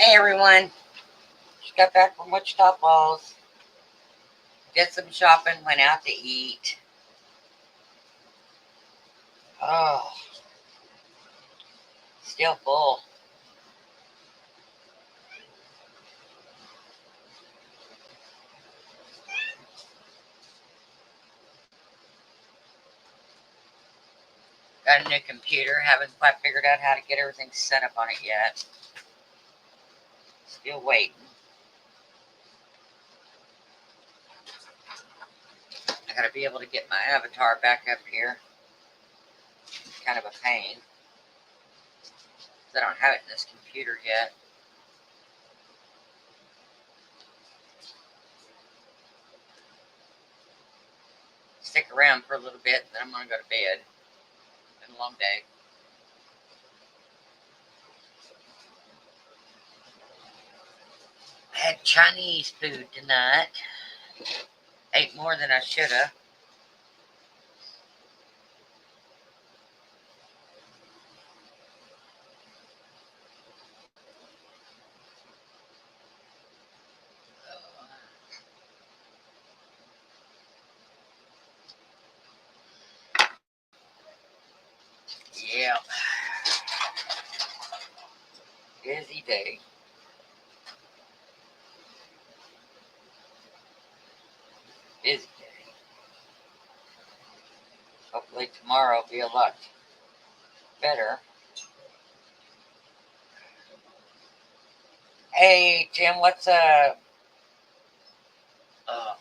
Hey everyone, just got back from Wichita Falls. Did some shopping, went out to eat. Oh, still full. Got a new computer, haven't quite figured out how to get everything set up on it yet. Still waiting. I gotta be able to get my avatar back up here. It's kind of a pain. I don't have it in this computer yet. Stick around for a little bit, then I'm gonna go to bed. It's been a long day. I had Chinese food tonight. Ate more than I should have. Yeah. Busy day. Busy day. Hopefully tomorrow will be a lot better. Hey Tim, what's up? Uh,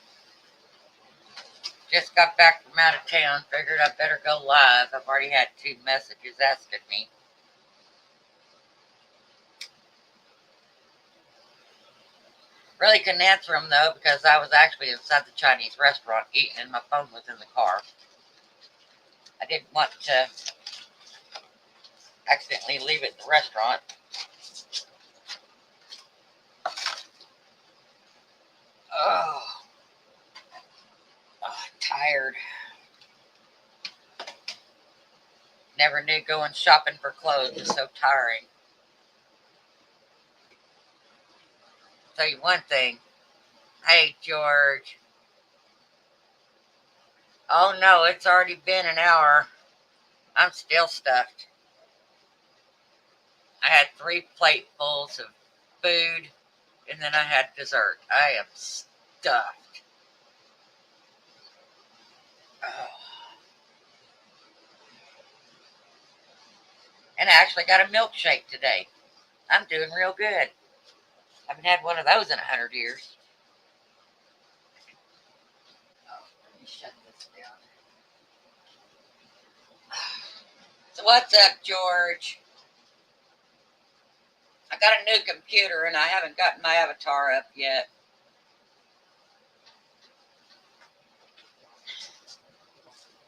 just got back from out of town. Figured I better go live. I've already had 2 messages asking me. Really couldn't answer them though because I was actually inside the Chinese restaurant eating and my phone was in the car. I didn't want to accidentally leave it in the restaurant. Oh, tired. Never knew going shopping for clothes was so tiring. Tell you one thing. Hey George. Oh no, it's already been an hour. I'm still stuffed. I had 3 platefuls of food, and then I had dessert. I am stuffed. Oh. And I actually got a milkshake today. I'm doing real good. I haven't had one of those in 100 years. Oh, let me shut this down. So what's up, George? I got a new computer, and I haven't gotten my avatar up yet.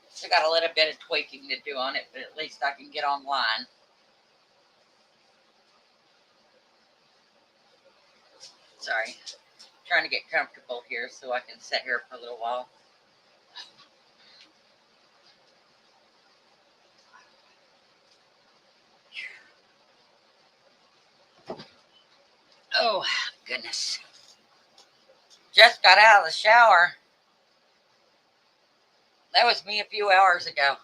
Still got a little bit of tweaking to do on it, but at least I can get online. Sorry. Trying to get comfortable here so I can sit here for a little while. Oh, goodness. Just got out of the shower. That was me a few hours ago.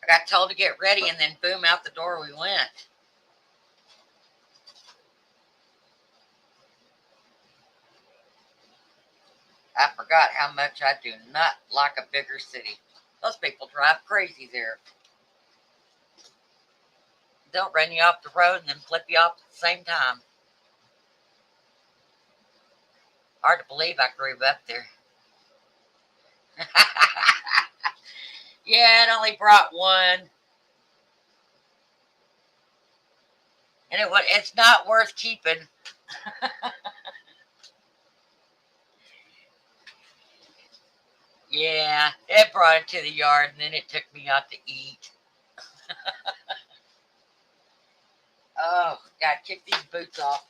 I got told to get ready, and then boom, out the door we went. I forgot how much I do not like a bigger city. Those people drive crazy there. They'll run you off the road and then flip you off at the same time. Hard to believe I grew up there. Yeah, it only brought one. And it's not worth keeping. Yeah, it brought it to the yard, and then it took me out to eat. Oh, God, kick these boots off.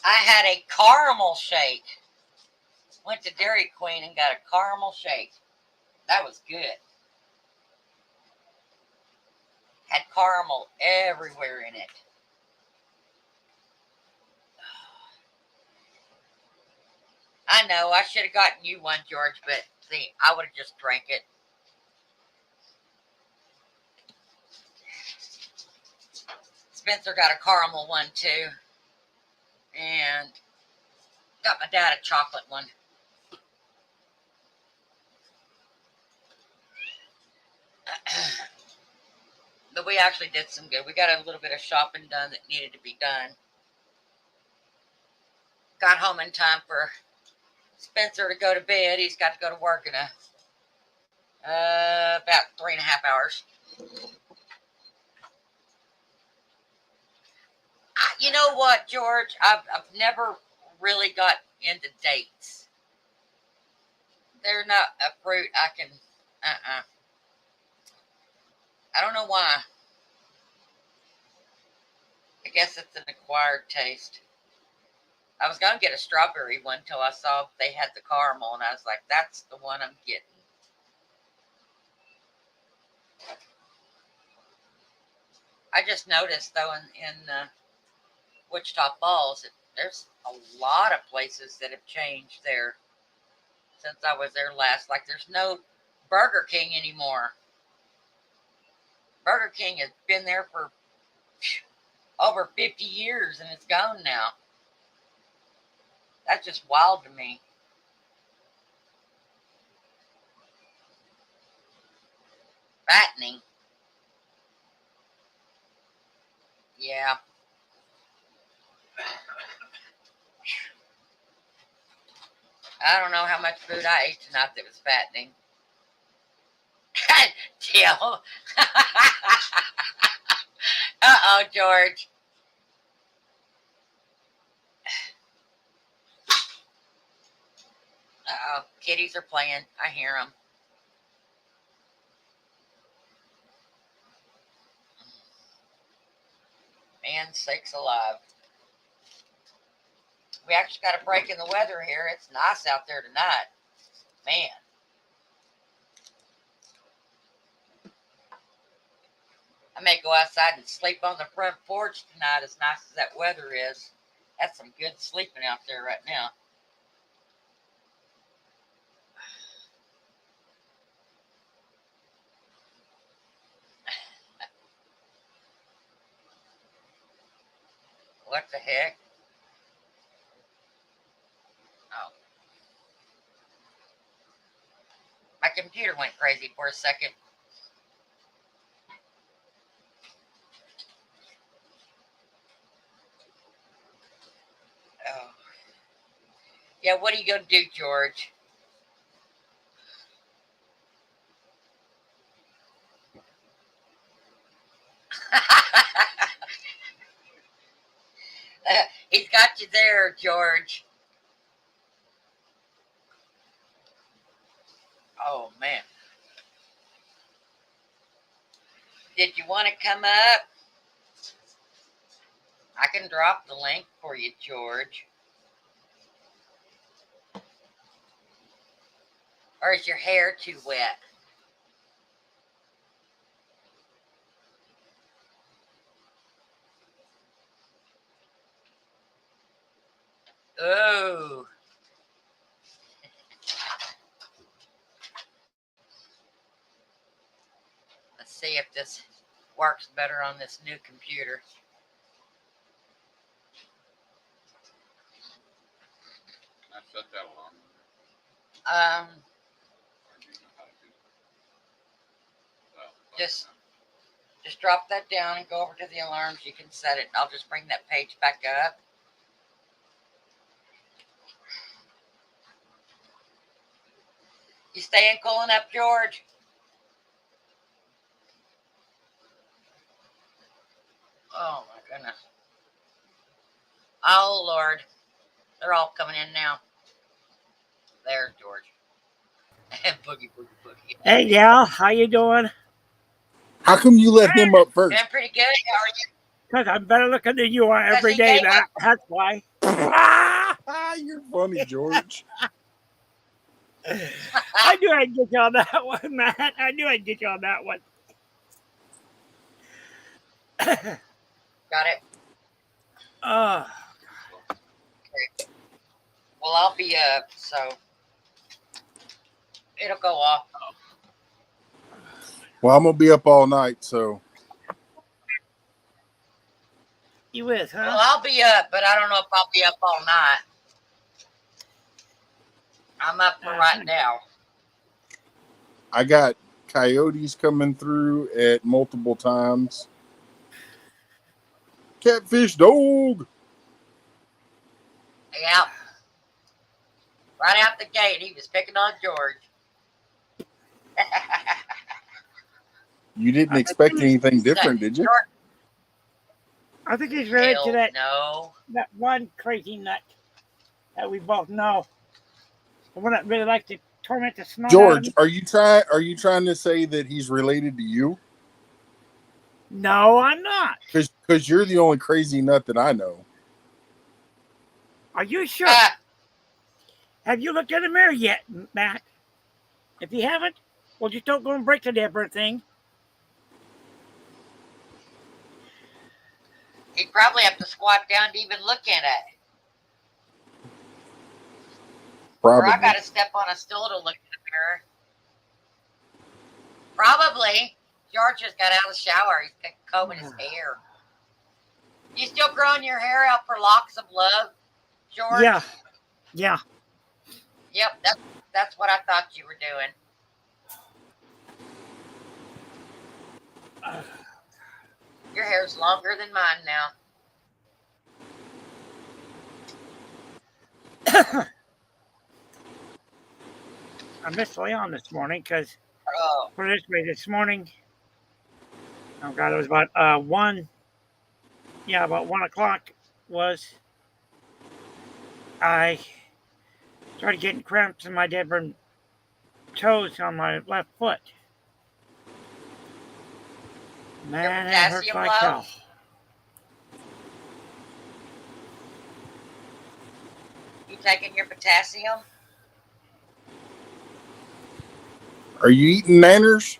I had a caramel shake. Went to Dairy Queen and got a caramel shake. That was good. Had caramel everywhere in it. I know, I should have gotten you one, George, but see, I would have just drank it. Spencer got a caramel one too. And got my dad a chocolate one. But we actually did some good. We got a little bit of shopping done that needed to be done. Got home in time for Spencer to go to bed. He's got to go to work in about 3.5 hours. You know what, George? I've never really got into dates. They're not a fruit I can. I don't know why. I guess it's an acquired taste. I was going to get a strawberry one until I saw they had the caramel, and I was like, that's the one I'm getting. I just noticed, though, in Wichita Falls, there's a lot of places that have changed there since I was there last. Like, there's no Burger King anymore. Burger King has been there for over 50 years, and it's gone now. That's just wild to me. Fattening. Yeah. I don't know how much food I ate tonight that was fattening. Jill. Uh-oh, George. Uh-oh. Kitties are playing. I hear them. Man sakes alive. We actually got a break in the weather here. It's nice out there tonight. Man. I may go outside and sleep on the front porch tonight, as nice as that weather is. That's some good sleeping out there right now. What the heck? Oh. My computer went crazy for a second. Oh. Yeah, what are you going to do, George? He's got you there, George. Oh, man. Did you want to come up? I can drop the link for you, George. Or is your hair too wet? Oh. Let's see if this works better on this new computer. Can I set that alarm? Just drop that down and go over to the alarms. You can set it. I'll just bring that page back up. You staying cool enough, George? Oh, my goodness. Oh, Lord. They're all coming in now. There's George. Boogie, boogie, boogie. Hey, gal, how you doing? How come you let him up first? Doing pretty good. How are you? Because I'm better looking than you are every day, Matt. That's why. You're funny, George. I knew I'd get you on that one, Matt. I knew I'd get you on that one. Got it? Oh, Well, I'll be up, so it'll go off. Well, I'm gonna be up all night, so you is, Well, huh? I'll be up, but I don't know if I'll be up all night. I'm up for right now. I got coyotes coming through at multiple times. Catfish dog. Yep. Right out the gate, he was picking on George. You didn't expect anything different, did you? George, I think he's related to no. that one crazy nut that we both know. The one that really likes to torment the snot out of George, me. are you trying to say that he's related to you? No, I'm not. Because you're the only crazy nut that I know. Are you sure? Have you looked in the mirror yet, Matt? If you haven't, well, just don't go and break the damn thing. He'd probably have to squat down to even look at it. Probably. Or I got to step on a stool to look in the mirror. Probably. George just got out of the shower. He's combing his hair. You still growing your hair out for locks of love, George? Yeah. Yeah. Yep, that's what I thought you were doing. Your hair's longer than mine now. I missed Leon this morning because Oh, put it this way, this morning, oh God, it was about 1, yeah, about 1 o'clock was, I started getting cramps in my different toes on my left foot. Man, it hurts potassium like low? hell. You taking your potassium? Are you eating nanners?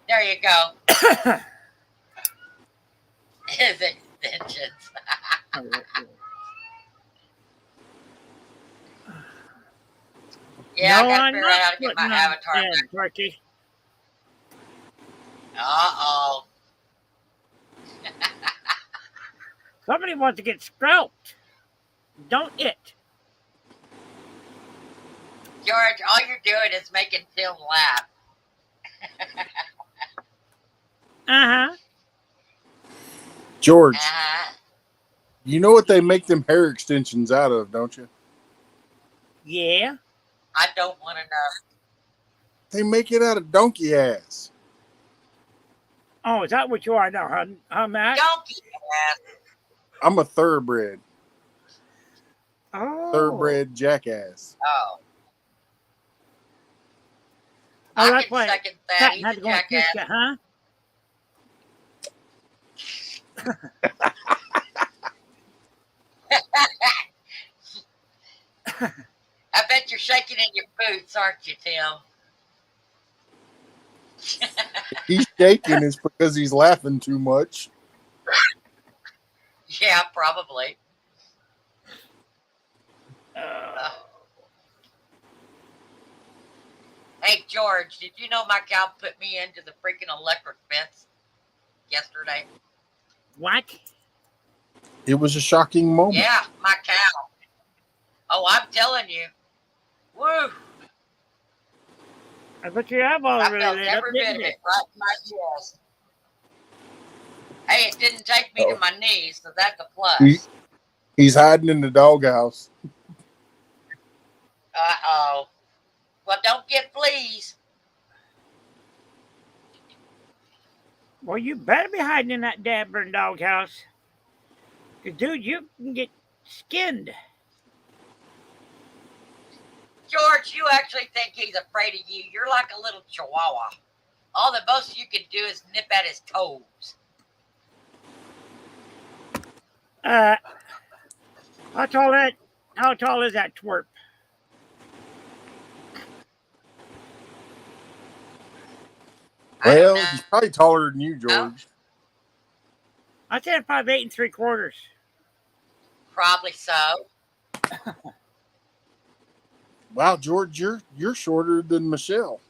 There you go. His extensions. Yeah, No, I gotta I'm figure out how not to get my putting them avatar in, back. Turkey. Uh-oh. Somebody wants to get scalped. Don't it? George, all you're doing is making Tim laugh. Uh-huh. George, Uh-huh. you know what they make them hair extensions out of, don't you? Yeah. I don't want to know. They make it out of donkey ass. Oh, is that what you are now, huh, Matt? Donkey ass. I'm a thoroughbred. Oh. Thoroughbred jackass. Oh. Oh, I that's can why second that. Pat He's had a to go and fix jackass. it, huh? I bet you're shaking in your boots, aren't you, Tim? He's shaking is because he's laughing too much. Yeah, probably. Hey, George, did you know my cow put me into the freaking electric fence yesterday? What? It was a shocking moment. Yeah, my cow. Oh, I'm telling you. Woo! I bet you have all I really felt lit up, every bit didn't of it? it right in my chest. Hey, it didn't take me to my knees, so that's a plus. He's hiding in the doghouse. Uh-oh. Well, don't get fleas. Well, you better be hiding in that dabbering doghouse. Because, dude, you can get skinned. George, you actually think he's afraid of you. You're like a little chihuahua. All the most you can do is nip at his toes. How tall is that twerp? I don't Well, know. he's probably taller than you, George. I said 5'8" 3/4. Probably so. Wow, George, you're shorter than Michelle.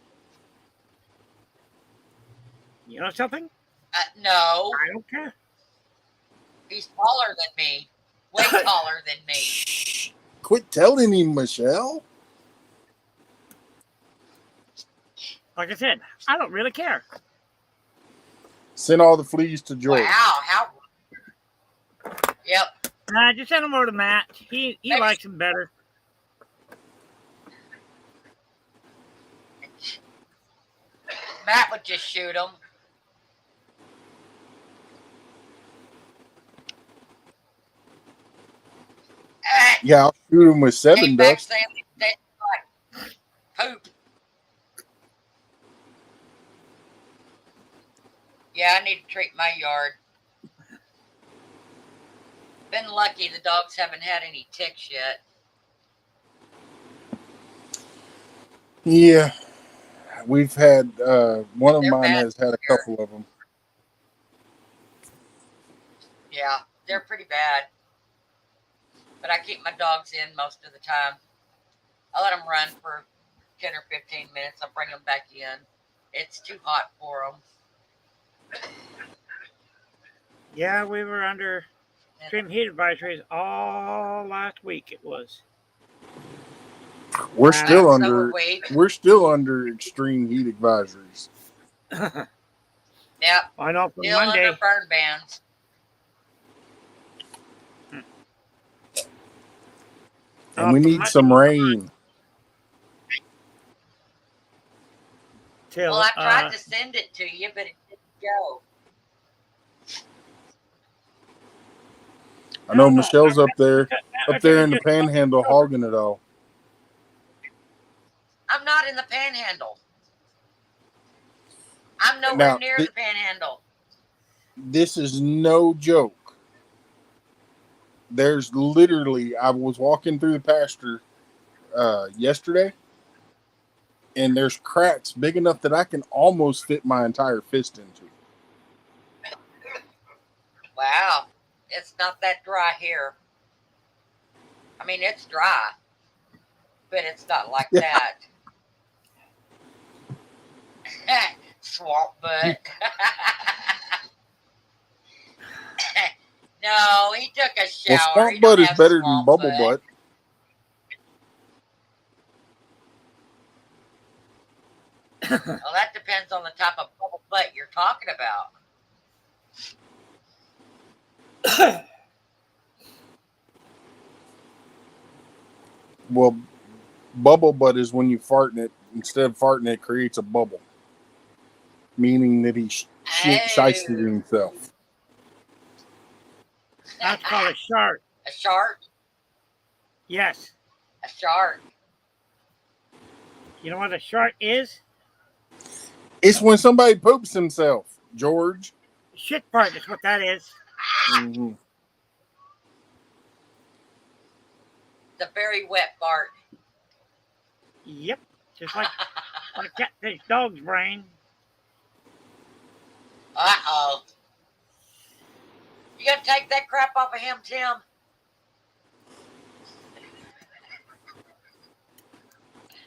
You know something? No, I don't care. he's taller than me. Way taller than me. Shh. Quit telling him, Michelle. Like I said, I don't really care. Send all the fleas to George. Wow, how? Yep. Nah, just send him over to Matt. He likes him better. Matt would just shoot him. Yeah, I'll shoot him with 7 Came back ducks. saying they like poop. Yeah, I need to treat my yard. Been lucky the dogs haven't had any ticks yet. Yeah, we've had one of They're mine bad has had a here. couple of them. Yeah, they're pretty bad. But I keep my dogs in most of the time. I let them run for 10 or 15 minutes. I'll bring them back in. It's too hot for them. Yeah, we were under extreme heat advisories all last week. It was. We're Wow. still So under were we. we're still under extreme heat advisories. Yep, I know from still Monday. under burn bans. And we need some rain. Till, Well, I tried to send it to you, but it didn't go. I know No, Michelle's up there in the just- panhandle hogging it all. I'm not in the panhandle. I'm nowhere Now, near the panhandle. This is no joke. There's literally, I was walking through the pasture yesterday, and there's cracks big enough that I can almost fit my entire fist into. Wow, it's not that dry here. I mean, it's dry, but it's not like that. Swamp butt. No, he took a shower. Well, swamp He butt don't is have better than swamp bubble butt. Well, that depends on the type of bubble butt you're talking about. Well, bubble butt is when you fart in it. Instead of farting, it creates a bubble, meaning that he shysted himself. That's called a shark. A shark? Yes. A shark. You know what a shark is? It's when somebody poops himself, George. Shit fart is what that is. Mm-hmm. The very wet fart. Yep. Just like catfish dog's brain. Uh-oh. You gotta take that crap off of him, Tim.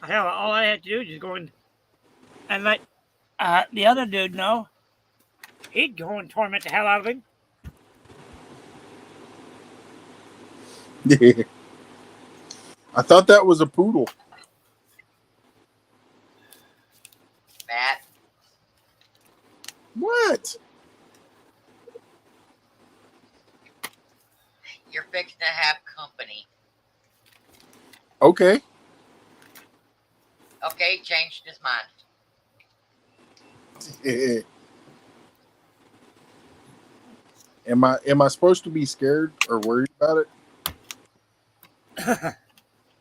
Hell, all I had to do is just go in and let the other dude know. He'd go and torment the hell out of him. Yeah. I thought that was a poodle. Matt. What? You're fixing to have company. Okay. Okay, he changed his mind. Am I supposed to be scared or worried about it?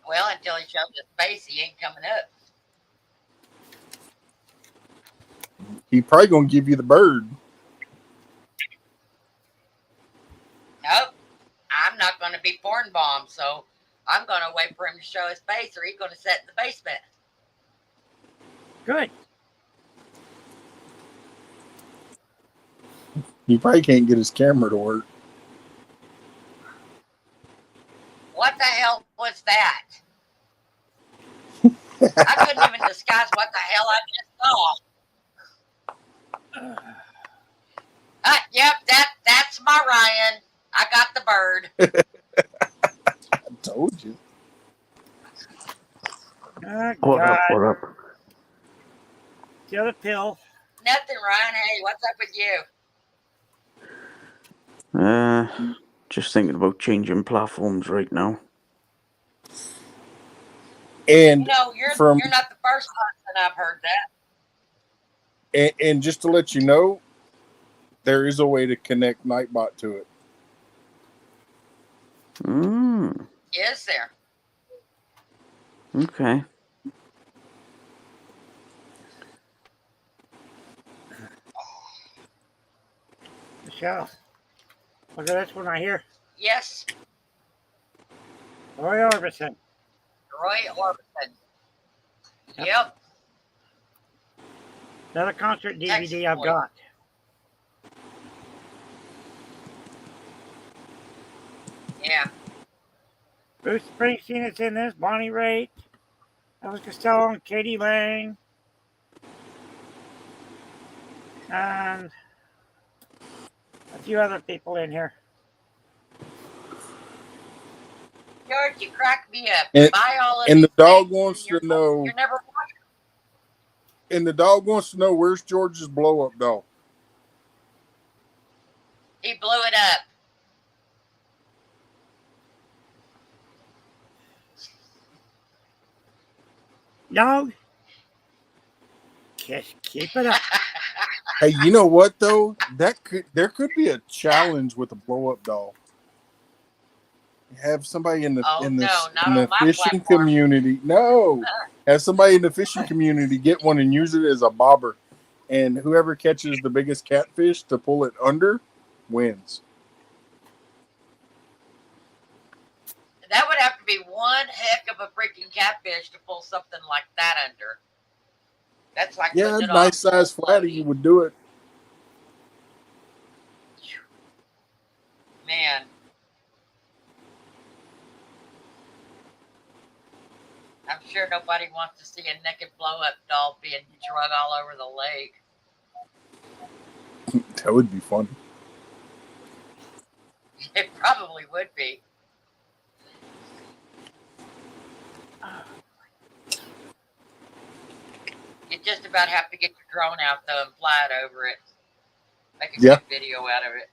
Well, until he shows his face, he ain't coming up. He probably gonna give you the bird. Nope. I'm not going to be porn bombed, so I'm going to wait for him to show his face, or he's going to sit in the basement. Good. He probably can't get his camera to work. What the hell was that? I couldn't even disguise what the hell I just saw. Yep, that's my Ryan. I got the bird. I told you. Oh, What God. up? What up? The other pill. Nothing, Ryan. Hey, what's up with you? Just thinking about changing platforms right now. And You're from not the first person I've heard that. and just to let you know, there is a way to connect Nightbot to it. Is there? Okay. Michelle. Look at this one right here. Yes, Roy Orbison. Roy Orbison. Yep. Another concert DVD Texas I've boy. got. Yeah. Bruce Springsteen is in this. Bonnie Raitt. Elvis Costello and Katie Lang. And a few other people in here. George, you crack me up. And- Buy all of and the these dog things wants and to know- You're never watching. And the dog wants to know, where's George's blow up doll? He blew it up. Dog. Just keep it up. Hey, you know what though? There could be a challenge with a blow up doll. Have somebody in the Oh, in the, no, not in the on my fishing platform. community. No, have somebody in the fishing community get one and use it as a bobber, and whoever catches the biggest catfish to pull it under wins. That would have to be one heck of a freaking catfish to pull something like that under. That's like Yeah, putting it nice on size flatty would do it. Man. I'm sure nobody wants to see a naked blow-up doll being drug all over the lake. That would be fun. It probably would be. You just about have to get your drone out though and fly it over it. Make a good video out of it.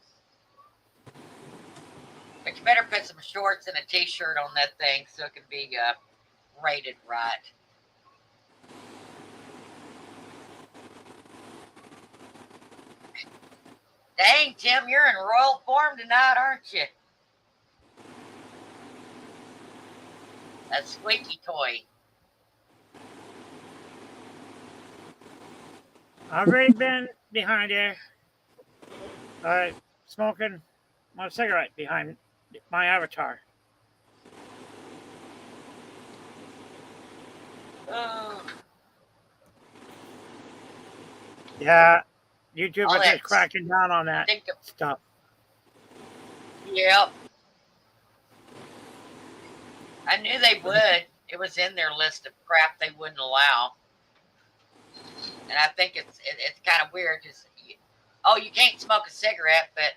But you better put some shorts and a t-shirt on that thing so it can be rated right. Dang, Tim, you're in royal form tonight, aren't you? That squeaky toy. I've already been behind there. Smoking my cigarette behind my avatar. Oh. Yeah, YouTube Oh, is just that's- cracking down on that Think of, stuff. yep. I knew they would. It was in their list of crap they wouldn't allow. And I think it's kind of weird because, you can't smoke a cigarette, but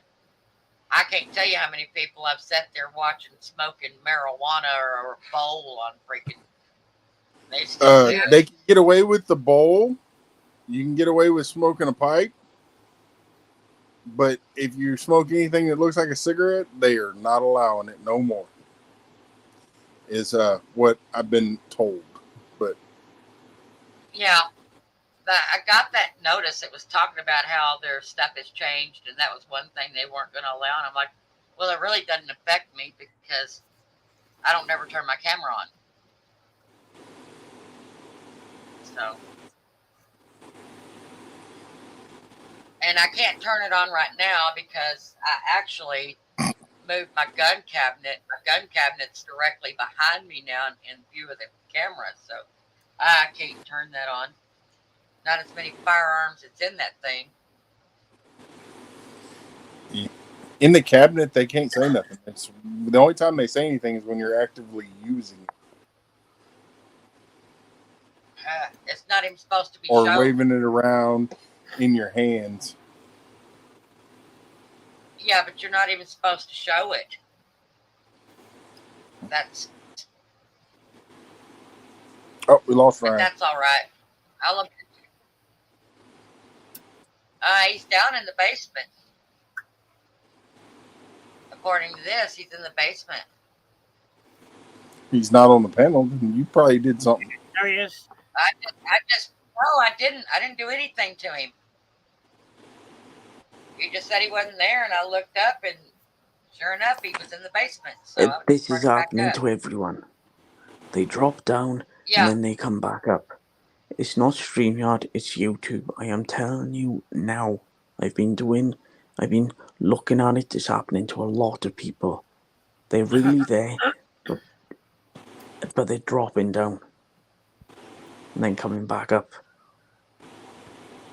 I can't tell you how many people I've sat there watching smoking marijuana or a bowl on freaking. They still do it. They can get away with the bowl. You can get away with smoking a pipe. But if you smoke anything that looks like a cigarette, they are not allowing it no more. Is what I've been told. But Yeah. I got that notice. It was talking about how their stuff has changed, and that was one thing they weren't going to allow. And I'm like, well, it really doesn't affect me because I don't never turn my camera on. So, and I can't turn it on right now because I actually moved my gun cabinet. My gun cabinet's directly behind me now in view of the camera, so I can't turn that on. Not as many firearms that's in that thing. In the cabinet, they can't say nothing. It's the only time they say anything is when you're actively using it It's not even supposed to be or shown. waving it around in your hands. Yeah, but you're not even supposed to show it. That's. Oh, we lost But Ryan. that's all right. I'll look. He's down in the basement. According to this, he's in the basement. He's not on the panel. You probably did something. There he is. I didn't do anything to him. He just said he wasn't there, and I looked up, and sure enough, he was in the basement. So This is happening to everyone. They drop down and then they come back up. It's not StreamYard, it's YouTube. I am telling you now. I've been looking at it. It's happening to a lot of people. They're really there, but they're dropping down and then coming back up.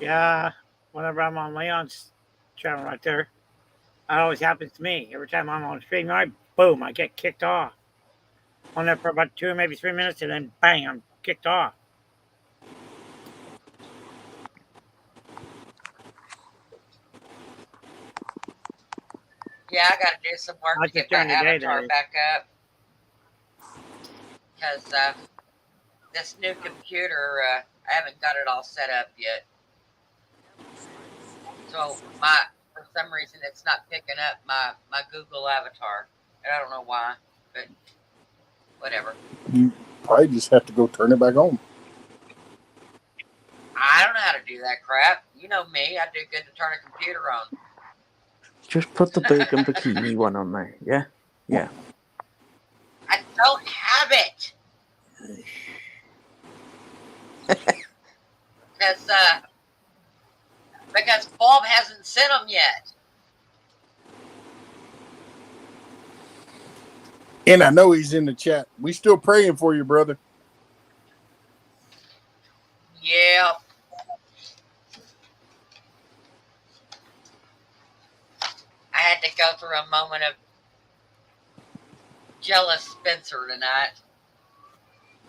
Yeah, whenever I'm on Leon's channel right there, that always happens to me. Every time I'm on StreamYard, boom, I get kicked off. On there for about 2 or maybe 3 minutes, and then bang, I'm kicked off. Yeah, I got to do some work to get my avatar back up. Because this new computer, I haven't got it all set up yet. So for some reason, it's not picking up my Google avatar. And I don't know why, but whatever. You probably just have to go turn it back on. I don't know how to do that crap. You know me. I do good to turn a computer on. Just put the bacon bikini one on there, yeah? Yeah. I don't have it. Because Bob hasn't sent them yet. And I know he's in the chat. We still praying for you, brother. Yeah. I had to go through a moment of jealous Spencer tonight.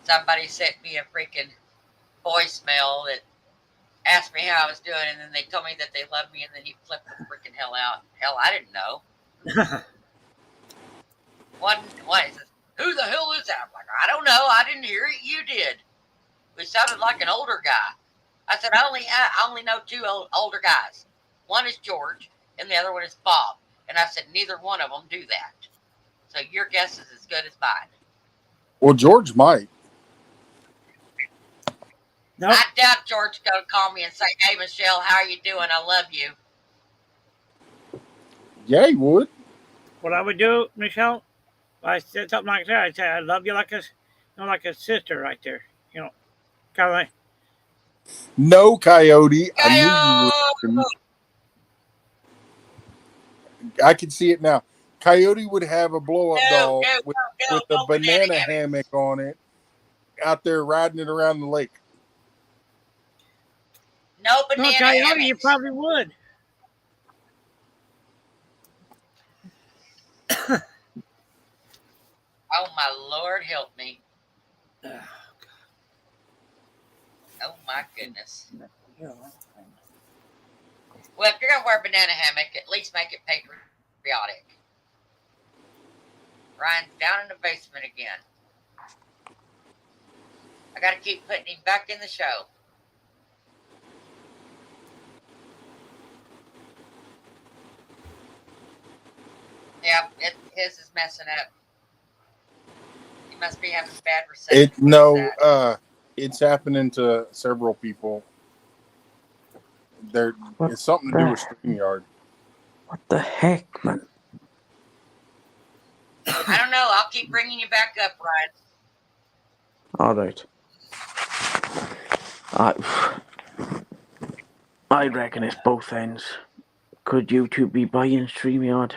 Somebody sent me a freaking voicemail that asked me how I was doing, and then they told me that they loved me, and then he flipped the freaking hell out. Hell, I didn't know. What is this? Who the hell is that? I'm like, I don't know. I didn't hear it. You did. We sounded like an older guy. I said, I only know two older guys. One is George, and the other one is Bob. And I said, neither one of them do that. So your guess is as good as mine. Well, George might. Nope. I doubt George is going to call me and say, hey, Michelle, how are you doing? I love you. Yeah, he would. What I would do, Michelle, I said something like that. I'd say, I love you like a sister right there. You know, kind of like. No, Coyote. I knew you would. I can see it now. Coyote would have a blow-up doll with a banana hammock on it out there riding it around the lake. No banana Coyote, hammocks. you probably would. Oh, my Lord, help me. Oh, my goodness. Well, if you're going to wear a banana hammock, at least make it patriotic. Ryan's down in the basement again. I got to keep putting him back in the show. Yep, his is messing up. He must be having bad reception. It's happening to several people. It's something to do with StreamYard. What the heck, man? I don't know. I'll keep bringing you back up, Ryan. All right. I reckon it's both ends. Could YouTube be buying StreamYard?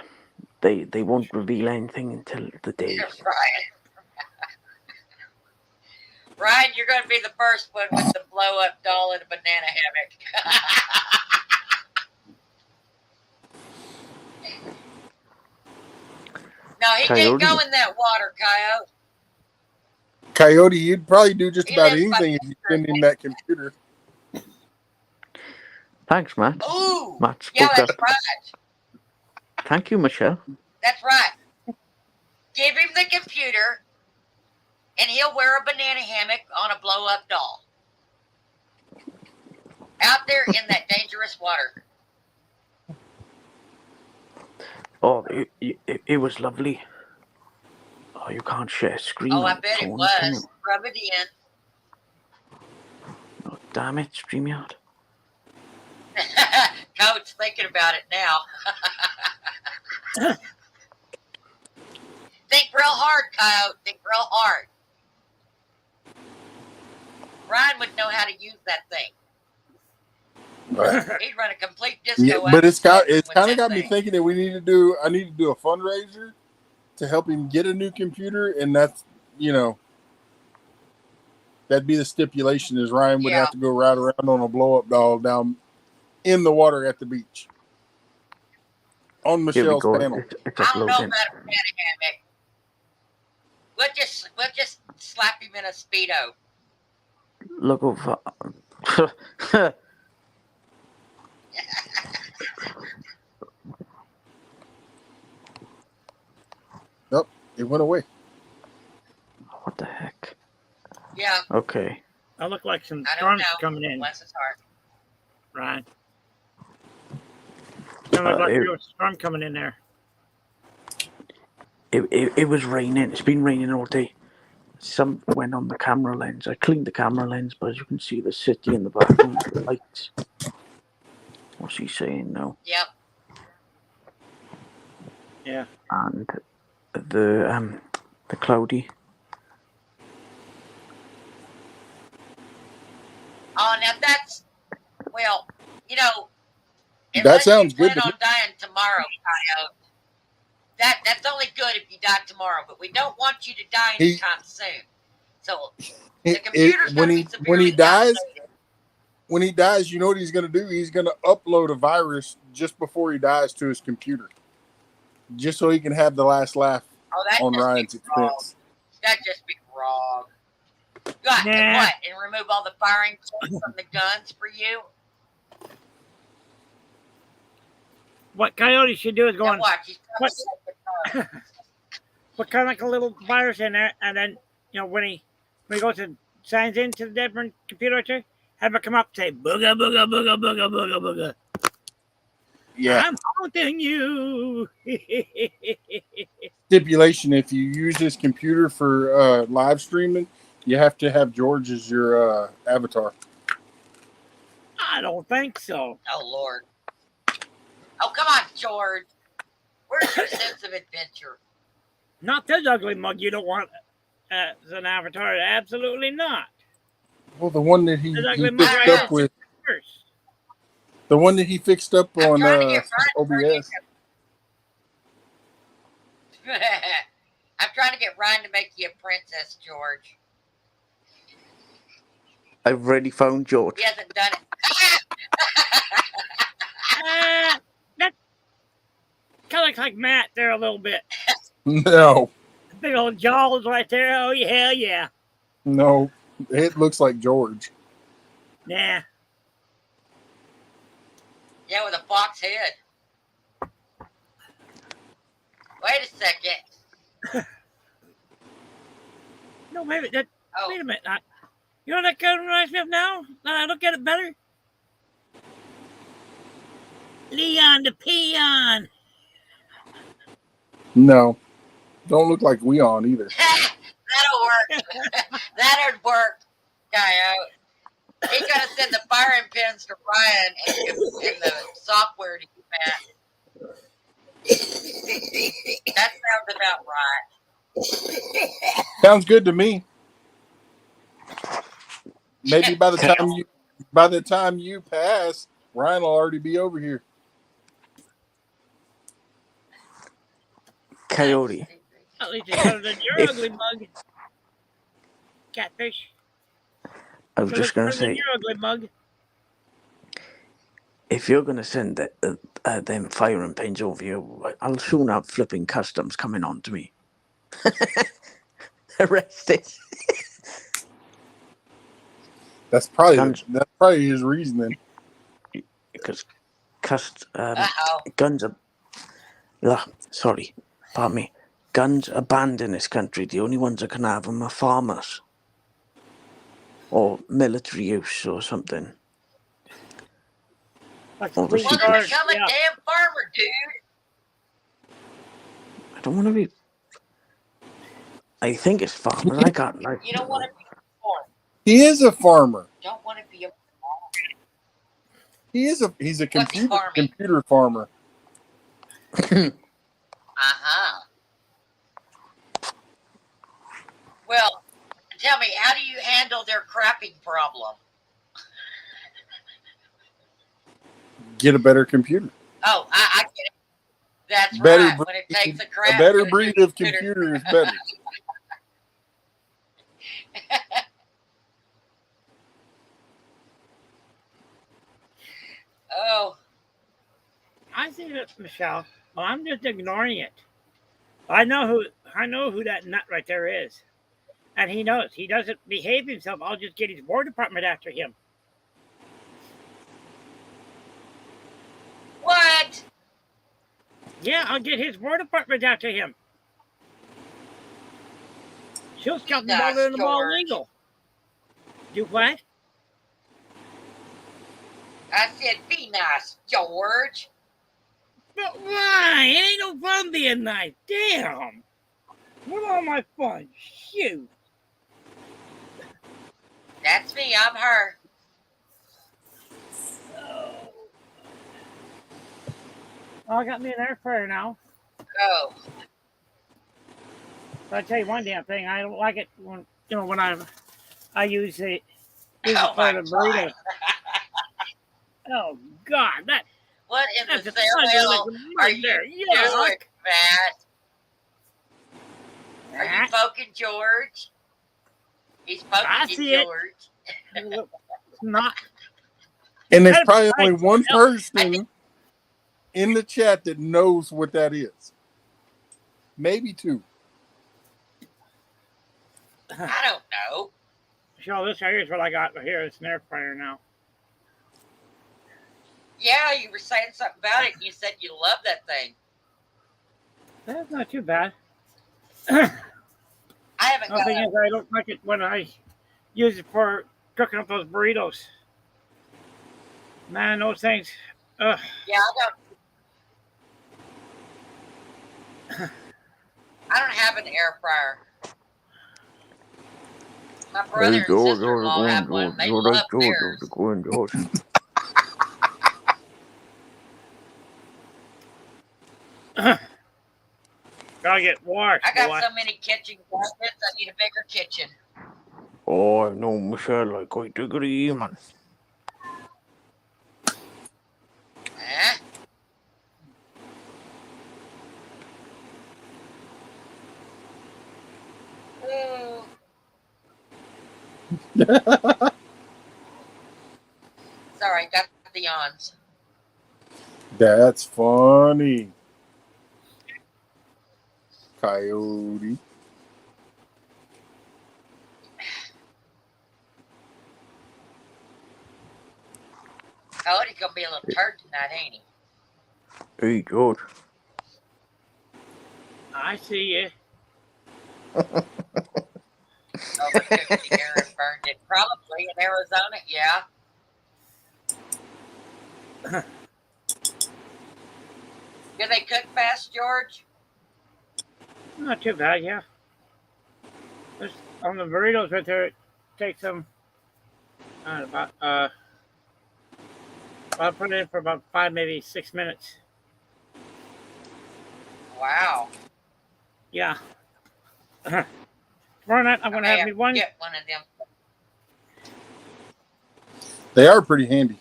They won't reveal anything until the day. Ryan, you're going to be the first one with the blow-up doll and a banana hammock. No, he can't go in that water, Coyote. Coyote, you'd probably do just He about lives by anything if you send in that computer. Thanks, Matt. Ooh. Matt Yeah, spoke that's up. right. Thank you, Michelle. That's right. Give him the computer, and he'll wear a banana hammock on a blow-up doll. Out there in that dangerous water. Oh, it was lovely. Oh, you can't share a screen. Oh, I on bet it phones, can was. you? Rub it in. Oh, damn it, StreamYard. Coach thinking about it now. Think real hard, Coyote. Think real hard. Ryan would know how to use that thing. He'd run a complete disco. Yeah, but it's kind of that got me thing. thinking that I need to do a fundraiser to help him get a new computer, and that's, that'd be the stipulation is Ryan would have to go ride around on a blow up doll down in the water at the beach on Michelle's panel. It's I don't know uploading. about a banana hammock. We'll just slap him in a Speedo. Look over. Nope, it went away. What the heck? Yeah. Okay. I look like some I don't storms know. coming in, Bless his heart. Ryan. It looked like there was a storm coming in there. It was raining. It's been raining all day. Some went on the camera lens. I cleaned the camera lens, but as you can see, the city in the background, the lights. What's he saying now? Yep. Yeah. And the cloudy. Oh, now that's, well, That sounds you good plan to on dying tomorrow, Coyote. That's only good if you die tomorrow, but we don't want you to die anytime soon. So the computer's when he dies, you know what he's going to do? He's going to upload a virus just before he dies to his computer, just so he can have the last laugh on Ryan's expense. That'd just be wrong. What? And remove all the firing pins from the guns for you? What Coyote should do is go on. Watch, Put kind of like a little virus in there, and then when he goes and signs into the different computer, have it come up and say booga booga booga booga booga booga. Yeah, I'm haunting you. Stipulation: if you use his computer for live streaming, you have to have George as your avatar. I don't think so. Oh Lord. Oh, come on, George. Where's your sense of adventure? Not this ugly mug you don't want as an avatar. Absolutely not. Well, the one that he fixed up with. The one that he fixed up on OBS. I'm trying to get Ryan to make you a princess, George. I've already found George. He hasn't done it. That kind of looks like Matt there a little bit. No. Big old jaws right there. Oh, hell yeah. No, it looks like George. Nah. Yeah, with a fox head. Wait a second. No, maybe that. Oh. Wait a minute. You know that kind of reminds me of now? I look at it better. Leon the Peon. No, don't look like Leon either. That'll work. That'd work, Coyote. He's gonna send the firing pins to Ryan and the software to you, Matt. That sounds about right. Sounds good to me. Maybe by the time you pass, Ryan will already be over here. Coyote. At least it's better than your ugly mug. Catfish. I was just going to say, your ugly mug. if you're gonna send them firing pins over you, I'll soon have flipping customs coming on to me. Arrested. That's probably his reasoning. Because Uh-oh. guns are. Sorry, pardon me. Guns are banned in this country. The only ones that can have them are farmers. Or military use or something. Like Well, police Well, then cars, become a yeah. damn farmer, dude. I don't want to be. I think it's farmer. I can't like. You don't want to be a farmer. He is a farmer. Don't want to be a He's a What's he farming? computer farmer. Uh-huh. Well, tell me, how do you handle their crapping problem? Get a better computer. Oh, I get it. That's Better right. When it takes a crap, A better it's breed your of computer is better. Oh, I see it, Michelle. Well, I'm just ignoring it. I know who that nut right there is. And he knows. He doesn't behave himself. I'll just get his War Department after him. what? Yeah, I'll get his War Department after him. She'll scout the ball in the ball George. legal. Do what? I said, be nice, George. But why? It ain't no fun being nice. Damn. Where's all my fun? Shoot. That's me. I'm her. Oh, I got me an air fryer now. Go. But I tell you one damn thing, I don't like it when I use it for Oh, my the burrito. Oh God, What in that's the a ton hell of are you there. doing, Matt? Are you Matt? poking George? He's I poking see you, it. George. Not. And there's That's probably right. only one person in the chat that knows what that is. Maybe two. I don't know. So this here's what I got right here. It's an air fryer now. Yeah, you were saying something about it, and you said you love that thing. That's not too bad. I haven't The got thing it. is, I don't like it when I use it for cooking up those burritos. Man, those things. Ugh. Yeah, I don't have an air fryer. My brother and sister-in-law have one. They love theirs. Gotta get washed. I got boy. so many kitchen gadgets, I need a bigger kitchen. Oh, I know, Michelle. I quite agree, man. Eh? Ooh. Sorry, got the yawns. That's funny. Coyote. Cody's gonna be a little turd tonight, ain't he? Hey, George. I see you. Overcooked the air and burned it. Probably in Arizona, yeah. Do they cook fast, George? Not too bad, yeah. Just on the burritos right there, it takes them I'll put it in for about 5, maybe 6 minutes. Wow. Yeah. Tomorrow night, I'm going to have me one. Get one of them. They are pretty handy.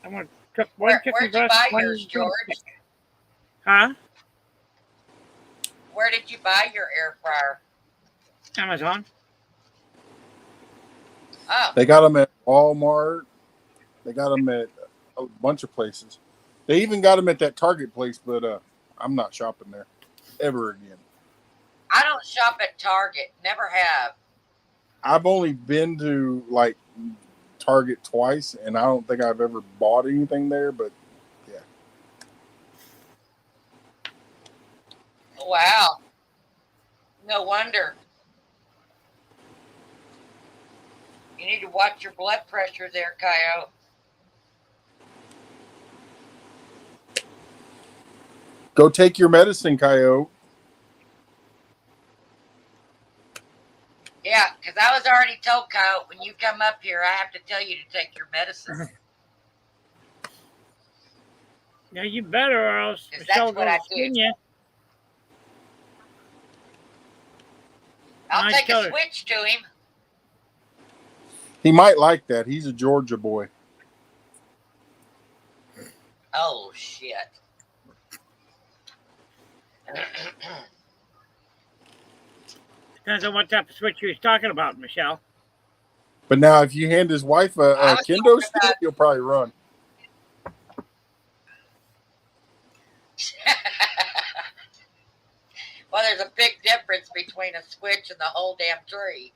I'm going to cook one chicken Where'd you breast. buy one yours, George? drumstick. Huh? Where did you buy your air fryer? Amazon. Oh, They got them at Walmart. They got them at a bunch of places. They even got them at that Target place, but I'm not shopping there ever again. I don't shop at Target. Never have. I've only been to like Target twice, and I don't think I've ever bought anything there. But yeah. Wow. No wonder. You need to watch your blood pressure there, Coyote. Go take your medicine, Coyote. Yeah, because I was already told, Coyote, when you come up here, I have to tell you to take your medicine. Yeah, you better, or else Because Michelle that's what I gonna do. skin you. I'll Nice take a color. switch to him. He might like that. He's a Georgia boy. Oh, shit. Depends on what type of switch you was talking about, Michelle. But now, if you hand his wife a I was kendo talking stick, about- he'll probably run. Well, there's a big difference between a switch and the whole damn tree.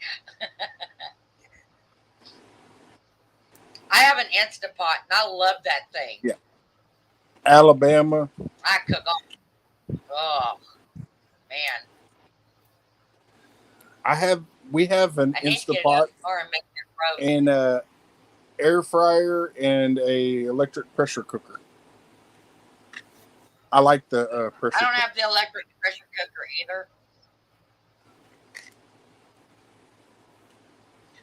I have an Instapot, and I love that thing. Yeah. Alabama. I cook all. Oh, man. We have an I need to get it Instapot up or make it roast. and a air fryer and a electric pressure cooker. I like the pressure I don't cooker. have the electric pressure cooker either.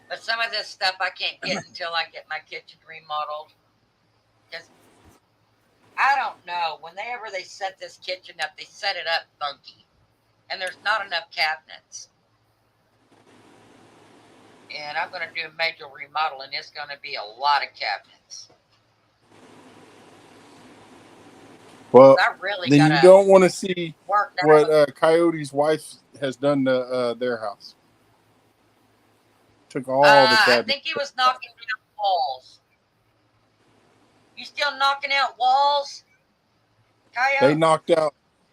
But some of this stuff I can't get until I get my kitchen remodeled. Because I don't know. Whenever they set this kitchen up, they set it up funky. And there's not enough cabinets. And I'm going to do a major remodel, and it's going to be a lot of cabinets. Well, I really then got you to don't want to see work that what out. Coyote's wife has done to their house. Took all the I cabinets. think he was knocking down walls. You still knocking out walls, Coyote?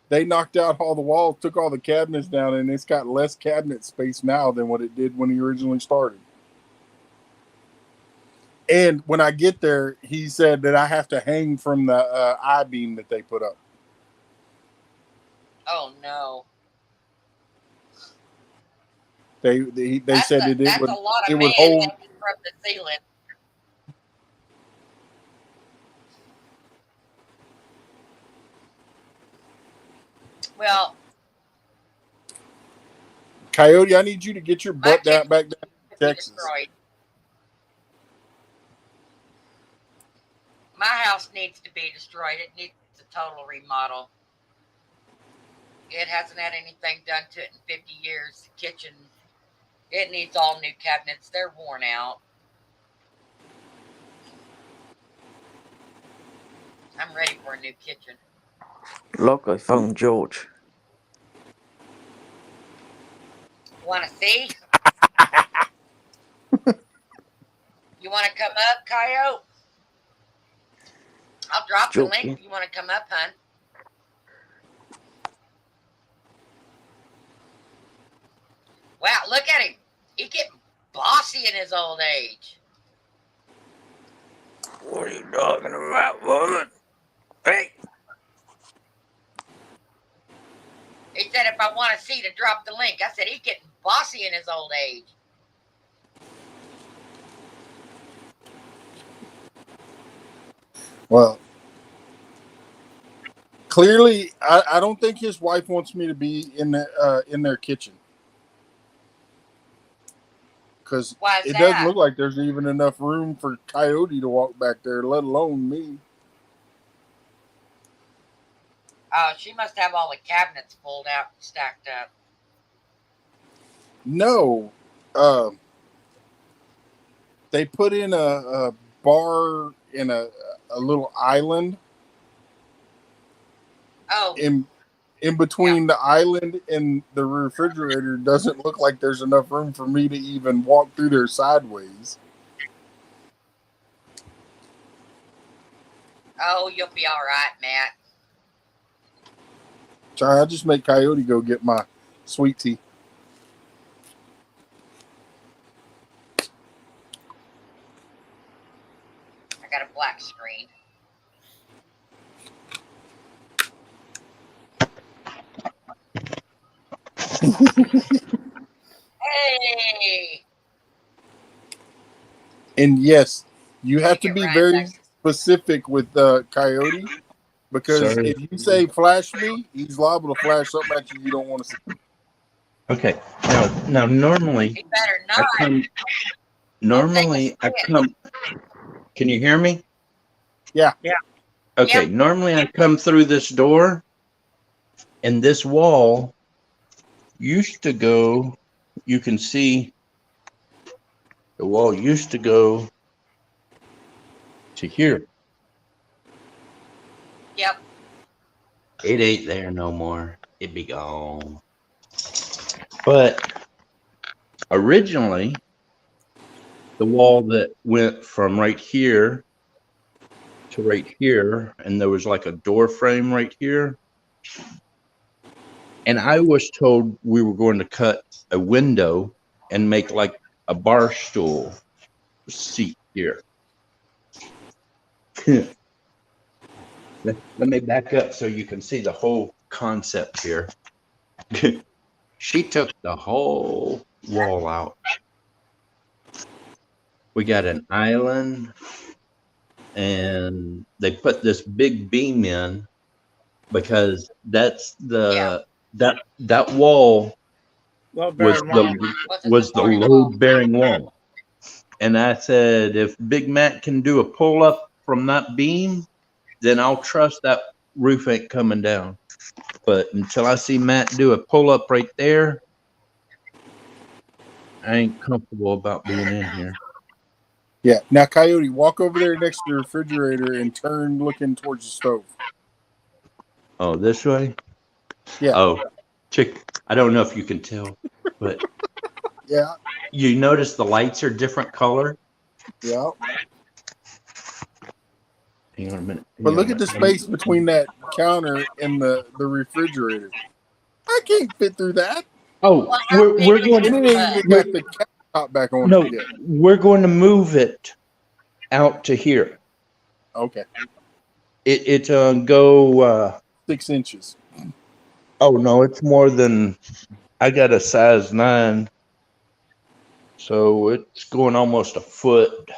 They knocked out all the walls, took all the cabinets down, and it's got less cabinet space now than what it did when he originally started. And when I get there, he said that I have to hang from the I-beam that they put up. Oh no! They said that that's it would a lot of it would man hold. hanging from the ceiling. Well, Coyote, I need you to get your my butt kitchen back down could to be Texas. destroyed. My house needs to be destroyed. It needs a total remodel. It hasn't had anything done to it in 50 years. The kitchen, it needs all new cabinets. They're worn out. I'm ready for a new kitchen. Look, I found George. Want to see? You want to come up, Coyote? I'll drop the link if you want to come up, hun. Wow, look at him. He's getting bossy in his old age. What are you talking about, woman? Hey! He said if I want to see to drop the link. I said he's getting bossy in his old age. Well, clearly, I don't think his wife wants me to be in their kitchen, because it doesn't look like there's even enough room for Coyote to walk back there, let alone me. Oh, she must have all the cabinets pulled out and stacked up. No, they put in a bar in a little island. Oh. In between the island and the refrigerator, doesn't look like there's enough room for me to even walk through there sideways. Oh, you'll be all right, Matt. Sorry, I just make Coyote go get my sweet tea. I got a black screen. Hey! And yes, you have to Get be Ryan very next. specific with Coyote, because Sorry. if you say flash me, he's liable to flash something at you don't want to see. Okay. Now normally He better I not. come. Normally I stick. come. Can you hear me? Yeah. Yeah. Okay. Yep. Normally I come through this door, and this wall used to go. You can see the wall used to go to here. Yep. It ain't there no more. It be gone. But originally, the wall that went from right here to right here, and there was like a door frame right here. And I was told we were going to cut a window and make like a bar stool seat here. Let me back up so you can see the whole concept here. She took the whole wall out. We got an island, and they put this big beam in because that's the that wall Well, was the load bearing wall. And I said, if Big Matt can do a pull up from that beam, then I'll trust that roof ain't coming down. But until I see Matt do a pull up right there, I ain't comfortable about being in here. Yeah. Now, Coyote, walk over there next to the refrigerator and turn looking towards the stove. Oh, this way? Yeah. Oh, chick. I don't know if you can tell, but Yeah. you notice the lights are different color. Yeah. Hang on a minute. But look at the space between that counter and the refrigerator. I can't fit through that. Oh, we're going And it ain't even got the top back on it yet. we're going to move it out to here. Okay. It go 6 inches. oh no, it's more than I got a size 9. So it's going almost a foot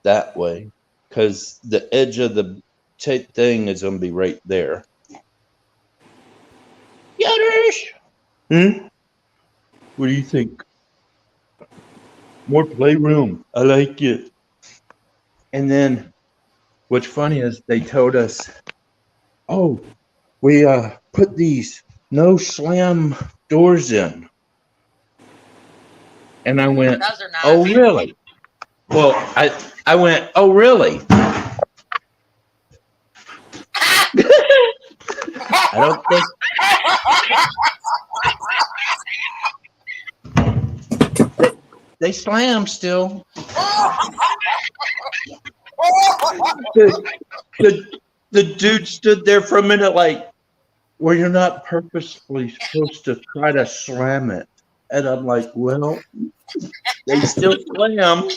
that way, because the edge of the thing is gonna be right there. What do you think? More playroom. I like it. And then what's funny is they told us, oh, we put these no slam doors in. And I went, Those are nice. oh really? Well, I went, oh really? I don't think they slam still. The dude stood there for a minute like, well, you're not purposefully supposed to try to slam it. And I'm like, well, they still slam.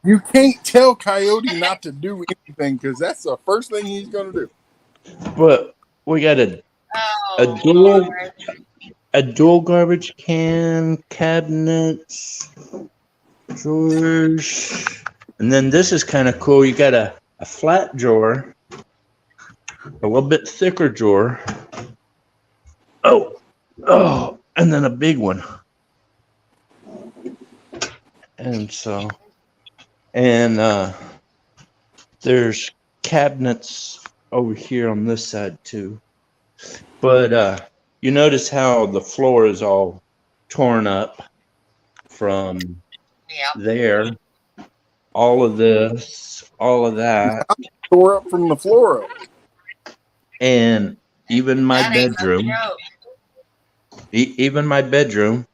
You can't tell Coyote not to do anything because that's the first thing he's going to do. But we got a dual garbage can, cabinets, drawers. And then this is kind of cool. You got a flat drawer, a little bit thicker drawer. Oh, and then a big one. And so, there's cabinets over here on this side too. But you notice how the floor is all torn up from there. All of this, all of that. Tore up from the floor up. And even my bedroom. Even my bedroom.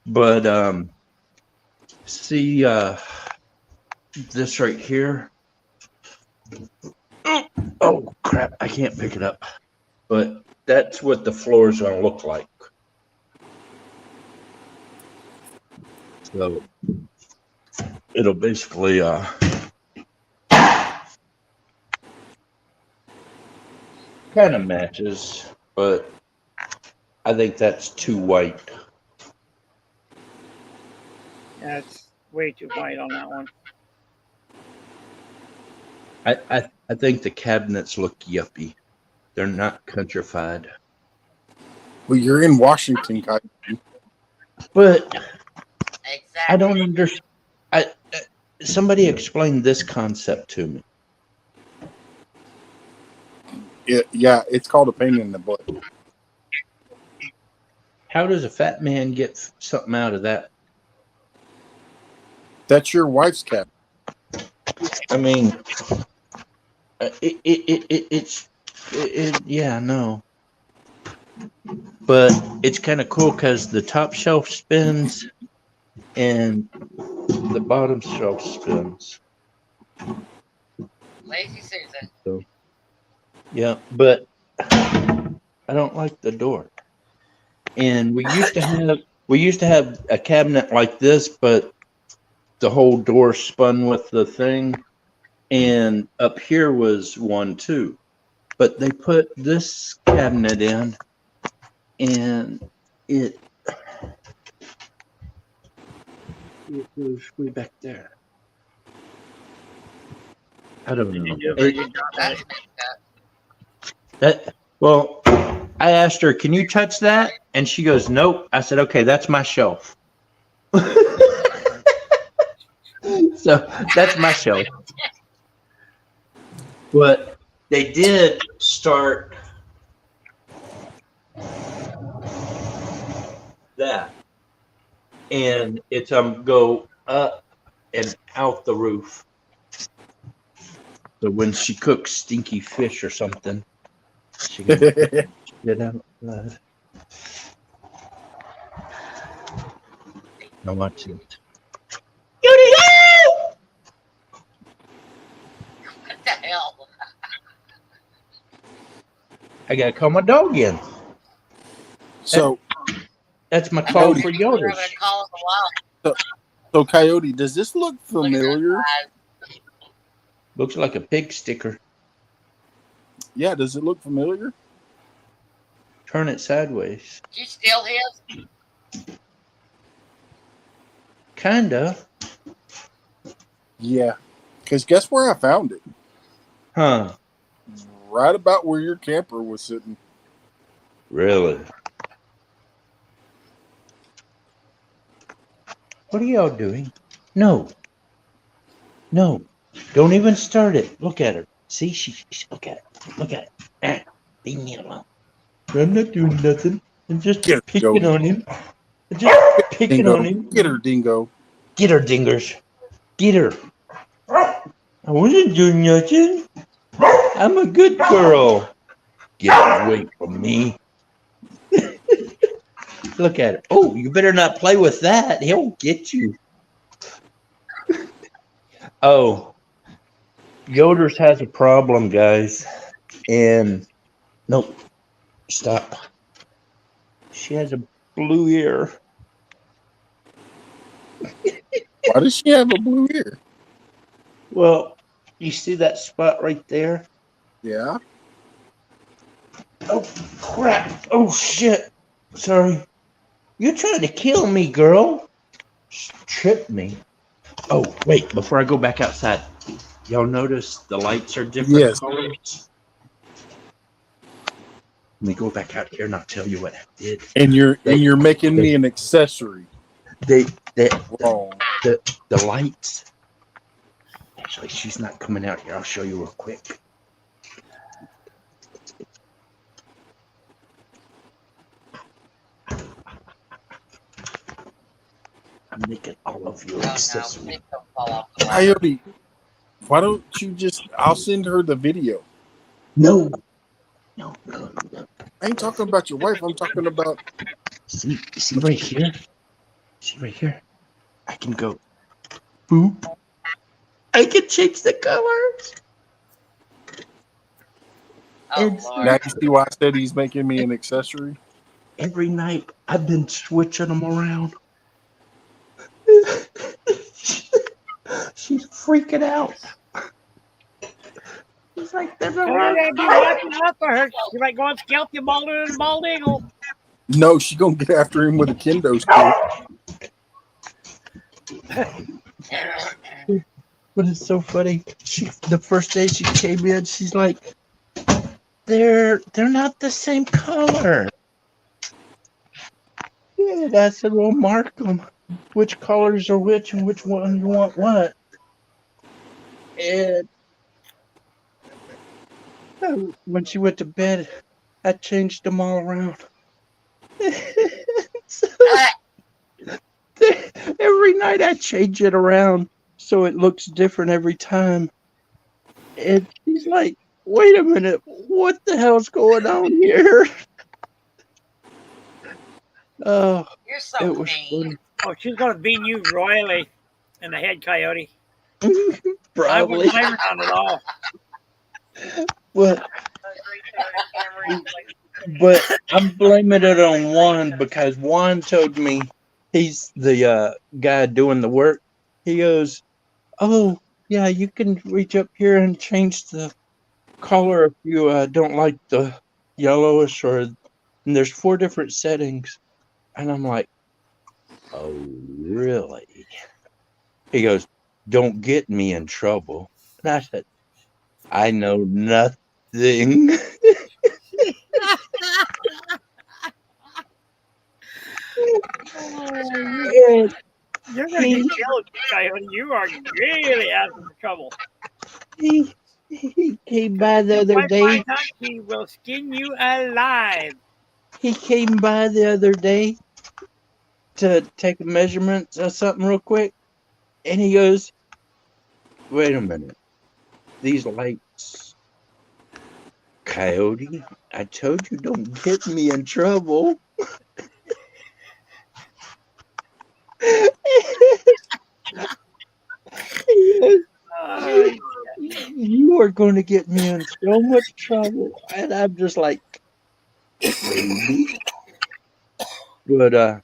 But see this right here. Oh crap! I can't pick it up. But that's what the floor is going to look like. So it'll basically kind of matches, but I think that's too white. Yeah, it's way too white on that one. I think the cabinets look yuppie. They're not countrified. Well, you're in Washington, Coyote. But Exactly. I don't understand. Somebody explain this concept to me. Yeah, it's called a pain in the butt. How does a fat man get something out of that? That's your wife's cat. I mean, yeah, no. But it's kind of cool because the top shelf spins and the bottom shelf spins. Lazy Susan. So, yeah, but I don't like the door. And we used to have a cabinet like this, but the whole door spun with the thing, and up here was one too. But they put this cabinet in, and it goes way back there. I don't know. That's messed up. Well, I asked her, "Can you touch that?" And she goes, "Nope." I said, "Okay, that's my shelf." So that's my shelf. But they did start that, and it's go up and out the roof. So when she cooks stinky fish or something, she can get out. Now watch it. What the hell? I gotta call my dog in. So, That's my call for You're Yoders. going to call us a while. so Coyote, does this look Look at those familiar? eyes. Looks like a pig sticker. Yeah, does it look familiar? Turn it sideways. Did you steal his? Kinda. Yeah. Because guess where I found it? Huh. Right about where your camper was sitting. Really? What are y'all doing? No. No. Don't even start it. Look at her. See, look at it. Look at it. Leave me alone. I'm not doing nothing. I'm just Get her, picking Joe. on him. I'm just picking Dingo. on him. Get her, Dingo. Get her, dingers. Get her. I wasn't doing nothing. I'm a good girl. Get away from me. Look at it. Oh, you better not play with that. He'll get you. Oh, Yoders has a problem, guys. And nope. Stop. She has a blue ear. Why does she have a blue ear? Well, you see that spot right there? Yeah. Oh, crap. Oh, shit. Sorry. You're trying to kill me, girl. Trip me. Oh, wait. Before I go back outside, y'all notice the lights are different Yes. colors? Let me go back out here and I'll tell you what I did. And you're making me an accessory. The Wrong. lights. Actually, she's not coming out here. I'll show you real quick. I'm making all of you Oh, no. accessory. Please don't fall off the ladder. Coyote, why don't you just? I'll send her the video. No. No. I ain't talking about your wife. I'm talking about. See right here? See right here? I can go boop. I can change the colors. Oh It's Lord. Now you see why I said he's making me an accessory? every night I've been switching them around. She's freaking out. She's like, there's a Oh, you wrong gotta be watching out for her. She might go and scalp you balding and bald eagle. No, she gonna get after him with a kendo stick. But it's so funny. The first day she came in, she's like, they're not the same color. Yeah, and I said, well, mark them. Which colors are which and which one you want what. And when she went to bed, I changed them all around. So, every night I change it around so it looks different every time. And she's like, wait a minute, what the hell's going on here? Oh, You're it so was mean. funny. Oh, she's gonna bean you royally in the head, Coyote. I Probably. wouldn't blame her on at all. But I'm blaming it on Juan because Juan told me, he's the guy doing the work. He goes, oh, yeah, you can reach up here and change the color if you don't like the yellowish and there's 4 different settings. And I'm like, oh, really? He goes, don't get me in trouble. And I said, I know nothing. And You're gonna get killed, Coyote. You are really asking for trouble. he came by the other Wife day. finds out, she will skin you alive. He came by the other day to take measurements or something real quick. And he goes, wait a minute. These lights, Coyote, I told you don't get me in trouble. You are going to get me in so much trouble. And I'm just like, maybe. But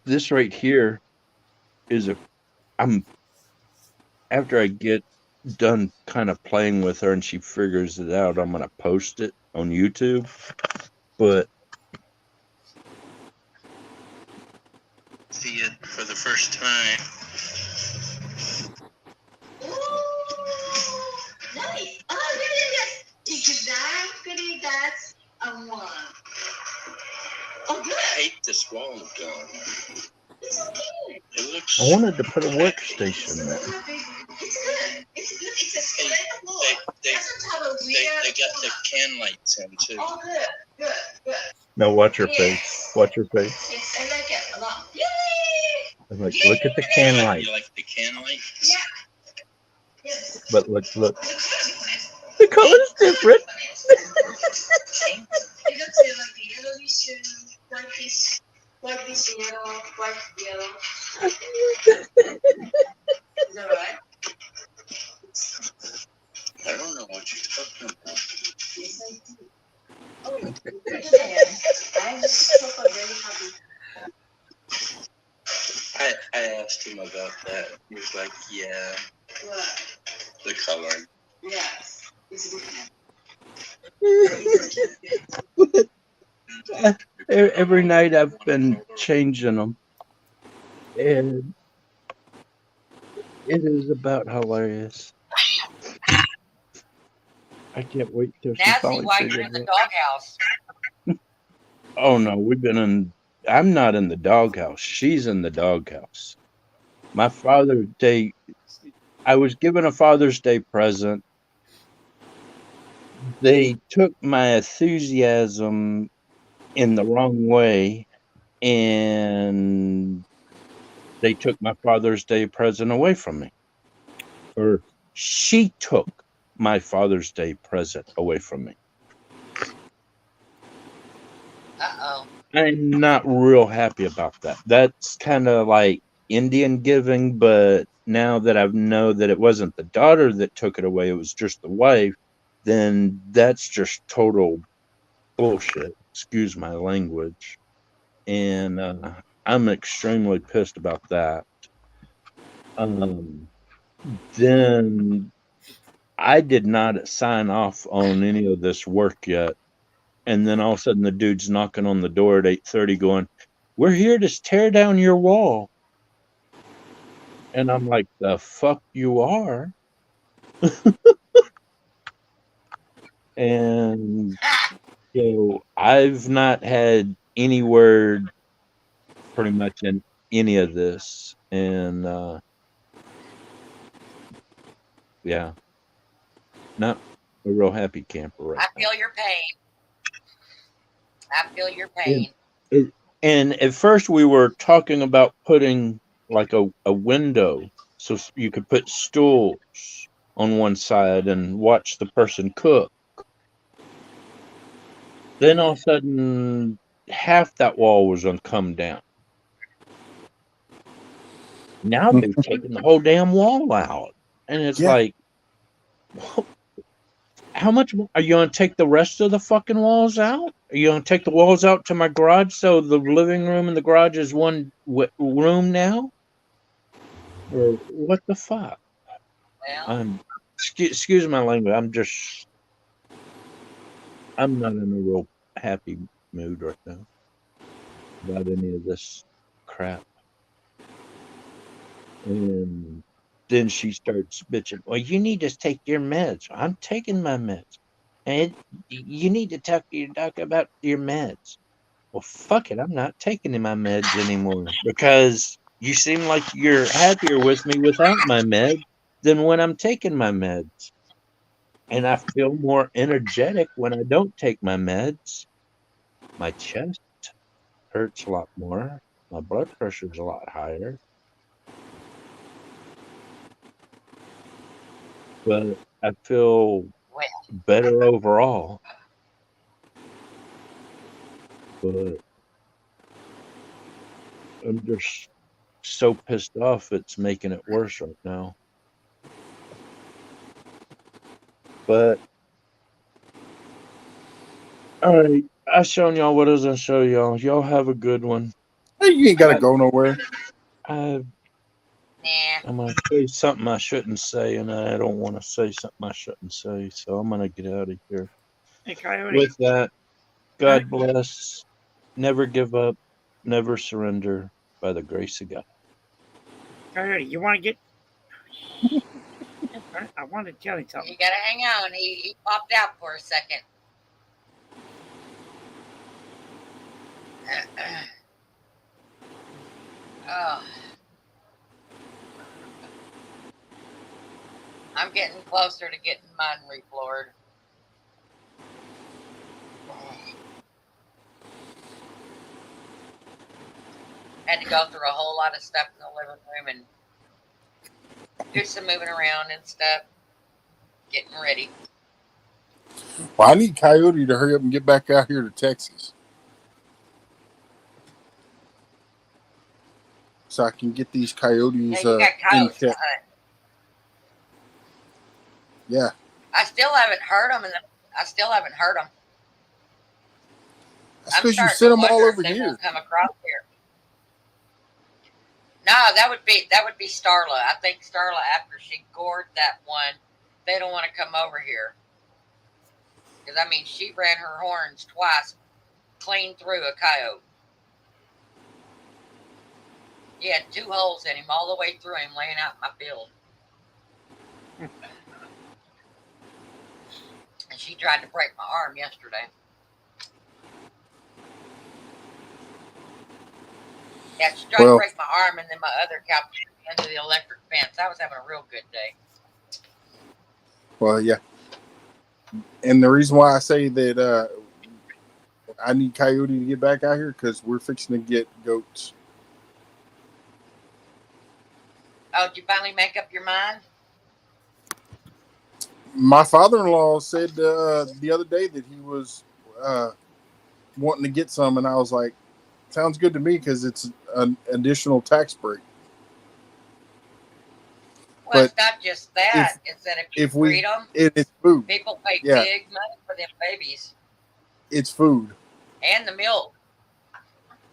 this right here is I'm after I get done kind of playing with her and she figures it out, I'm gonna post it on YouTube. But see it for the first time. Ooh, nice. Oh, yes. Exactly, that's a 1. Oh, good. I hate this wall gun. It's okay. It looks. I wanted to put a workstation there. It's good. It's good. It's a split floor. That's a type of weird. They got the can lights in too. Oh, good. Good. Good. No, watch your face. Watch your face. Yes, I like it a lot. Yay! I'm like, look at the can light. You like the can light? Yeah. Yes. But look. The color's different. You got to like the yellowish, white yellow, white yellow. Is that right? I don't know what you're talking about. Yes, I do. Oh, look at that. I'm so very happy. I asked him about that. He was like, yeah, What? the coloring. Yes. It's good. Every night I've been changing them. And it is about hilarious. I can't wait till she Nancy, finally why you're figures in the it. doghouse? Oh no, we've been in. I'm not in the doghouse. She's in the doghouse. My Father's Day. I was given a Father's Day present. They took my enthusiasm in the wrong way, and they took my Father's Day present away from me. Or she took my Father's Day present away from me. Uh-oh. I'm not real happy about that. That's kind of like Indian giving, but now that I know that it wasn't the daughter that took it away, it was just the wife, then that's just total bullshit. Excuse my language. And I'm extremely pissed about that. Then I did not sign off on any of this work yet. And then all of a sudden the dude's knocking on the door at 8:30 going, "We're here to tear down your wall." And I'm like, "The fuck you are?" And so I've not had any word pretty much in any of this. And yeah, not a real happy camper right I now. feel your pain. I feel your pain. And at first we were talking about putting like a window so you could put stools on one side and watch the person cook. Then all of a sudden half that wall was gonna come down. Now they've taken the whole damn wall out. And it's Yeah. like, how much are you going to take the rest of the fucking walls out? Are you going to take the walls out to my garage so the living room and the garage is one room now? Or what the fuck? Well, Excuse my language. I'm not in a real happy mood right now about any of this crap. And then she starts bitching. Well, you need to take your meds. I'm taking my meds. And you need to talk to your doctor about your meds. Well, fuck it. I'm not taking my meds anymore because you seem like you're happier with me without my meds than when I'm taking my meds. And I feel more energetic when I don't take my meds. My chest hurts a lot more. My blood pressure's a lot higher. But I feel better overall. But I'm just so pissed off it's making it worse right now. But all right, I shown y'all what I was gonna show y'all. Y'all have a good one. Hey, you ain't gotta go nowhere. I'm gonna say something I shouldn't say, and I don't want to say something I shouldn't say, so I'm gonna get out of here. Hey, Coyote. With that, God bless. Never give up. Never surrender. By the grace of God. Coyote, you want to get? I want to tell you something. You gotta hang on. He popped out for a second. Oh. I'm getting closer to getting mine refloored. Had to go through a whole lot of stuff in the living room and do some moving around and stuff. Getting ready. Well, I need Coyote to hurry up and get back out here to Texas, so I can get these coyotes Yeah, you got in coyotes to check. hunt. Yeah. I still haven't heard them, I still haven't heard them. That's because you sent them all over here. Come across here. No, that would be Starla. I think Starla, after she gored that one, they don't want to come over here. Because, I mean, she ran her horns twice clean through a coyote. He had 2 holes in him all the way through him laying out in my field. And she tried to break my arm yesterday. Yeah, she tried to break my arm, and then my other cow put into the electric fence. I was having a real good day. Well, yeah. And the reason why I say that I need Coyote to get back out here because we're fixing to get goats. Oh, did you finally make up your mind? My father-in-law said the other day that he was wanting to get some, and I was like, sounds good to me because it's an additional tax break. Well, it's But not just that. It's that if you if we, breed them, it's food. people pay Yeah. big money for them babies It's food. and the milk.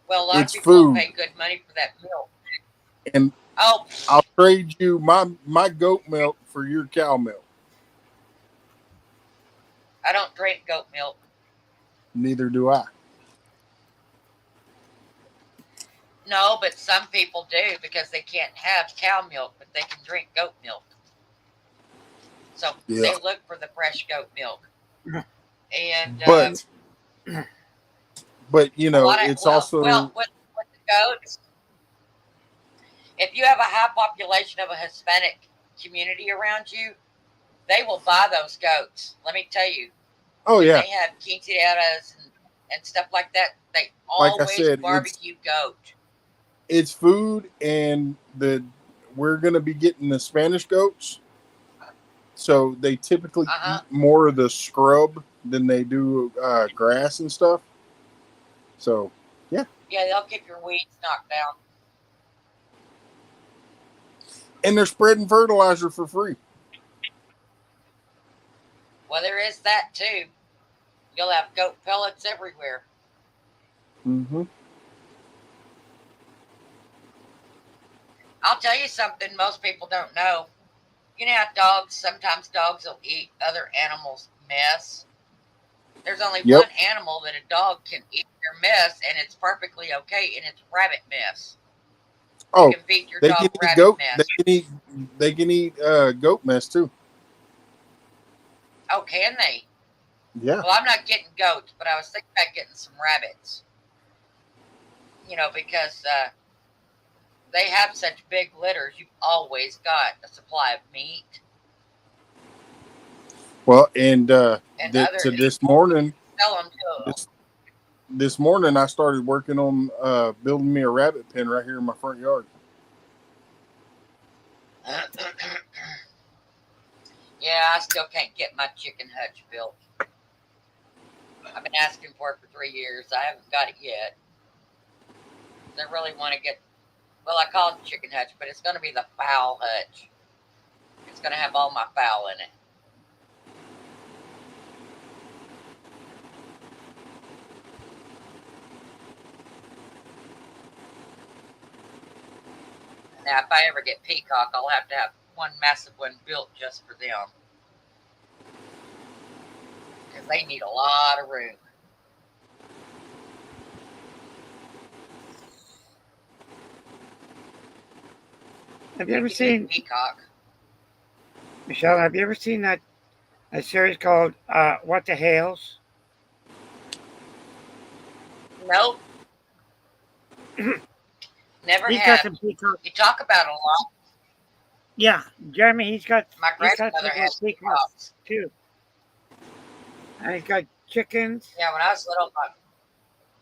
Well, a lot It's of people don't food. pay good money for that milk. And Oh, I'll trade you my goat milk for your cow milk. I don't drink goat milk. Neither do I. No, but some people do because they can't have cow milk, but they can drink goat milk. So Yeah. they look for the fresh goat milk. And But you know, it's also with the goats. If you have a high population of a Hispanic community around you, they will buy those goats. Let me tell you. oh yeah. They have quinceañeras and stuff like that. They Like I always said, barbecue goat. It's food, and we're gonna be getting the Spanish goats. So they typically eat more of the scrub than they do grass and stuff. So yeah. Yeah, they'll keep your weeds knocked down. And they're spreading fertilizer for free. Well, there is that too. You'll have goat pellets everywhere. Mm-hmm. I'll tell you something most people don't know. You know how sometimes dogs will eat other animals' mess? There's only one animal that a dog can eat their mess, and it's perfectly okay, and it's rabbit mess. Oh, you can feed your dog rabbit goat mess. They can eat goat mess too. Oh, can they? Yeah. Well, I'm not getting goats, but I was thinking about getting some rabbits. You know, because they have such big litters, you've always got a supply of meat. Well, and this morning, sell them to this morning I started working on building me a rabbit pen right here in my front yard. Yeah, I still can't get my chicken hutch built. I've been asking for it for 3 years. I haven't got it yet. I really want to get, well, I call it chicken hutch, but it's going to be the fowl hutch. It's going to have all my fowl in it. Now, if I ever get peacock, I'll have to have one massive one built just for them. Because they need a lot of room. Have you ever seen peacock? Michelle, have you ever seen that a series called What the Hales? Nope. Never He's have. got some peacock. You talk about it a lot. Yeah, Jeremy, he's got grandmother has peacocks too. And he's got chickens. Yeah, when I was little, my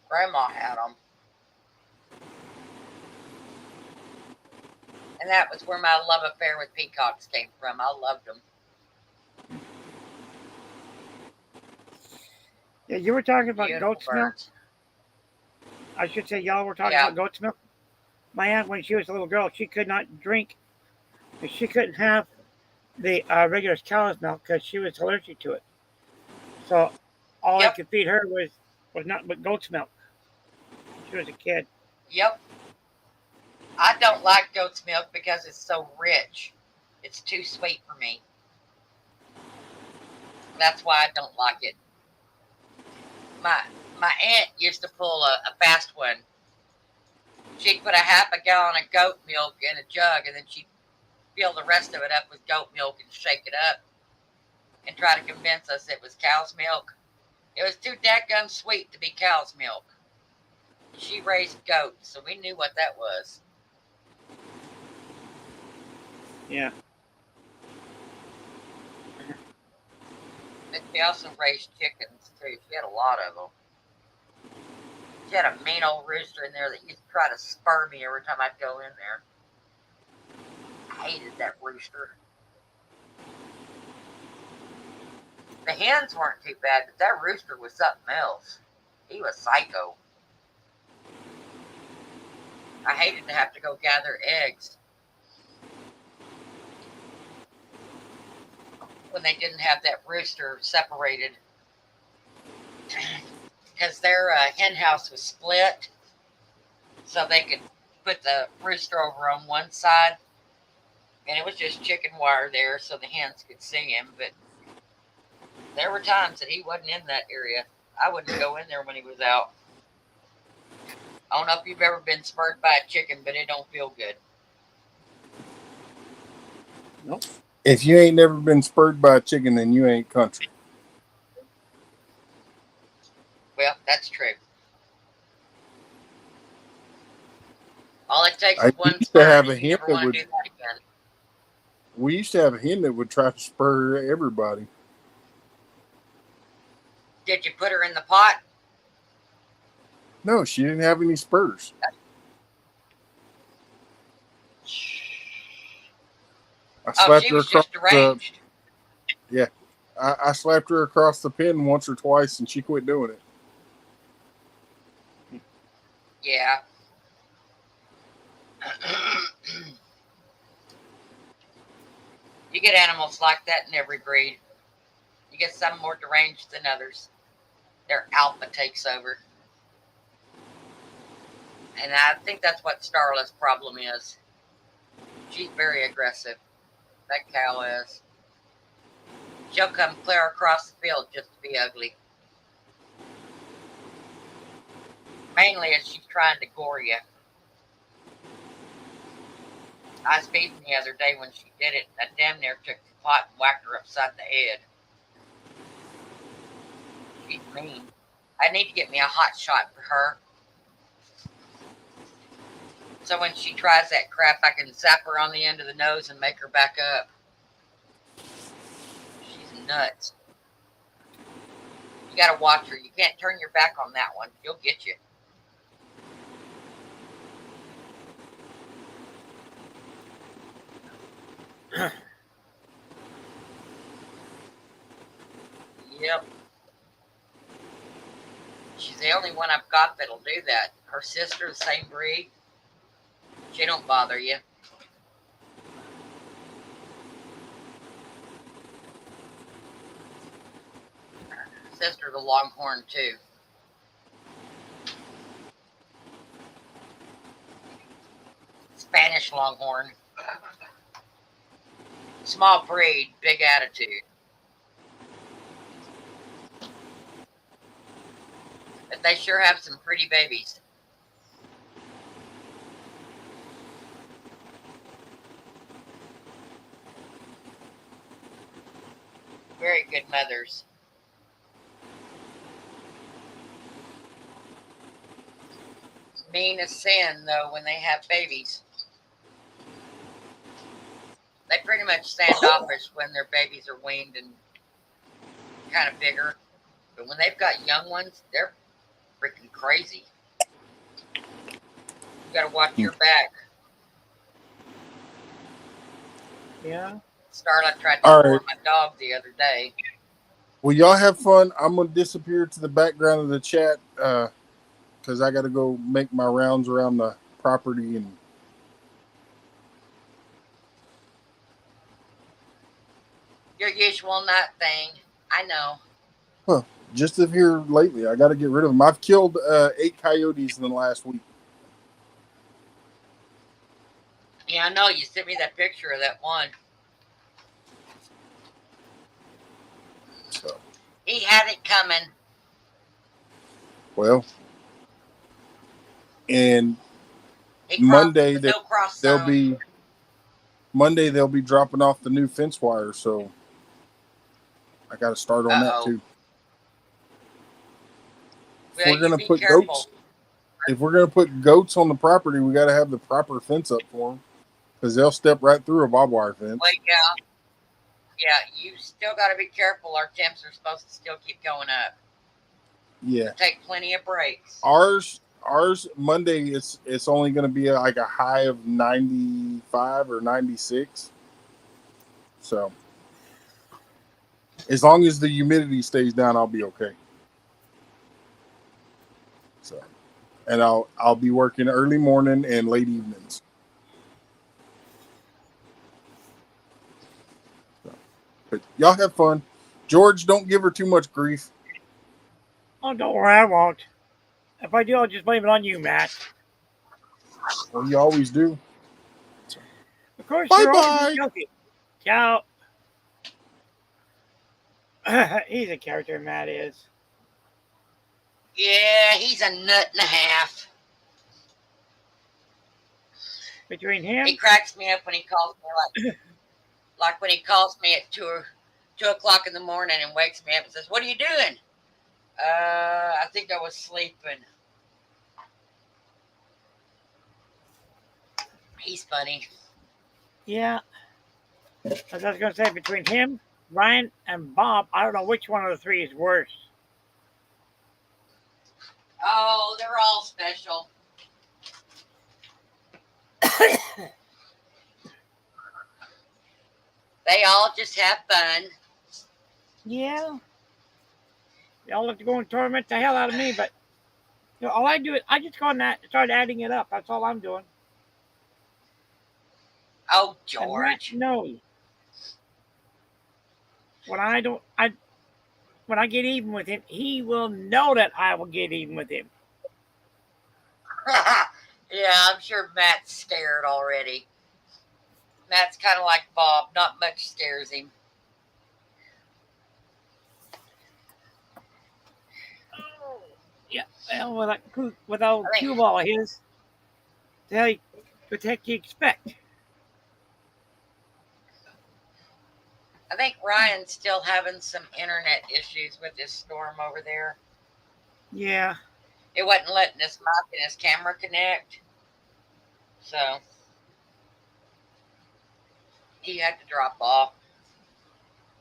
grandma had them. And that was where my love affair with peacocks came from. I loved them. Yeah, you were talking about Beautiful goat's milk. I should say y'all were talking about goat's milk. My aunt, when she was a little girl, she could not drink. She couldn't have the regular cow's milk because she was allergic to it. So all I could feed her was nothing but goat's milk. She was a kid. Yep. I don't like goat's milk because it's so rich. It's too sweet for me. That's why I don't like it. My aunt used to pull a fast one. She'd put a half a gallon of goat milk in a jug, and then she'd fill the rest of it up with goat milk and shake it up and try to convince us it was cow's milk. It was too dadgum sweet to be cow's milk. She raised goats, so we knew what that was. Yeah. But she also raised chickens, too. She had a lot of them. She had a mean old rooster in there that used to try to spur me every time I'd go in there. I hated that rooster. The hens weren't too bad, but that rooster was something else. He was psycho. I hated to have to go gather eggs. when they didn't have that rooster separated, because their hen house was split, so they could put the rooster over on one side, and it was just chicken wire there so the hens could see him. But there were times that he wasn't in that area. I wouldn't go in there when he was out. I don't know if you've ever been spurred by a chicken, but it don't feel good. Nope. If you ain't never been spurred by a chicken, then you ain't country. Well, that's true. All it takes I is one used to spur, have and a you hen never that want to would. do that again. We used to have a hen that would try to spur everybody. Did you put her in the pot? No, she didn't have any spurs. I Oh, slapped she her was across just the. deranged. I slapped her across the pin once or twice, and she quit doing it. Yeah. You get animals like that in every breed. You get some more deranged than others. Their alpha takes over. And I think that's what Starla's problem is. She's very aggressive. That cow is. She'll come clear across the field just to be ugly. Mainly as she's trying to gore you. I was feeding the other day when she did it. I damn near took the pot and whacked her upside the head. She's mean. I need to get me a hot shot for her. So when she tries that crap, I can zap her on the end of the nose and make her back up. She's nuts. You gotta watch her. You can't turn your back on that one. She'll get you. Yep. She's the only one I've got that'll do that. Her sister, the same breed. She don't bother you. Her sister's a longhorn too. Spanish longhorn. Small breed, big attitude. But they sure have some pretty babies. Very good mothers. Mean as sin, though, when they have babies. They pretty much standoffish when their babies are weaned and kind of bigger. But when they've got young ones, they're freaking crazy. You gotta watch your back. Yeah. Starla tried to All score right. my dog the other day. Well, y'all have fun. I'm gonna disappear to the background of the chat because I got to go make my rounds around the property and. Your usual nut thing. I know. Huh. Just of here lately, I got to get rid of them. I've killed 8 coyotes in the last week. Yeah, I know. You sent me that picture of that one. So, He had it coming. well, and He crossed Monday the no-cross they'll zone. be Monday they'll be dropping off the new fence wire, so I got to start on that too. Well, If we're gonna be put careful. goats, if we're gonna put goats on the property, we got to have the proper fence up for them because they'll step right through a barbed wire fence. Well, yeah, you still got to be careful. Our temps are supposed to still keep going up. Yeah, So take plenty of breaks. ours Monday it's only going to be like a high of 95 or 96. So as long as the humidity stays down, I'll be okay. So, and I'll be working early morning and late evenings. But y'all have fun. George, don't give her too much grief. Oh, don't worry, I won't. If I do, I'll just blame it on you, Matt. Well, you always do. Of course, Bye you're bye. always joking. Ciao. He's a character, Matt is. Yeah, he's a nut and a half. Between him, He cracks me up when he calls me like when he calls me at 2 o'clock in the morning and wakes me up and says, "What are you doing?" I think I was sleeping. He's funny. yeah. As I was going to say, between him, Ryan, and Bob, I don't know which one of the three is worse. Oh, they're all special. They all just have fun. Yeah. Y'all have to go and torment the hell out of me, but you know, all I do is I just go on that and start adding it up. That's all I'm doing. Oh, And Matt George. knows. When I get even with him, he will know that I will get even with him. Yeah, I'm sure Matt's scared already. Matt's kind of like Bob. Not much scares him. Yeah, well, with that old I think- cue ball of his, what the heck do you expect? I think Ryan's still having some internet issues with this storm over there. Yeah. It wasn't letting his mic and his camera connect. So he had to drop off.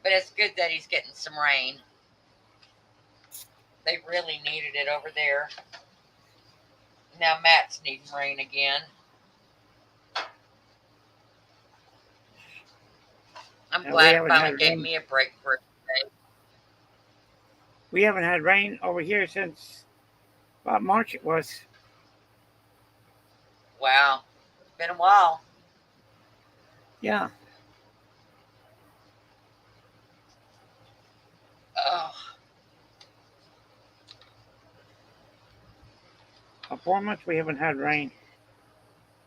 But it's good that he's getting some rain. They really needed it over there. Now Matt's needing rain again. I'm We glad it haven't finally had gave rain. me a break for today. We haven't had rain over here since about March it was. Wow. It's been a while. Yeah. Oh, 4 months we haven't had rain.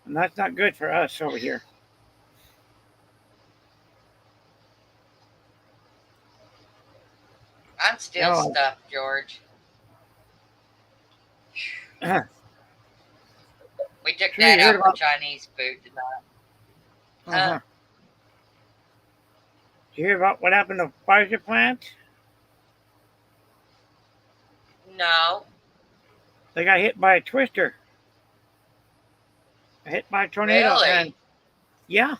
And that's not good for us over here. I'm still No. stuffed, George. We took Sure, that you heard out for about- Chinese food tonight. Uh-huh. Did you hear about what happened to Pfizer plant? No. They got hit by a twister. Hit by a tornado. Really? And yeah.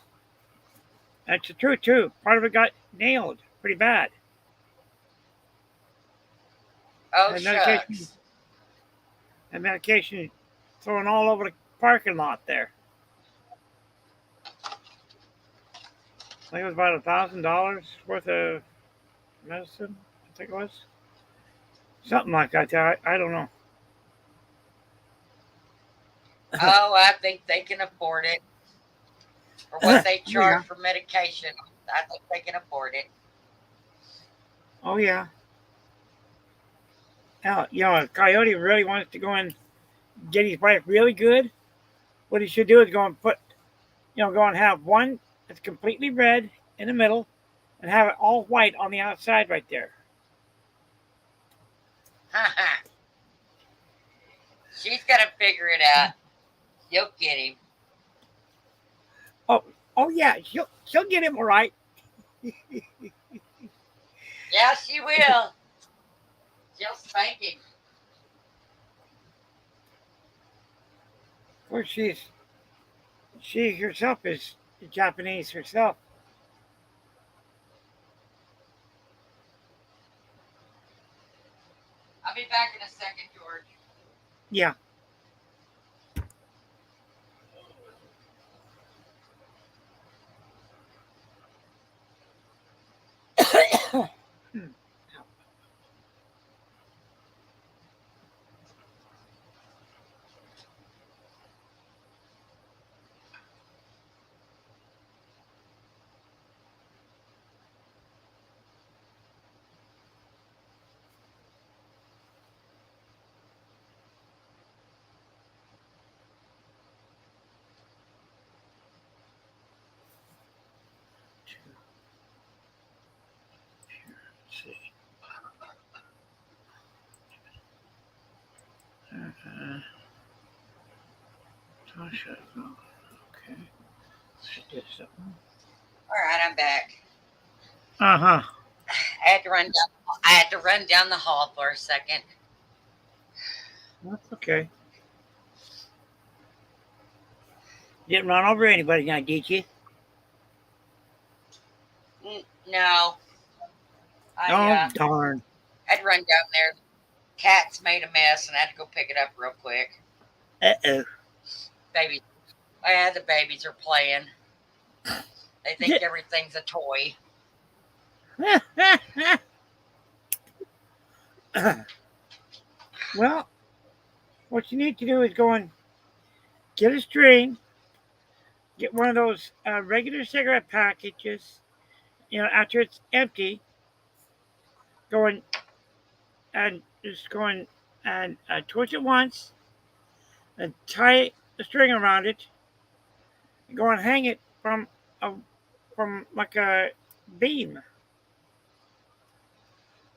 That's the truth too. Part of it got nailed pretty bad. Oh, And shucks. medication thrown all over the parking lot there. I think it was about $1,000 worth of medicine. I think it was something like that. I don't know. Oh, I think they can afford it. For what they charge for medication, I think they can afford it. Oh yeah. Now, you know, if Coyote really wants to go and get his wife really good, what he should do is go and have one that's completely red in the middle, and have it all white on the outside right there. She's got to figure it out. You'll get him. Oh yeah, she'll get him all right. Yeah, she will. She'll spank him. Of course, she herself is Japanese herself. I'll be back in a second, George. Yeah. Tasha. Okay. Let's do something. All right, I'm back. Uh-huh. I had to run down the hall for a second. That's okay. You didn't run over anybody now, did you? No. Oh, darn. I'd run down there. Cats made a mess, and I had to go pick it up real quick. Uh-oh. Baby, the babies are playing. They think everything's a toy. Well, what you need to do is go and get a string, get one of those regular cigarette packages, after it's empty, go in and just go in and twitch it once, and tie the string around it, and go and hang it from like a beam.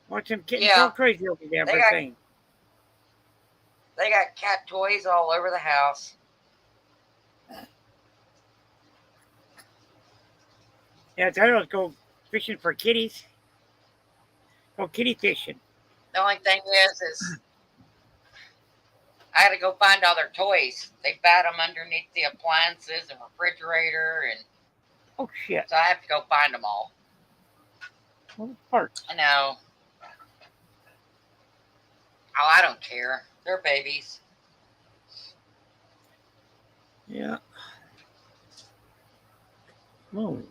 Watch them getting so crazy over there, thing. They got cat toys all over the house. Yeah, I thought I was go fishing for kitties. Go kitty fishing. The only thing is I had to go find all their toys. They bat them underneath the appliances and refrigerator, and oh shit! So I have to go find them all. What parts? I know. Oh, I don't care. They're babies. Yeah. Oh.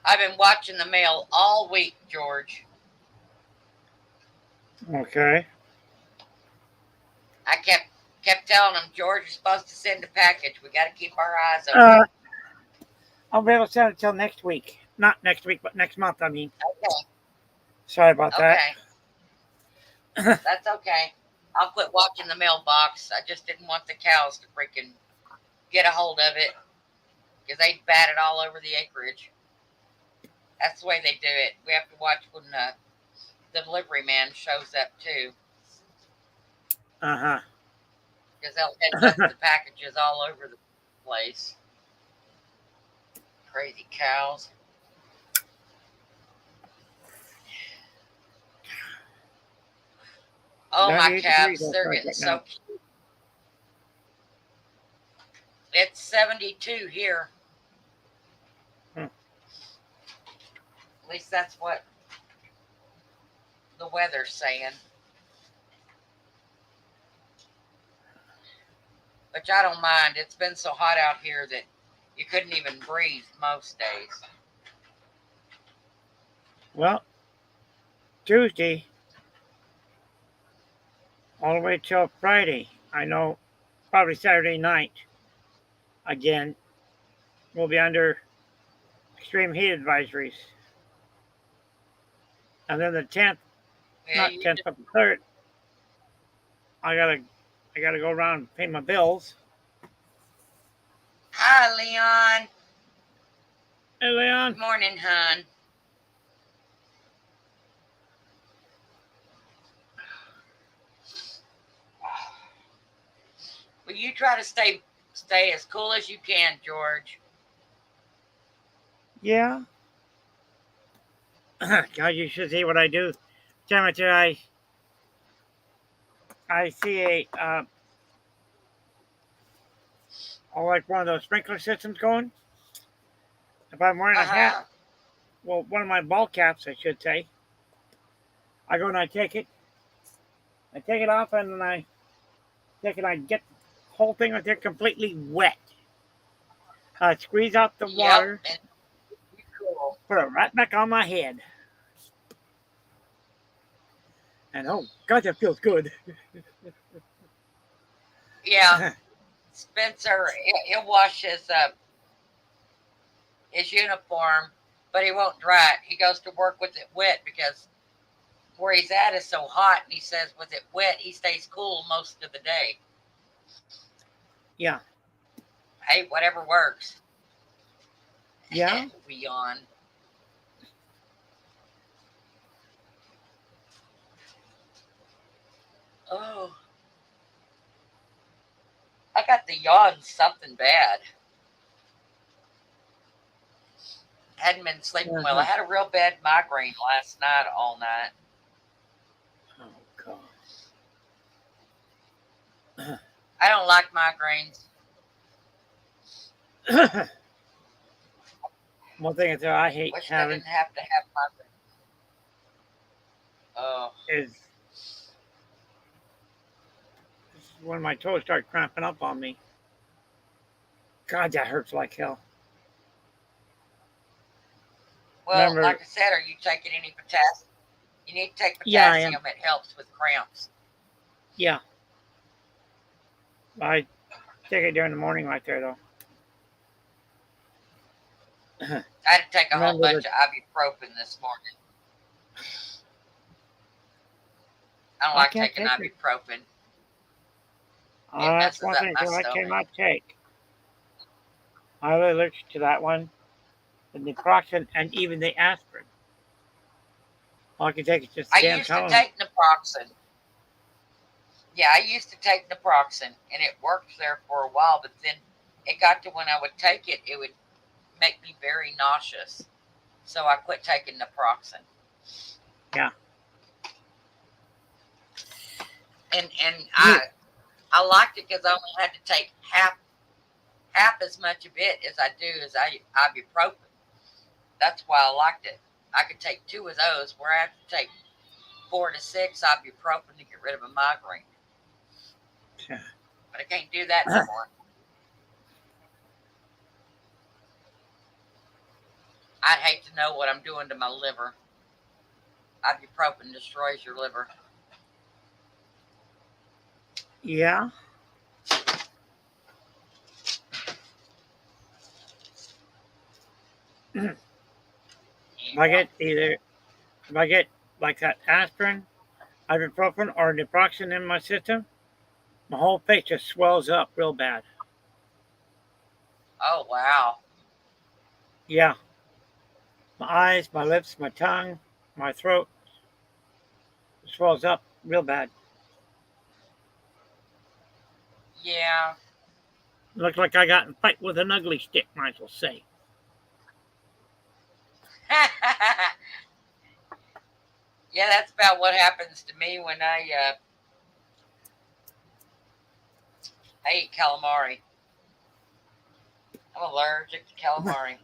I've been watching the mail all week, George. Okay. I kept telling them, George is supposed to send a package. We got to keep our eyes open. I'll be able to send it until next week. Not next week, but next month, I mean. Okay. Sorry about that. That's okay. I'll quit watching the mailbox. I just didn't want the cows to freaking get a hold of it, because they bat it all over the acreage. That's the way they do it. We have to watch when the delivery man shows up too. Uh-huh. Because they'll head the packages all over the place. Crazy cows. Oh, my calves, they're getting so cute. It's 72 here. At least that's what the weather's saying. Which I don't mind. It's been so hot out here that you couldn't even breathe most days. Well, Tuesday, all the way till Friday, I know probably Saturday night, again, we'll be under extreme heat advisories. And then the 10th, not 10th, but the 3rd, I gotta go around and pay my bills. Hi, Leon. Hey, Leon. Good morning, hon. Will you try to stay as cool as you can, George? Yeah. God, you should see what I do. Temperature, I see a like one of those sprinkler systems going. If I'm wearing a hat, well, one of my ball caps, I should say, I go and I take it off, and then I get the whole thing right there completely wet. I squeeze out the water, cool. Put it right back on my head. And oh, God, that feels good. Yeah. Spencer, he'll wash his uniform, but he won't dry it. He goes to work with it wet because where he's at is so hot, and he says with it wet, he stays cool most of the day. Yeah. Hey, whatever works. Yeah. We on. Oh, I got the yawn something bad. Hadn't been sleeping well. I had a real bad migraine last night, all night. Oh God. I don't like migraines. One thing is that I hate Wish I having didn't have to have migraines. Oh, is when my toes start cramping up on me. God, that hurts like hell. well, Remember, like I said, are you taking any potassium? You need to take Yeah, I am. potassium. It helps with cramps. yeah, I take it during the morning right there though. I had to take a whole Remember bunch the- of ibuprofen this morning. I don't I like can't taking take it. ibuprofen. That's messes one up thing my that I stomach. cannot take. I'm allergic to that one, the naproxen, and even the aspirin. All I can take is just the I damn used to Tylenol. take naproxen. Yeah, I used to take naproxen, and it worked there for a while, but then it got to when I would take it, it would make me very nauseous. So I quit taking naproxen. Yeah. And I liked it because I only had to take half as much of it as I do as ibuprofen. That's why I liked it. I could take 2 of those, where I have to take 4 to 6 ibuprofen to get rid of a migraine. Yeah. But I can't do that anymore. I'd hate to know what I'm doing to my liver. Ibuprofen destroys your liver. Yeah. If I get like that aspirin, ibuprofen, or naproxen in my system, my whole face just swells up real bad. Oh, wow. Yeah. My eyes, my lips, my tongue, my throat swells up real bad. Yeah. Looks like I got in a fight with an ugly stick, might as well say. Yeah, that's about what happens to me when I eat calamari. I'm allergic to calamari.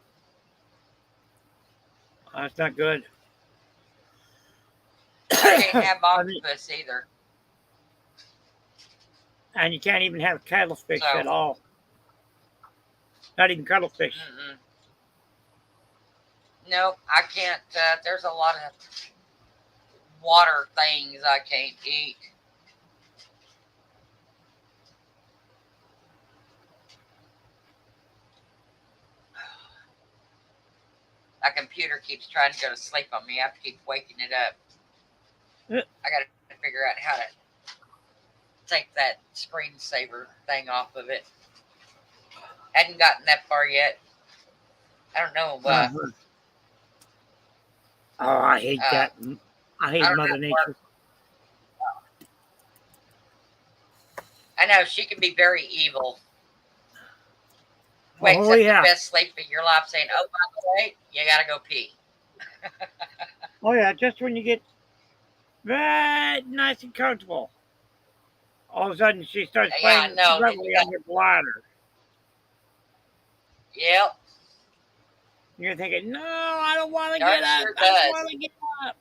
That's not good. I can't have octopus either. And you can't even have cuttlefish So- at all. Not even cuttlefish. Mm-mm. No, I can't. There's a lot of water things I can't eat. My computer keeps trying to go to sleep on me. I have to keep waking it up. I got to figure out how to take that screensaver thing off of it. Hadn't gotten that far yet. I don't know. Oh, I hate that. I hate Mother Nature. I know she can be very evil. Wakes Oh, up yeah. the best sleep of your life saying, oh, by the way, you got to go pee. Oh, yeah, just when you get very nice and comfortable, all of a sudden she starts Yeah, playing I know. reveille on your bladder. Yep. You're thinking, no, I don't want to No, get it up. sure I don't does. want to get up.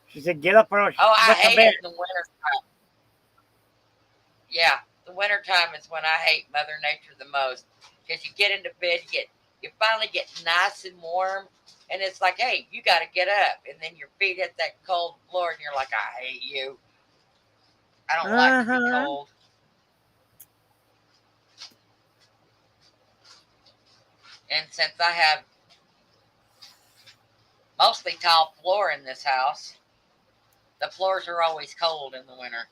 She said, get up or else Oh, I wet the hate bed. it in the wintertime. Yeah, the wintertime is when I hate Mother Nature the most. Because you get into bed, you finally get nice and warm, and it's like, hey, you got to get up. And then your feet hit that cold floor, and you're like, I hate you. I don't like to be cold. And since I have mostly tile floor in this house, the floors are always cold in the winter.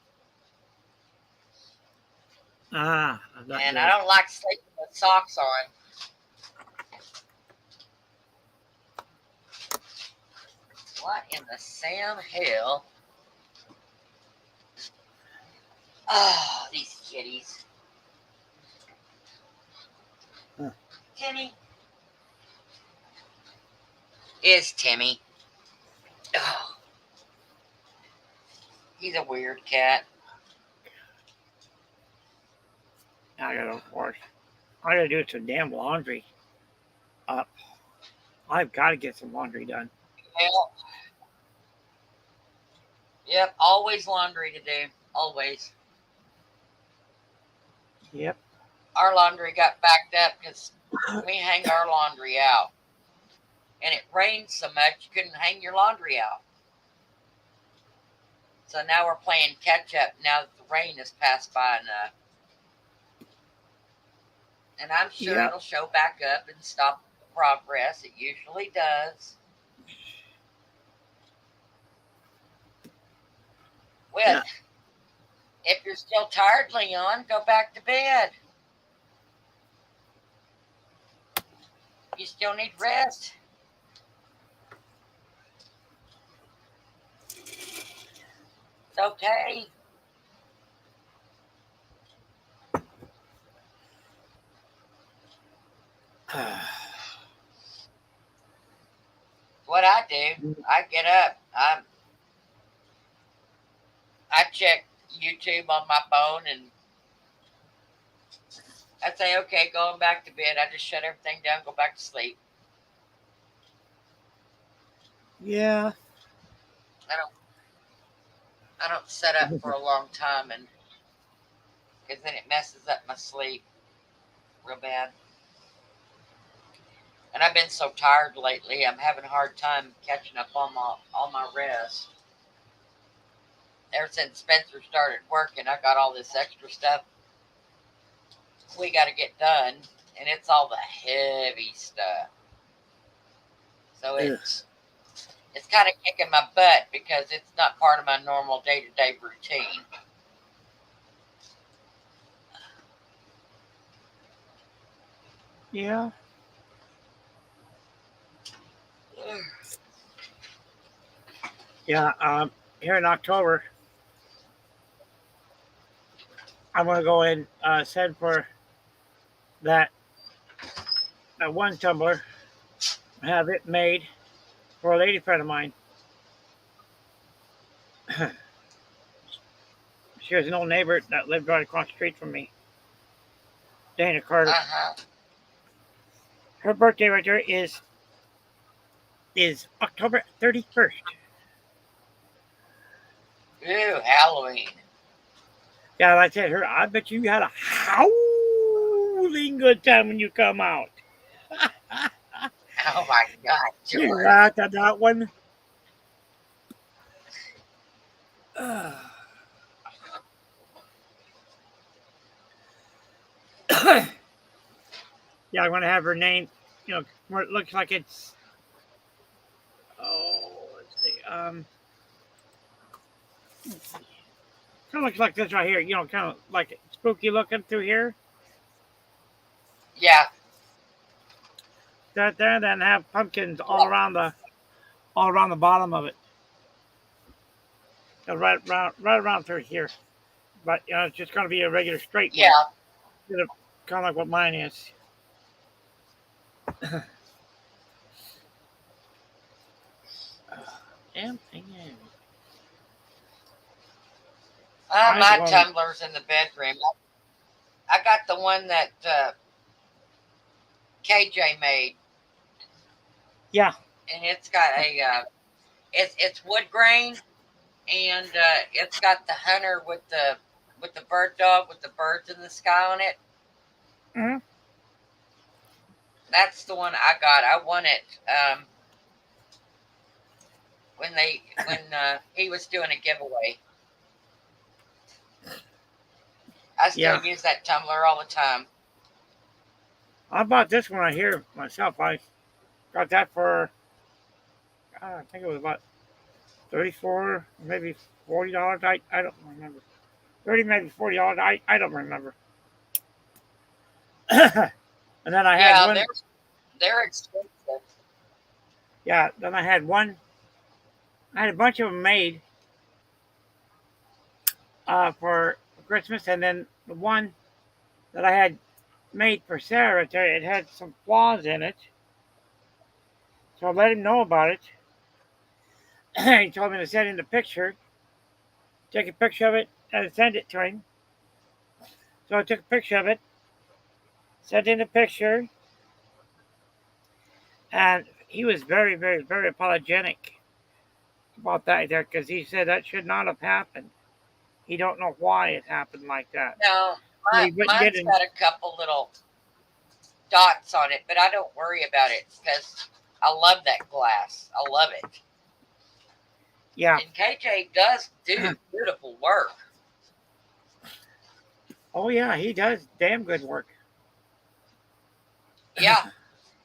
And I don't like sleeping with socks on. What in the Sam hell? Oh, these kitties. Huh. Timmy. Is Timmy. Oh, he's a weird cat. Now I gotta wash. I gotta do some damn laundry up. I've got to get some laundry done. Well, yep, always laundry to do. Always. Yep. Our laundry got backed up because we hang our laundry out. And it rained so much you couldn't hang your laundry out. So now we're playing catch up now that the rain has passed by enough. And I'm sure Yep. it'll show back up and stop the progress. It usually does. Well, Yeah. if you're still tired, Leon, go back to bed. You still need rest. It's okay. What I do, I get up. I check YouTube on my phone and I say, okay, going back to bed. I just shut everything down, go back to sleep. Yeah. I don't set up for a long time, and because then it messes up my sleep real bad. And I've been so tired lately. I'm having a hard time catching up on my rest. Ever since Spencer started working, I got all this extra stuff we got to get done, and it's all the heavy stuff. So it's kind of kicking my butt because it's not part of my normal day-to-day routine. Yeah. Yeah. Here in October, I'm gonna go and send for that one tumbler, have it made for a lady friend of mine. She was an old neighbor that lived right across the street from me, Dana Carter. Her birthday right there is October 31st. Ooh, Halloween. Yeah, like I said, I bet you had a howling good time when you come out. Oh my God, You George. laughed at that one. Yeah, I'm gonna have her name. Where it looks like it's. Oh, let's see. Kind of looks like this right here. Kind of like spooky looking through here. Yeah. That there, then have pumpkins all around the bottom of it. Right around through here. But it's just gonna be a regular straight one. Yeah. Kind of like what mine is. Damn thing. My tumbler's in the bedroom. I got the one that KJ made. Yeah. And it's got a it's wood grain, and it's got the hunter with the bird dog with the birds in the sky on it. Mm-hmm. That's the one I got. I won it when he was doing a giveaway. I still use that tumbler all the time. I bought this one right here myself. I got that for I think it was about $34, maybe $40. I don't remember. $30, maybe $40. I don't remember. And then I had one. They're expensive. Yeah. Then I had one. I had a bunch of them made for Christmas, and then the one that I had made for Sarah right there, it had some flaws in it. So I let him know about it. He told me to send him the picture, take a picture of it, and send it to him. So I took a picture of it, sent in the picture, and he was very, very, very apologetic about that there because he said that should not have happened. He don't know why it happened like that. No, So he went and did mine's it. got a couple little dots on it, but I don't worry about it because I love that glass. I love it. Yeah. And KJ does do beautiful work. Oh yeah, he does damn good work. Yeah.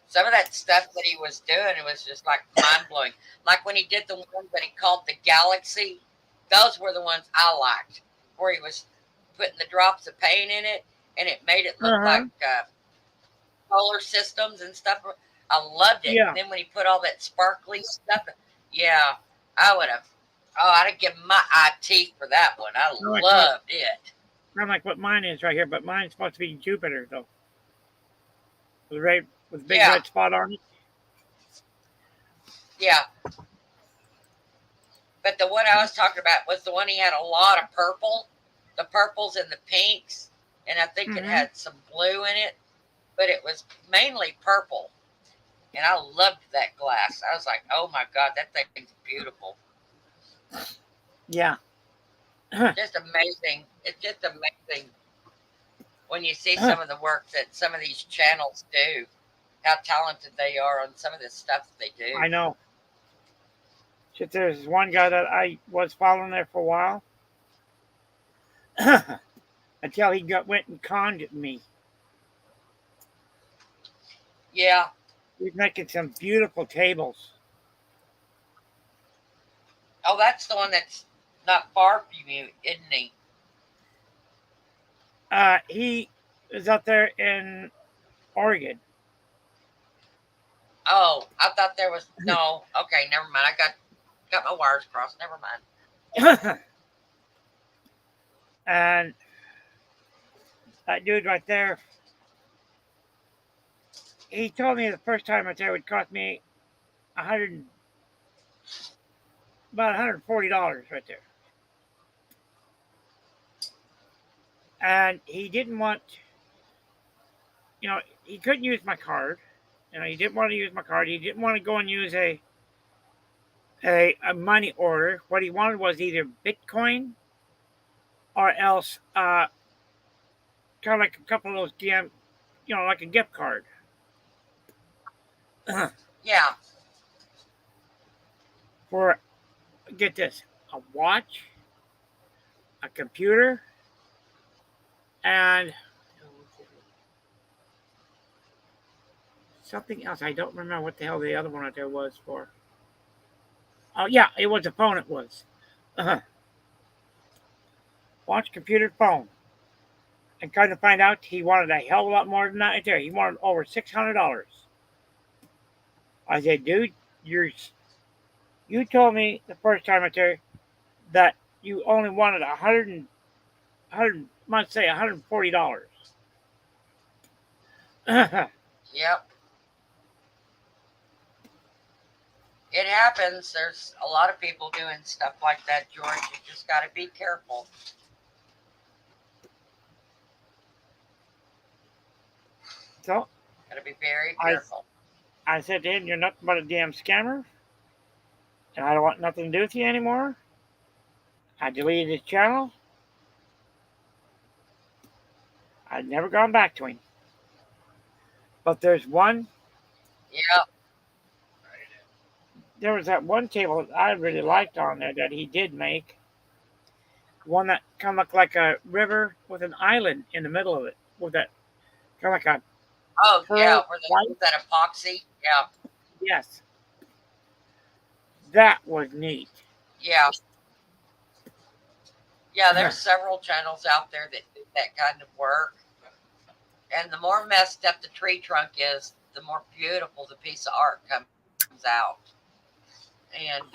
Some of that stuff that he was doing, it was just like mind blowing. Like when he did the one that he called the Galaxy, those were the ones I liked, where he was putting the drops of paint in it, and it made it look like solar systems and stuff. I loved it. Yeah. And then when he put all that sparkly stuff, yeah, I would have. Oh, I'd have given my eye teeth for that one. I loved it. Kind of like what mine is right here, but mine's supposed to be Jupiter though, with a big red spot on it. Yeah. But the one I was talking about was the one he had a lot of purple, the purples and the pinks, and I think it had some blue in it, but it was mainly purple. And I loved that glass. I was like, oh my God, that thing's beautiful. Yeah. Just amazing. It's just amazing when you see some of the work that some of these channels do, how talented they are on some of the stuff that they do. I know. Shit, there's one guy that I was following there for a while until he went and conned me. Yeah. He's making some beautiful tables. Oh, that's the one that's not far from you, isn't he? He is up there in Oregon. Oh, I thought there was no. Okay, never mind. I got my wires crossed. Never mind. And that dude right there, he told me the first time right there would cost me about $140 right there. And he didn't want, he couldn't use my card. He didn't want to use my card. He didn't want to go and use a money order. What he wanted was either Bitcoin or else kind of like a couple of those DM, like a gift card. Yeah. For, get this, a watch, a computer, and something else. I don't remember what the hell the other one out there was for. Oh, yeah, it was a phone, it was. Watch, computer, phone. And kind of find out he wanted a hell of a lot more than that right there. He wanted over $600. I said, dude, you told me the first time right there that you only wanted $140. Yep. It happens. There's a lot of people doing stuff like that, George. You just got to be careful. So, got to be very careful. I said to him, you're nothing but a damn scammer, and I don't want nothing to do with you anymore. I deleted his channel. I'd never gone back to him. But there's one. Yeah. There was that one table that I really liked on there that he did make. One that kind of looked like a river with an island in the middle of it. With that kind of like a. Oh, yeah. With that epoxy. Yeah. Yes. That was neat. Yeah. Yeah, there's several channels out there that do that kind of work. And the more messed up the tree trunk is, the more beautiful the piece of art comes out. And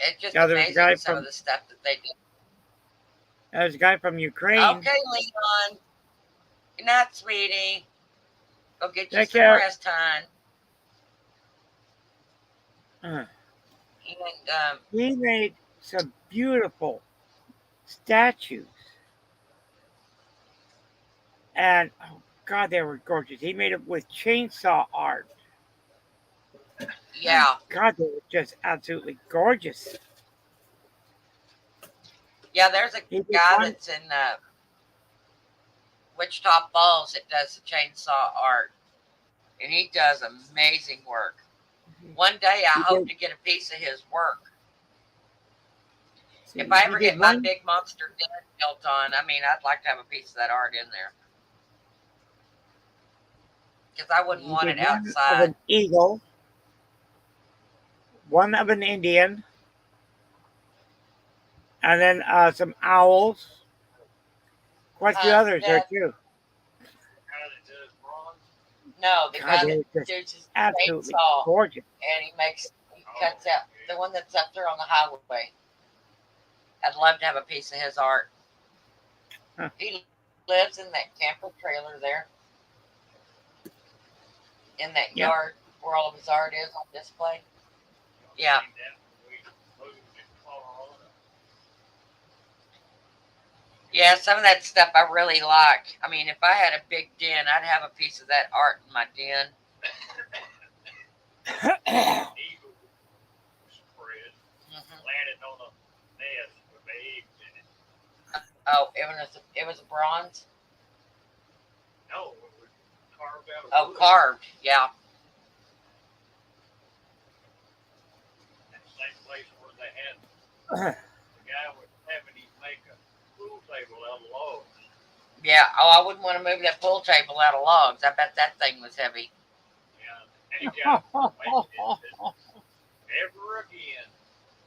It's just Yeah, there's a guy amazing some of from the stuff that they do. there's a guy from Ukraine. Okay, Leon. Good night, sweetie. Go get you Take some care. rest, hon. Uh, And he made some beautiful statues, and oh God, they were gorgeous. He made it with chainsaw art. yeah, God, they were just absolutely gorgeous. yeah. There's a He did guy one. that's in Wichita Falls that does the chainsaw art, and he does amazing work. One day, I He hope did, to get a piece of his work. see, If I he ever did get my one. big monster den built on, I mean, I'd like to have a piece of that art in there because I wouldn't He want did it one of outside. an eagle, one of an Indian, and then some owls. Quite a few others there That too. no, the God, guy they that were just uses the absolutely chainsaw gorgeous. and he cuts out the one that's up there on the highway. I'd love to have a piece of his art. Huh. He lives in that camper trailer there, in that Yep. yard where all of his art is on display. Yeah. Yeah, some of that stuff I really like. I mean, if I had a big den, I'd have a piece of that art in my den. Oh, it was a bronze. Oh, carved. Yeah. Yeah. Oh, I wouldn't want to move that pool table out of logs. I bet that thing was heavy.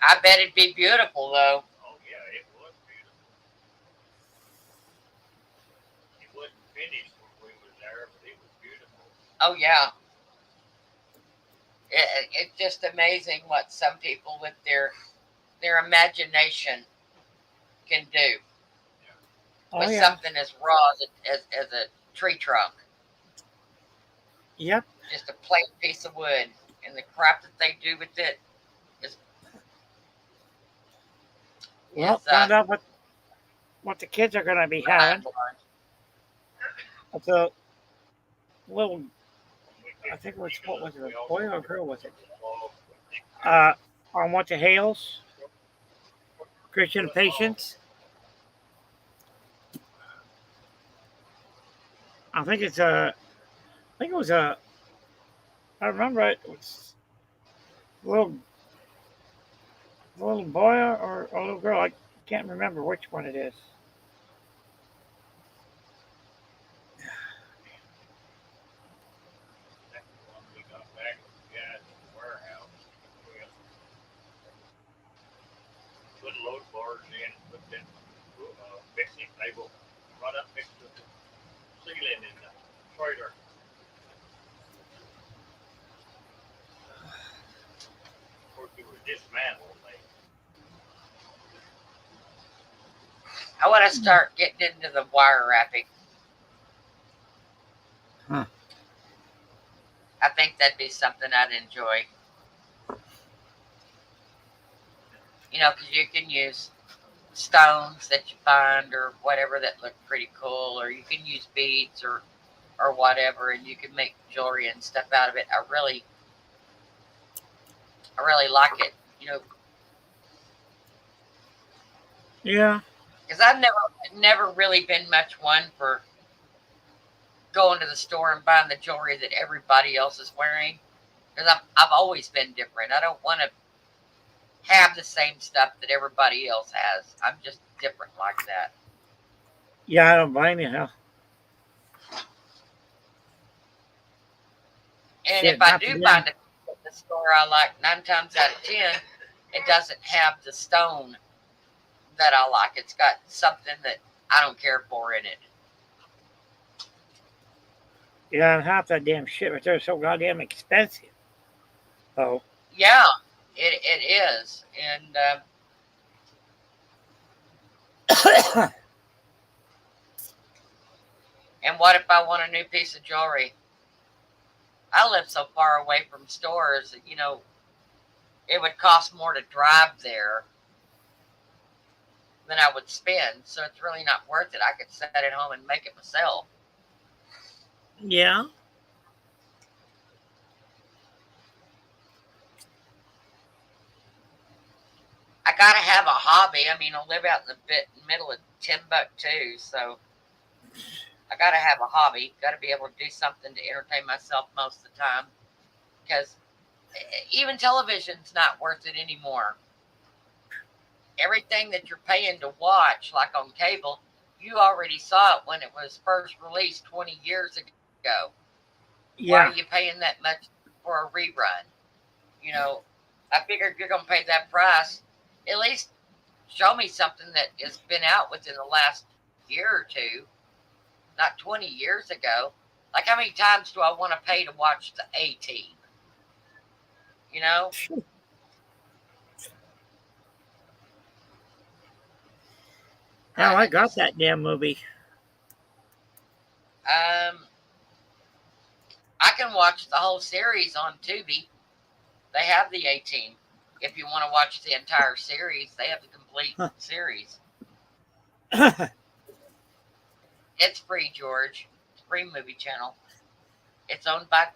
I bet it'd be beautiful though. Oh yeah. It's just amazing what some people with their imagination can do Oh with yeah. something as raw as a tree trunk. Yep. Just a plain piece of wood, and the crap that they do with it is Well, found out what the kids are going to be having. mind-blowing. It's a little. I think it was what was it? A boy or a girl? Was it? On what the Hales Christian Patience. I think it's a. I think it was a. I remember it was a little boy or a little girl. I can't remember which one it is. I want to start getting into the wire wrapping. Huh. I think that'd be something I'd enjoy. You know, because you can use stones that you find or whatever that look pretty cool, or you can use beads or whatever, and you can make jewelry and stuff out of it. I really like it. You know, Yeah. because I've never really been much one for going to the store and buying the jewelry that everybody else is wearing. Because I've always been different. I don't want to have the same stuff that everybody else has. I'm just different like that. Yeah, I don't blame you. Hell. And Shit, if I not do to find a at the store I like, 9 times out of 10, it doesn't have the stone that I like. It's got something that I don't care for in it. Yeah, and half that damn shit right there is so goddamn expensive. Oh. Yeah. It is, and and what if I want a new piece of jewelry? I live so far away from stores that, it would cost more to drive there than I would spend. So it's really not worth it. I could sit at home and make it myself. Yeah. I gotta have a hobby. I mean, I live out in the middle of Timbuktu, so I gotta have a hobby. Gotta be able to do something to entertain myself most of the time, because even television's not worth it anymore. Everything that you're paying to watch, like on cable, you already saw it when it was first released 20 years ago. Yeah. Why are you paying that much for a rerun? I figured you're going to pay that price. At least show me something that has been out within the last year or two, not 20 years ago. Like, how many times do I want to pay to watch the A-Team? Hell, I got that damn movie. I can watch the whole series on Tubi. They have the A-Team. If you want to watch the entire series, they have the complete series. It's free, George. It's free movie channel. It's owned by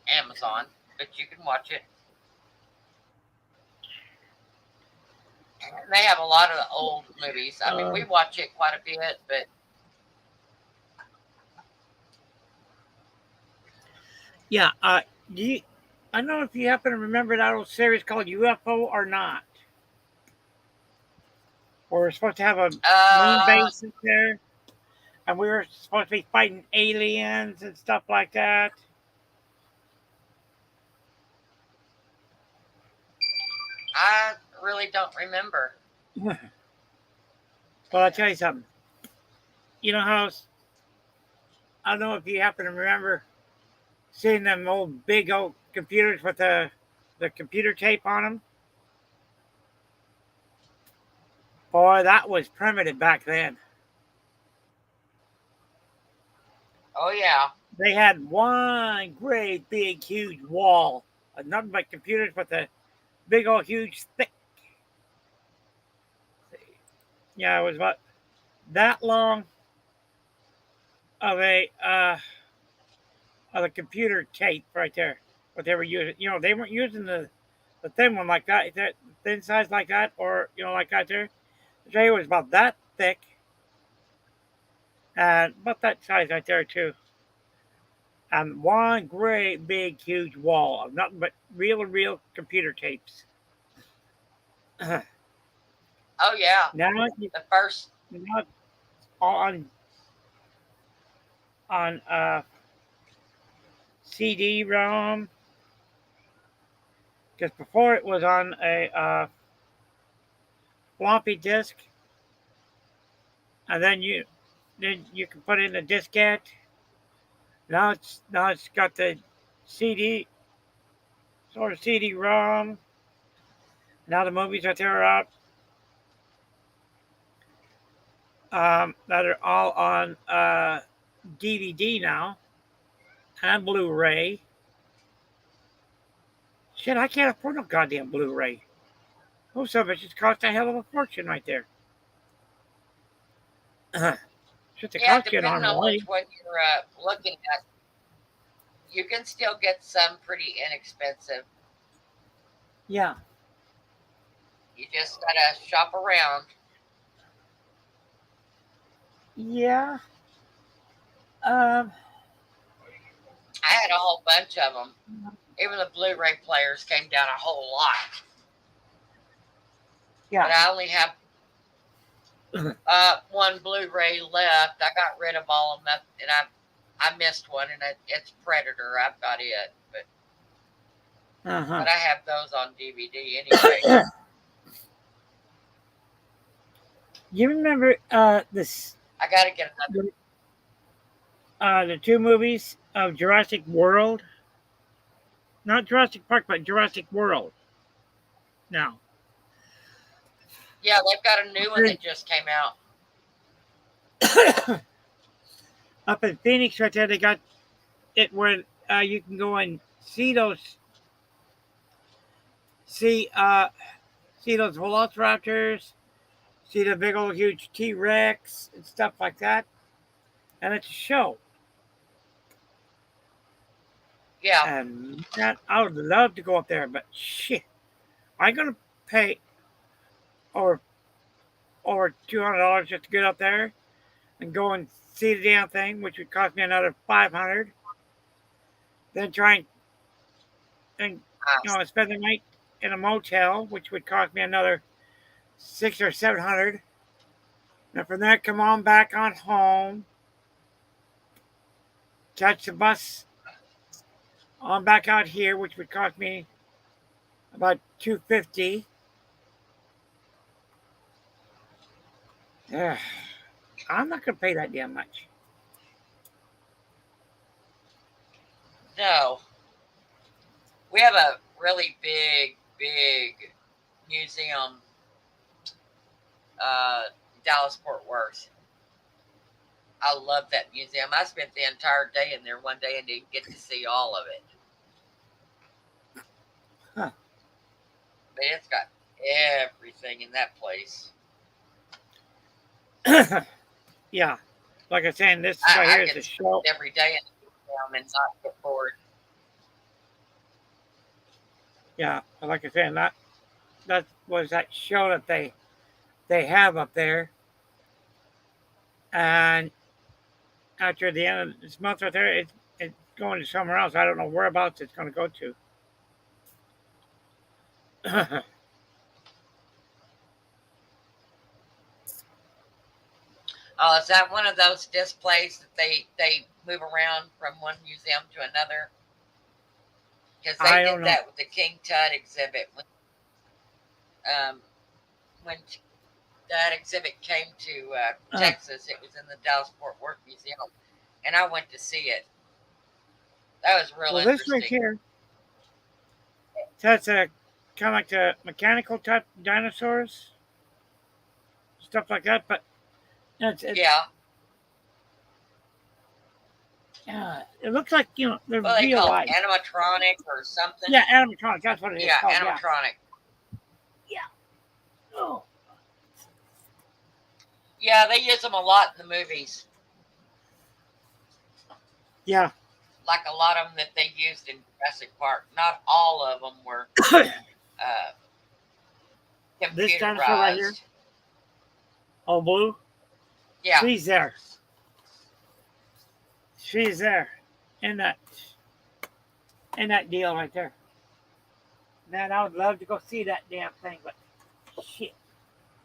Amazon, but you can watch it. And they have a lot of the old movies. I mean, we watch it quite a bit, but yeah. I don't know if you happen to remember that old series called UFO or not. Where we're supposed to have a moon base in there, and we were supposed to be fighting aliens and stuff like that. I really don't remember. Well, I'll tell you something. You know how I don't know if you happen to remember seeing them big old computers with the computer tape on them. Boy, that was primitive back then. Oh, yeah. They had one great big huge wall of nothing but computers with a big old huge thick. Yeah, it was about that long of a computer tape right there. What they were using, they weren't using the thin one like that, thin size like that, or like that there. The tray was about that thick, and about that size right there too. And one great big huge wall of nothing but real computer tapes. Oh yeah. Now the first on CD-ROM, because before it was on a floppy disk, and then you can put in a diskette. Now it's got the CD, sort of CD-ROM. Now the movies that are out that are all on DVD now and Blu-ray. Shit, I can't afford no goddamn Blu-ray. Most of it just cost a hell of a fortune right there. Just depending on which one you're looking at, you can still get some pretty inexpensive. Yeah. You just gotta shop around. Yeah. I had a whole bunch of them. Even the Blu-ray players came down a whole lot. Yeah. But I only have one Blu-ray left. I got rid of all of them, and I missed one, and it's Predator. I've got it, but but I have those on DVD anyway. You remember this? I gotta get another. The two movies of Jurassic World. Not Jurassic Park, but Jurassic World. Now. Yeah, they've got a new one that just came out. Up in Phoenix, right there, they got it where you can go and see those, see see those velociraptors, see the big old huge T Rex and stuff like that, and it's a show. Yeah. And that I would love to go up there, but shit, I'm gonna pay over $200 just to get up there and go and see the damn thing, which would cost me another $500. Then try and spend the night in a motel, which would cost me another $600 or $700. And from there, come on back on home, catch the bus on back out here, which would cost me about $250. I'm not gonna pay that damn much. No. We have a really big museum, Dallas Fort Worth. I love that museum. I spent the entire day in there one day and didn't get to see all of it. Huh. But it's got everything in that place. Yeah. Like I said, this right here is a show. Every day in the museum and not get bored. Yeah, like I said, that was that show that they have up there. And after the end of this month right there, it's going to somewhere else. I don't know whereabouts it's going to go to. Oh, is that one of those displays that they move around from one museum to another? Because they did that with the King Tut exhibit. When that exhibit came to Texas, it was in the Dallas Fort Worth Museum, and I went to see it. That was real interesting. This right here, that's a kind of like the mechanical type dinosaurs, stuff like that. But yeah, it looks like they're real life. Animatronic or something. Yeah, animatronic. That's what it is. Yeah, animatronic. Yeah. Oh. Yeah, they use them a lot in the movies. Yeah. Like a lot of them that they used in Jurassic Park. Not all of them were computerized. This dinosaur right here. All blue. Yeah. She's there. She's there. In that deal right there. Man, I would love to go see that damn thing, but shit.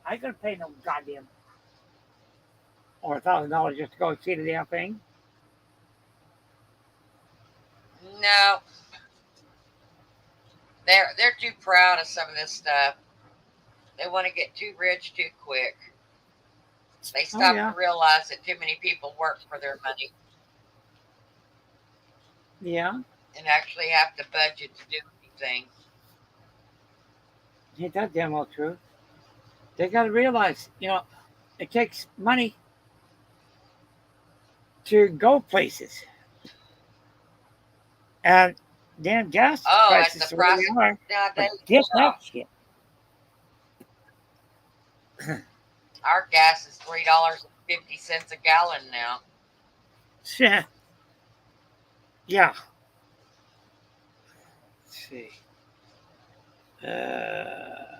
I ain't gonna pay no goddamn or $1,000 just to go see the damn thing. No. They're too proud of some of this stuff. They want to get too rich too quick. They stop to realize that too many people work for their money. Yeah. And actually have to budget to do anything. Ain't that damn well true? They got to realize, it takes money to go places. And damn gas prices at the price are. Get that shit. Our gas is $3.50 a gallon now. Yeah. Yeah. Let's see. I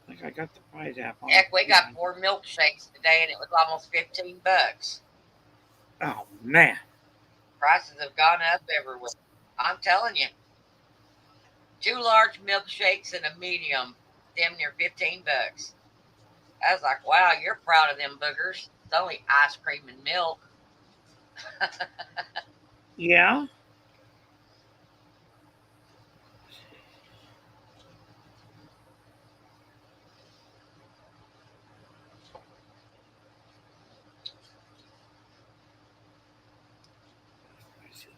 think I got the price app on. Heck, we got 4 milkshakes today, and it was almost $15. Oh man. Prices have gone up everywhere. I'm telling you. 2 large milkshakes and a medium, damn near $15. I was like, wow, you're proud of them boogers. It's only ice cream and milk. Yeah.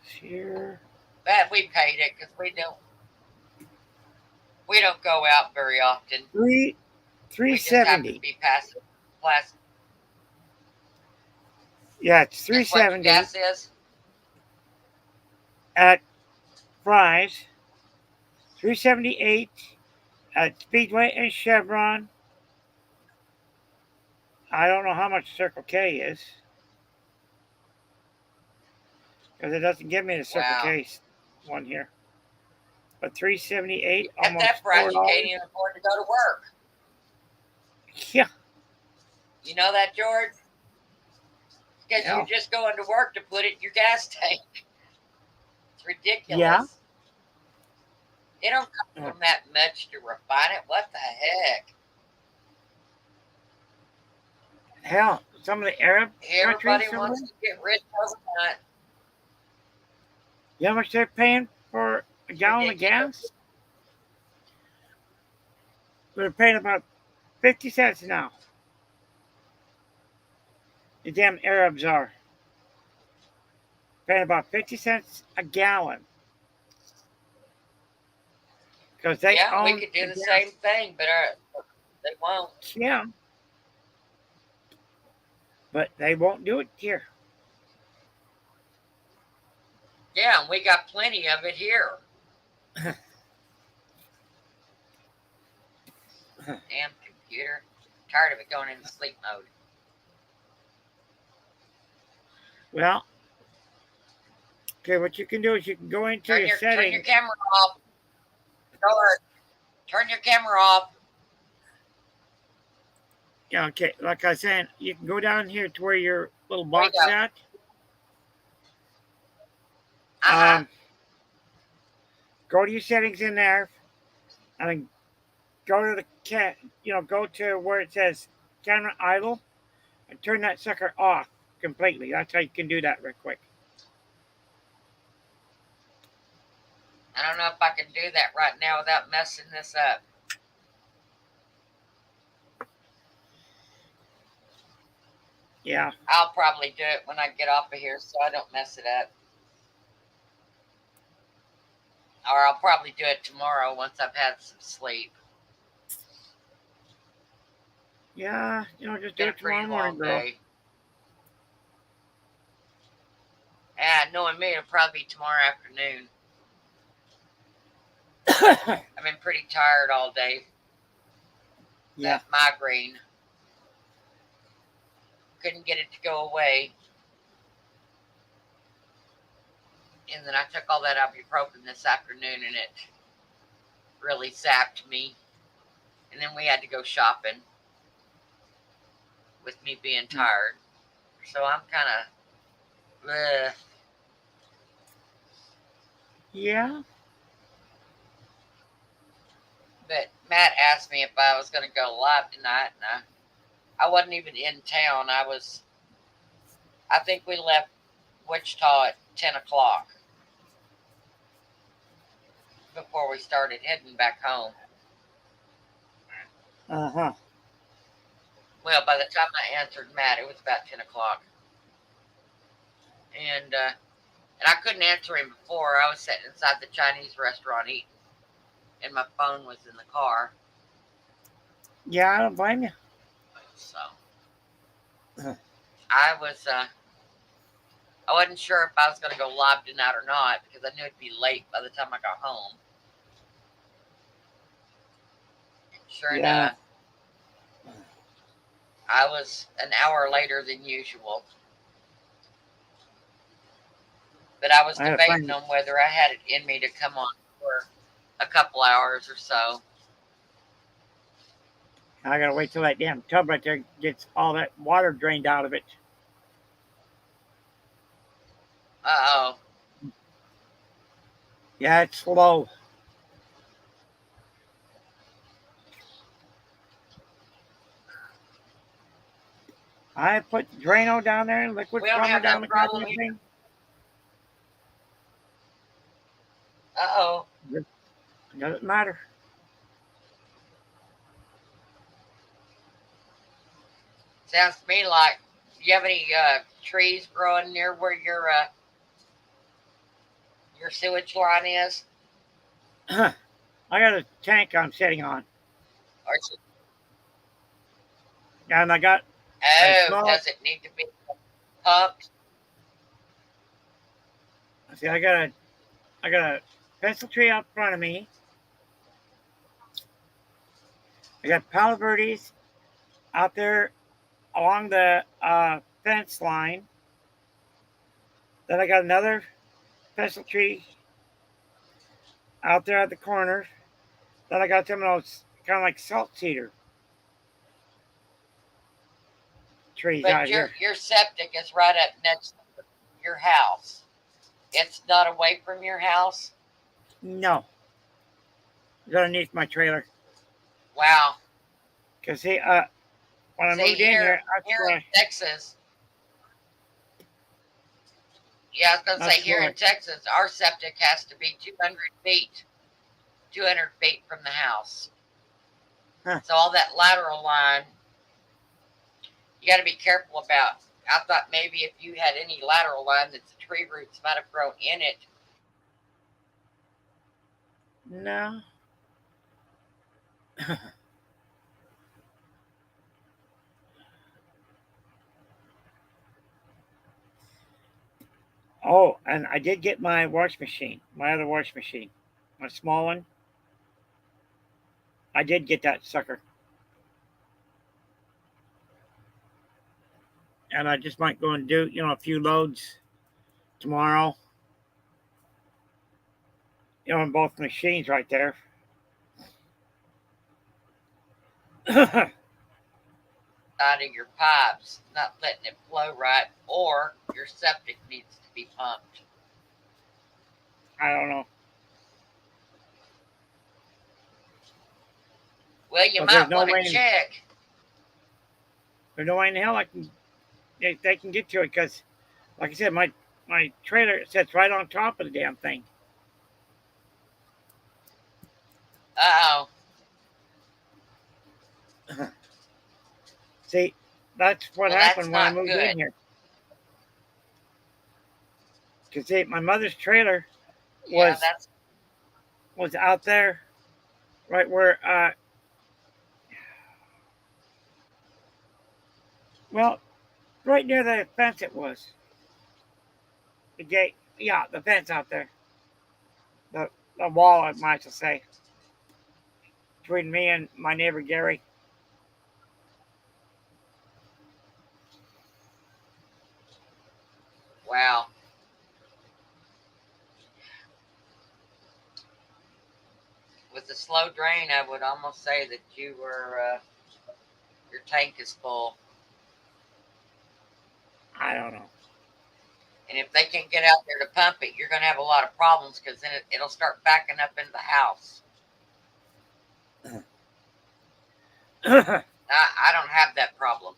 Here. But we paid it because we don't go out very often. Three We just happen to 370. be passive class. Yeah, it's That's what your 370 gas is. at Fry's, 378 at Speedway and Chevron. I don't know how much Circle K is because it doesn't give me the Circle Wow. K one here. But 378, At almost that price, you $4. can't even afford to go to work. Yeah, You know that, George? Because Yeah. you're just going to work to put it in your gas tank. It's ridiculous. Yeah. It don't come from that much to refine it. What the heck? hell, some of the Arab Everybody countries, wants to get rich overnight. you know how much they're paying for a gallon of gas? They're paying about 50 cents now. The damn Arabs are paying about 50 cents a gallon. Because they Yeah, we own could do the gas. same thing, but they won't. Yeah. But they won't do it here. Yeah, and we got plenty of it here. Damn computer. Tired of it going into sleep mode. Well, okay, what you can do is you can go into Turn your your settings. camera off. George, turn your camera off. Yeah, okay, like I was saying, you can go down here to where your little box is go. at. Go to your settings in there, and then go to go to where it says camera idle, and turn that sucker off completely. That's how you can do that real quick. I don't know if I can do that right now without messing this up. Yeah. I'll probably do it when I get off of here so I don't mess it up. Or I'll probably do it tomorrow once I've had some sleep. Yeah, just do it tomorrow morning, girl. Day. And knowing me, it'll probably be tomorrow afternoon. I've been pretty tired all day. Yeah. That migraine. Couldn't get it to go away. And then I took all that ibuprofen this afternoon and it really sapped me. And then we had to go shopping with me being tired. So I'm kind of... Yeah. But Matt asked me if I was going to go live tonight, and I wasn't even in town. I think we left Wichita at 10 o'clock before we started heading back home. Uh-huh. Well, by the time I answered Matt, it was about 10 o'clock. And I couldn't answer him before. I was sitting inside the Chinese restaurant eating, and my phone was in the car. Yeah, I don't blame you. So I wasn't sure if I was going to go live tonight or not because I knew it'd be late by the time I got home. And sure enough, I was an hour later than usual. But I was debating on whether I had it in me to come on for a couple hours or so. I gotta wait till that damn tub right there gets all that water drained out of it. Uh-oh. Yeah, it's slow. I put Drano down there and liquid plumber down the goddamn thing. Uh-oh. Doesn't matter. Sounds to me like, do you have any trees growing near where your your sewage line is? I got a tank I'm sitting on, Or and I got oh, small. does it need to be pumped? See, I got a pencil tree out front of me. I got Palo Verdes out there along the fence line. Then I got another pencil tree out there at the corner. Then I got some of those kind of like salt cedar trees out But here. your septic is right up next to your house. It's not away from your house. No, it's underneath my trailer. Wow. Cause see, when I See, moved in here, that's here where in Texas. Yeah, I was gonna say That's here in right. Texas, our septic has to be 200 feet, 200 feet from the house. Huh. So all that lateral line, you got to be careful about. I thought maybe if you had any lateral line that the tree roots might have grown in it. no. Oh, and I did get my wash machine, my other wash machine, my small one. I did get that sucker. And I just might go and do, a few loads tomorrow. On both machines right there. Out of your pipes, not letting it flow right, or your septic needs to be pumped. I don't know. Well, you But there's might no want to way check. There's no way in hell they can get to it because, like I said, my trailer sits right on top of the damn thing. Uh-oh. See, that's what Well, happened that's when I not moved good. in here. Because see, my mother's trailer Yeah, that's was out there, right where well, right near the fence it was. The gate, yeah, the fence out there. The wall, I might as well say, between me and my neighbor Gary. wow. With the slow drain, I would almost say that you were your tank is full. I don't know. And if they can't get out there to pump it, you're going to have a lot of problems because then it'll start backing up into the house. I don't have that problem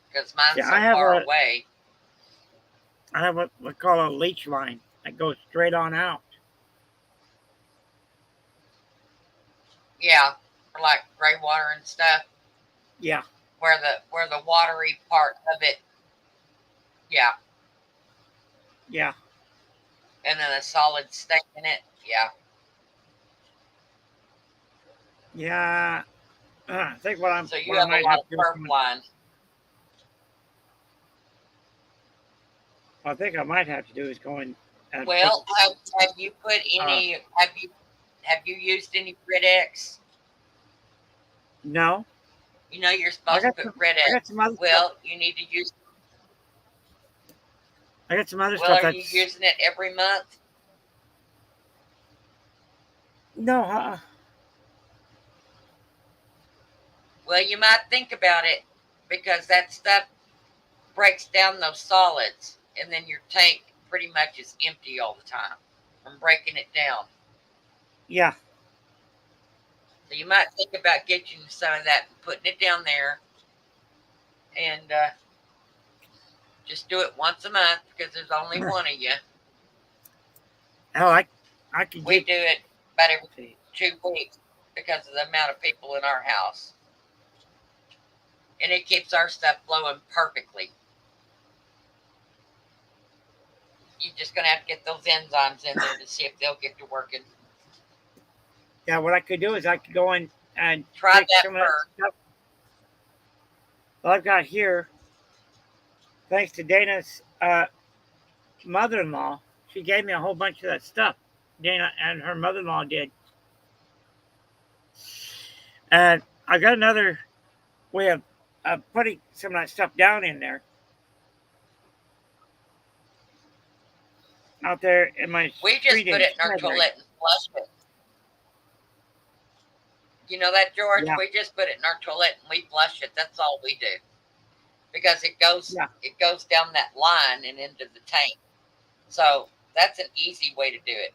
because mine's Yeah, so far away. I have what we call a leach line that goes straight on out. Yeah, for like gray water and stuff. Yeah. Where the watery part of it. Yeah. Yeah. And then a solid stay in it. Yeah. Yeah. I think what I'm. So you what have I might a lot have of to do perf is- lines. I think I might have to do is go in. And Well, have you put any? Have you used any Rid-X? No. You know you're supposed to put Rid-X. I got some other Well, stuff. you need to use. I got some other Well, stuff are you that's. using it every month? No. Well, you might think about it because that stuff breaks down those solids, and then your tank pretty much is empty all the time from breaking it down. Yeah. So you might think about getting some of that and putting it down there, and just do it once a month because there's only one of you. Hell, I could We get. do it about every 2 weeks because of the amount of people in our house. And it keeps our stuff flowing perfectly. You're just gonna have to get those enzymes in there to see if they'll get to working. Yeah, what I could do is I could go in and Try take that some of that first. stuff that I've got here, thanks to Dana's mother-in-law. She gave me a whole bunch of that stuff. Dana and her mother-in-law did. And I got another way of putting some of that stuff down in there. Out there in my We just street put it in our shed right toilet and flush it. You know that, George? Yeah. We just put it in our toilet and we flush it. That's all we do. Because it goes down that line and into the tank. So that's an easy way to do it.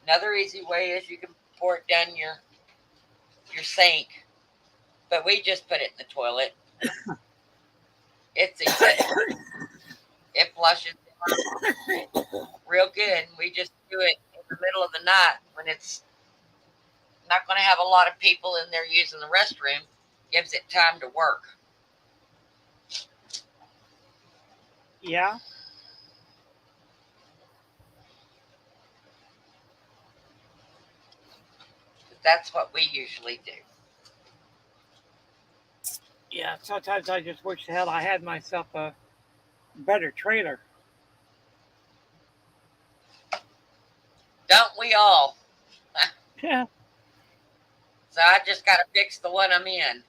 Another easy way is you can pour it down your sink. But we just put it in the toilet. It's easy. It flushes real good. We just do it in the middle of the night when it's not going to have a lot of people in there using the restroom. Gives it time to work. Yeah. That's what we usually do. Yeah, sometimes I just wish the hell I had myself a better trailer. Don't we all? Yeah. So I just got to fix the one I'm in.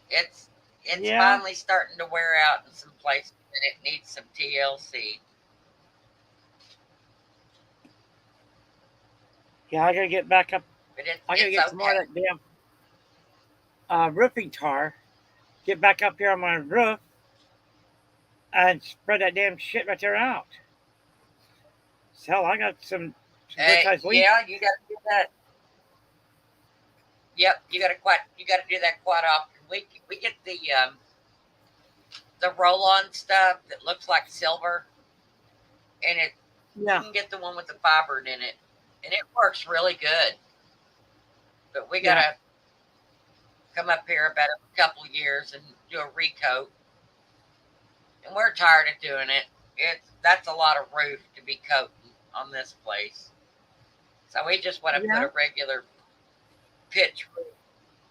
It's finally starting to wear out in some places, and it needs some TLC. Yeah, I gotta get back up. But I gotta get some more of that damn roofing tar. Get back up here on my roof and spread that damn shit right there out. So hell, I got some good sized leaks. Yeah, you got to do that. Yep, you got to do that quite often. We get the roll-on stuff that looks like silver, and you can get the one with the fiber in it, and it works really good. But we gotta come up here about a couple of years and do a recoat, and we're tired of doing it. That's a lot of roof to be coating on this place, so we just want to put a regular pitch roof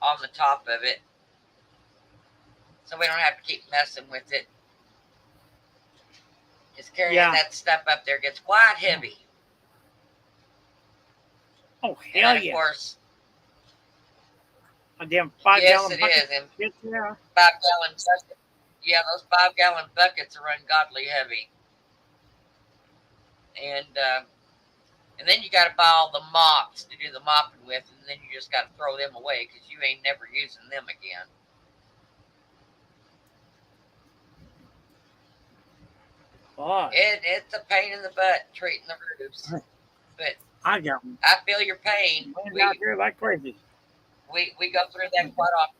on the top of it, so we don't have to keep messing with it. Just carrying that stuff up there gets quite heavy. Oh hell and of course, a damn 5 gallon bucket. Yes, it is. 5 gallon buckets. Yeah, those 5 gallon buckets are ungodly heavy. And then you got to buy all the mops to do the mopping with, and then you just got to throw them away because you ain't never using them again. Boy. It's a pain in the butt treating the roofs, but I feel your pain. We out here like crazy. We go through that quite often.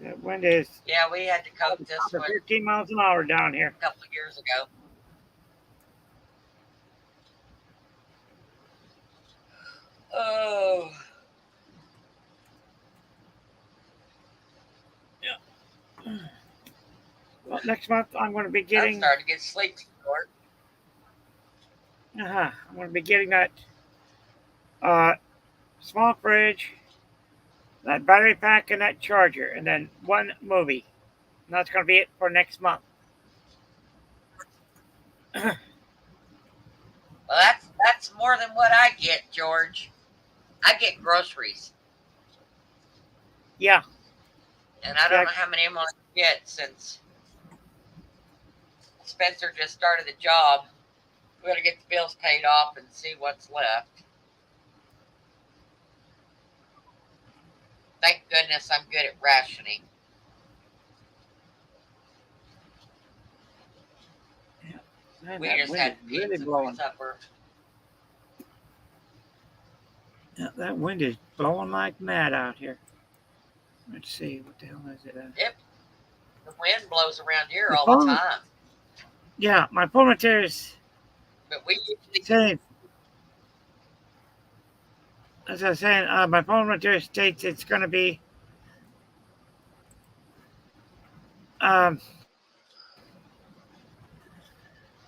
That wind is. Yeah, we had to coat this one 15 miles an hour down here. a couple of years ago. Oh. Yeah. Well, next month I'm going to be getting. I'm starting to get sleepy, George. I'm going to be getting that small fridge, that battery pack, and that charger, and then one movie. And that's going to be it for next month. Well, that's more than what I get, George. I get groceries. Yeah. And I don't know how many I'm going to get since Spencer just started the job. We got to get the bills paid off and see what's left. Thank goodness I'm good at rationing. Yeah. Man, we just had pizza really blowing. for supper. Yeah, that wind is blowing like mad out here. Let's see, what the hell is it? Yep. The wind blows around here all the time. Yeah, my pulmotor is. But we usually same. As I was saying, my pulmotor states it's going to be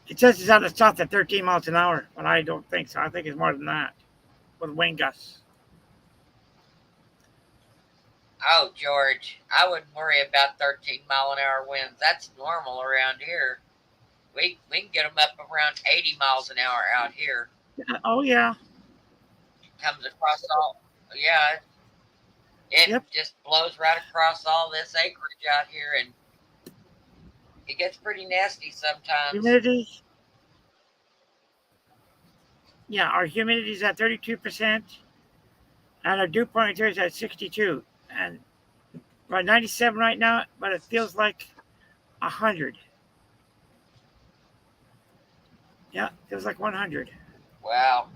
It says it's out of the south at 13 miles an hour, but I don't think so. I think it's more than that with wind gusts. Oh, George, I wouldn't worry about 13-mile-an-hour winds. That's normal around here. We can get them up around 80 miles an hour out here. Oh yeah. Comes across all, yeah. It just blows right across all this acreage out here, and it gets pretty nasty sometimes. Humidity. Yeah, our humidity is at 32%, and our dew point here is at 62. And we're at 97 right now, but it feels like 100. Yeah, it feels like 100. Wow.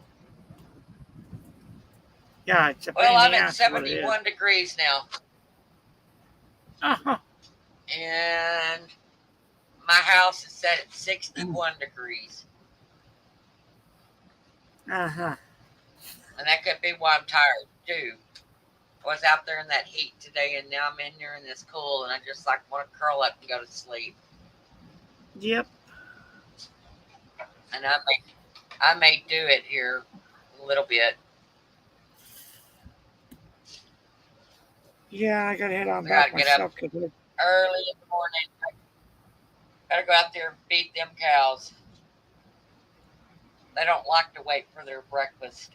Yeah, it's a well, I'm at at 71 degrees now. Uh-huh. And my house is set at 61 degrees. Uh-huh. And that could be why I'm tired too. I was out there in that heat today, and now I'm in here in this cool, and I just like want to curl up and go to sleep. Yep. And I may do it here a little bit. Yeah, I gotta head on back myself. Early in the morning. I gotta go out there and feed them cows. They don't like to wait for their breakfast.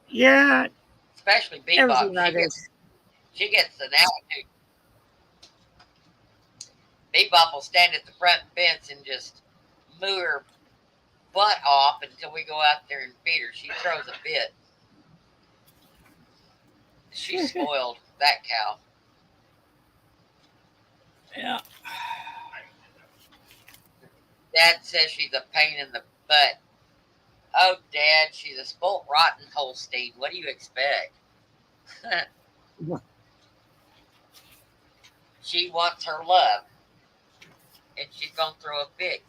Yeah. Especially Bebop. She gets an attitude. Bebop will stand at the front fence and just moo her butt off until we go out there and feed her. She throws a fit. She's spoiled, that cow. Yeah. Dad says she's a pain in the butt. Oh, Dad, she's a spoiled rotten Holstein. What do you expect? She wants her love. And she's going to throw a fit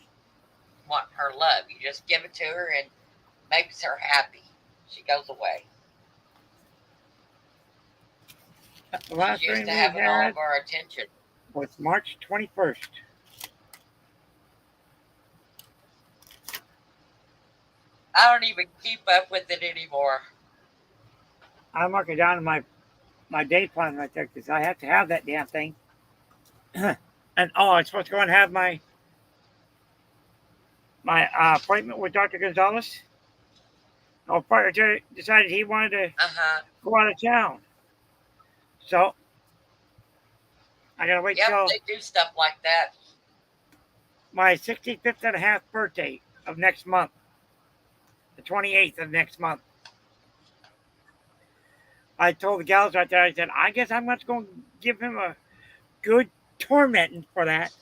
wanting her love. You just give it to her and makes her happy. She goes away. The last She's used rain to we having all had of our attention. was March 21st. I don't even keep up with it anymore. I mark it down in my day plan right there because I have to have that damn thing. And I'm supposed to go and have my appointment with Dr. Gonzalez. Our partner decided he wanted to go out of town. So I gotta wait till they do stuff like that. My 65th and a half birthday of next month. The 28th of next month. I told the gals right there, I said, I guess I'm going to go give him a good tormenting for that.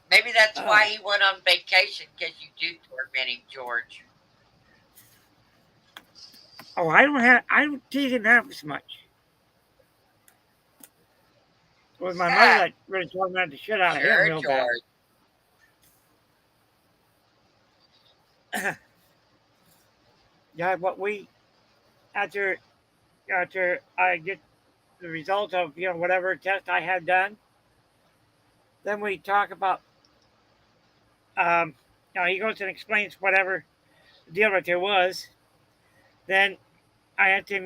Maybe that's why he went on vacation, because you do torment him, George. Oh, I don't tease him half as much. It was my mother that really tormented the shit out of him real bad. Yeah, but after I get the results of whatever test I had done, then we talk about he goes and explains whatever the deal right there was. Then I asked him,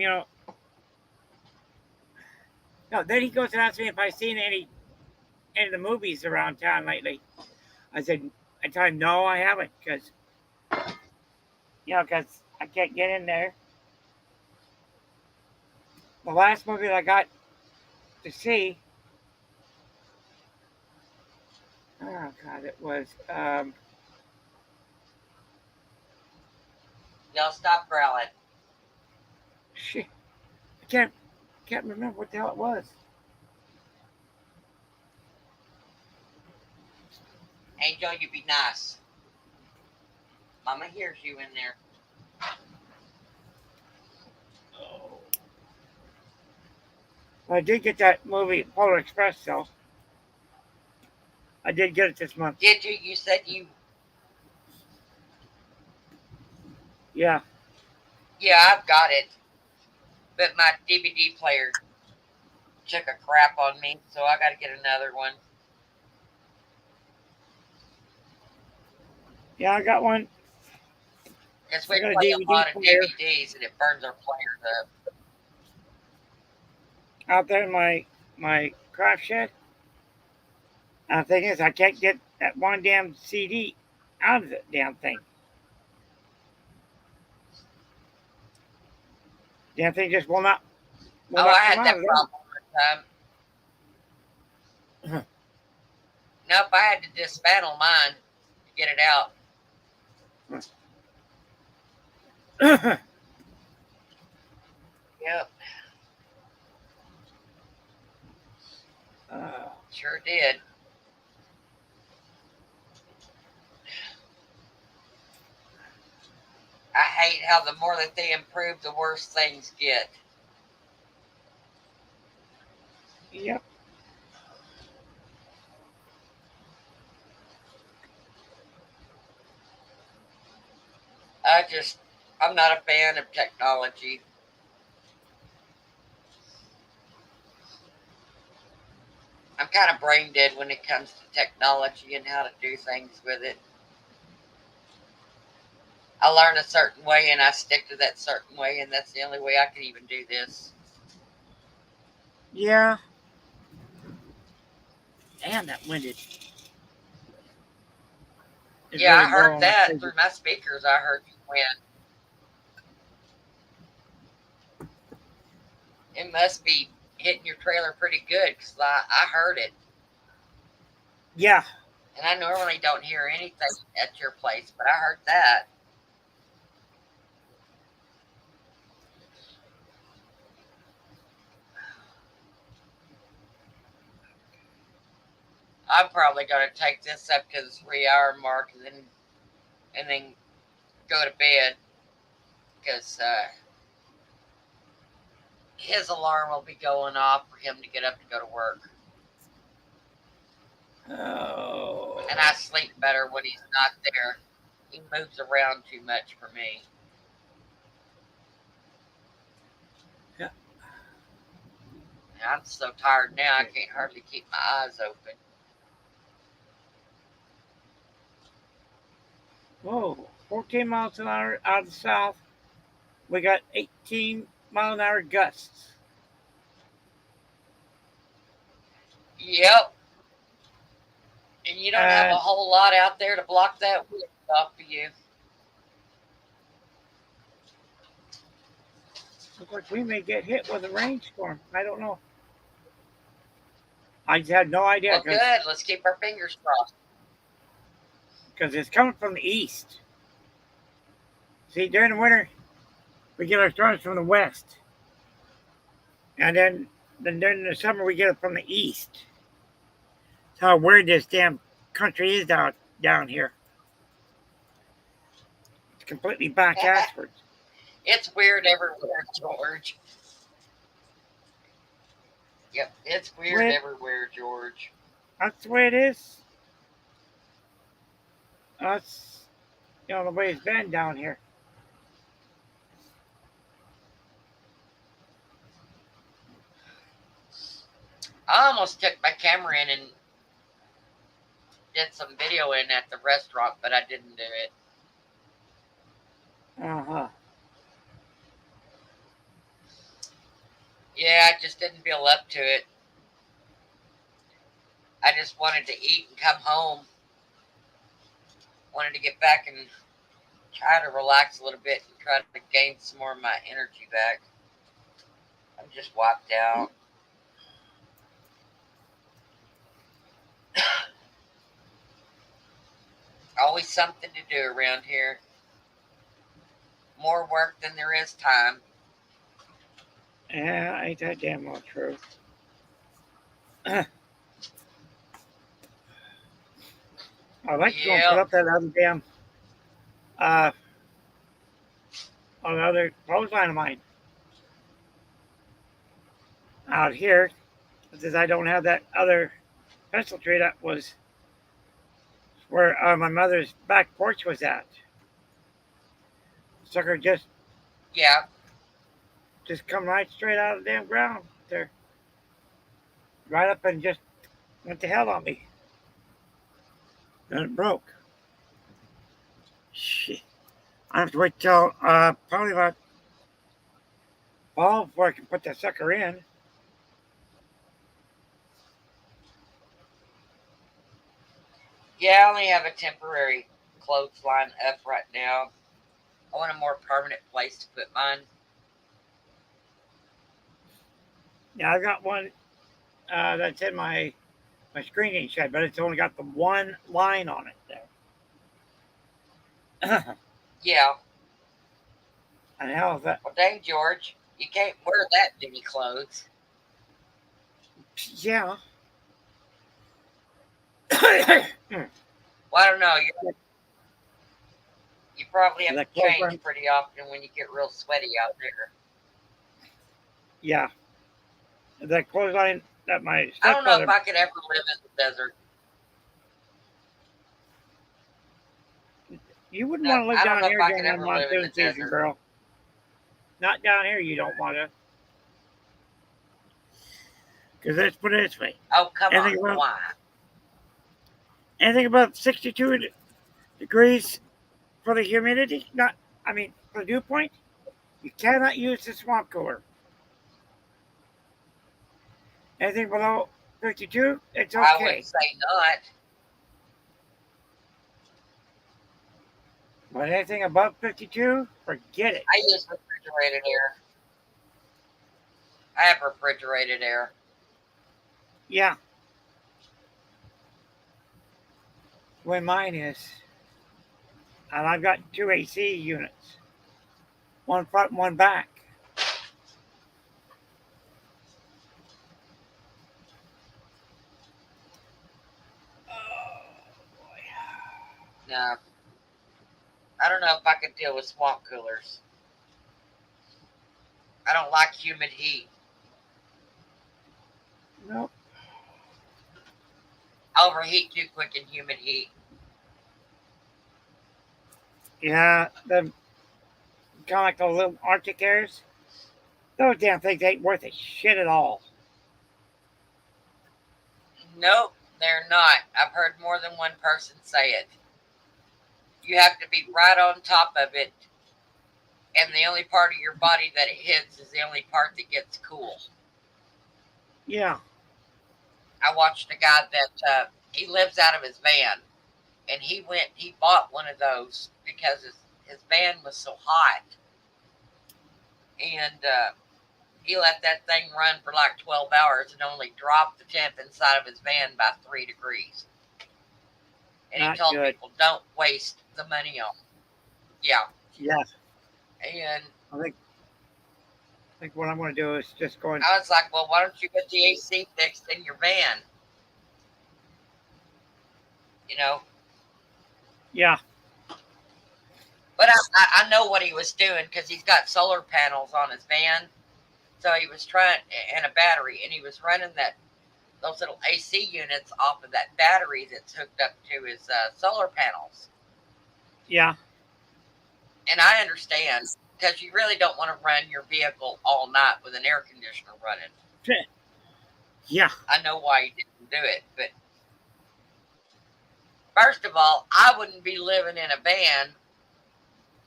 then he goes and asks me if I've seen any of the movies around town lately. I tell him no, I haven't, because I can't get in there. The last movie that I got to see, oh God, it was Y'all stop growling. Shit, I can't remember what the hell it was. Angel, you be nice. Mama hears you in there. I did get that movie, Polar Express, though. I did get it this month. Did you? You said you... Yeah. Yeah, I've got it. But my DVD player took a crap on me, so I got to get another one. Yeah, I got one. Because I we got a play a DVD lot of player DVDs and it burns our players up. out there in my craft shed. And the thing is, I can't get that one damn CD out of the damn thing. Damn thing just will not I come had out that of there. problem one time. Nope, I had to dismantle mine to get it out. Yep, sure did. I hate how the more that they improve, the worse things get. Yep. I'm not a fan of technology. I'm kind of brain dead when it comes to technology and how to do things with it. I learn a certain way and I stick to that certain way, and that's the only way I can even do this. Yeah. Damn, that winded. It's Yeah, I really heard blowing like that crazy. through my speakers. I heard you win. It must be hitting your trailer pretty good because I heard it. Yeah. And I normally don't hear anything at your place, but I heard that. I'm probably going to take this up to the 3-hour mark and then go to bed because his alarm will be going off for him to get up to go to work. Oh. And I sleep better when he's not there. He moves around too much for me. Yeah. I'm so tired now, I can't hardly keep my eyes open. Whoa. 14 miles an hour out of the south. We got 18-mile-an-hour gusts. Yep. And you don't have a whole lot out there to block that wind off of you. Looks like we may get hit with a rainstorm. I don't know. I just had no idea. Well, good. Let's keep our fingers crossed. Because it's coming from the east. See, during the winter, we get our storms from the west. And then during the summer, we get it from the east. That's how weird this damn country is down here. It's completely backwards. It's weird everywhere, George. Yep, it's weird everywhere, George. That's the way it is. That's, the way it's been down here. I almost took my camera in and did some video in at the restaurant, but I didn't do it. Uh-huh. Yeah, I just didn't feel up to it. I just wanted to eat and come home. Wanted to get back and try to relax a little bit and try to gain some more of my energy back. I'm just wiped out. Always something to do around here. More work than there is time. Yeah, ain't that damn well true. I'd like to go and put up that other damn another clothesline of mine out here, since I don't have that other pencil tree that was where my mother's back porch was at. Sucker just just come right straight out of the damn ground there. Right up and just went to hell on me. Then it broke. Shit. I have to wait till probably about fall before I can put that sucker in. Yeah, I only have a temporary clothesline up right now. I want a more permanent place to put mine. Yeah, I've got one that's in my screening shed, but it's only got the one line on it there. Yeah. And hell is that? Well, dang, George, you can't wear that many clothes. Yeah. Well, I don't know. You probably have That to change clothesline? pretty often when you get real sweaty out there. Yeah. That clothesline that my I don't know if stepfather. I could ever live in the desert. You wouldn't No, want to live I don't down know here if I during could that ever live in monsoon the season, desert. girl. Not down here, you don't want to. Because let's put it this way. Oh, come on. Anything about, Why? anything above 62 degrees for the humidity, for the dew point, you cannot use the swamp cooler. Anything below 52, it's I okay. would say not. But anything above 52, forget it. I use refrigerated air. I have refrigerated air. Yeah. The way mine is. And I've got 2 AC units. One front and one back. No. I don't know if I could deal with swamp coolers. I don't like humid heat. Nope. I overheat too quick in humid heat. Yeah, the kind of like those little Arctic airs. Those damn things ain't worth a shit at all. Nope, they're not. I've heard more than one person say it. You have to be right on top of it, and the only part of your body that it hits is the only part that gets cool. Yeah. I watched a guy that he lives out of his van, and he bought one of those because his van was so hot, and he let that thing run for like 12 hours and only dropped the temp inside of his van by 3 degrees. And Not he told good. people, don't waste the money on them. Yeah. Yes. And I think what I'm going to do is just go and I was like, well, why don't you get the AC fixed in your van? You know? yeah. But I know what he was doing because he's got solar panels on his van. So he was trying, and a battery, and he was running those little AC units off of that battery that's hooked up to his solar panels. Yeah. And I understand because you really don't want to run your vehicle all night with an air conditioner running. Yeah. I know why you didn't do it, but first of all, I wouldn't be living in a van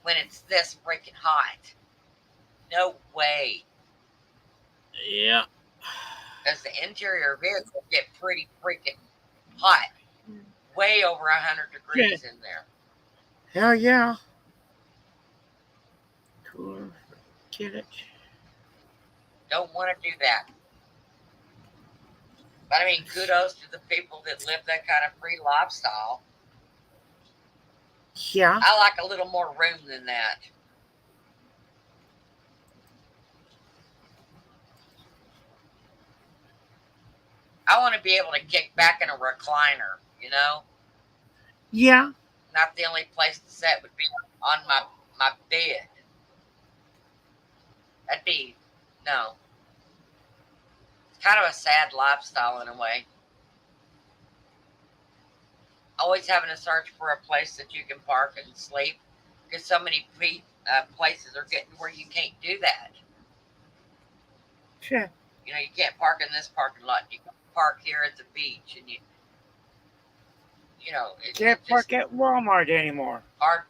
when it's this freaking hot. No way. Yeah. Because the interior vehicles get pretty freaking hot. Way over 100 degrees in there. Hell yeah. Cool. Get it. Don't want to do that. But I mean, kudos to the people that live that kind of free lifestyle. Yeah. I like a little more room than that. I want to be able to kick back in a recliner, you know? Yeah. Not the only place to sit would be on my bed. That'd be, no. It's kind of a sad lifestyle in a way. Always having to search for a place that you can park and sleep because so many places are getting where you can't do that. Sure. You know, you can't park in this parking lot. You can park here at the beach, and you know, it's Can't just park at Walmart anymore. hard.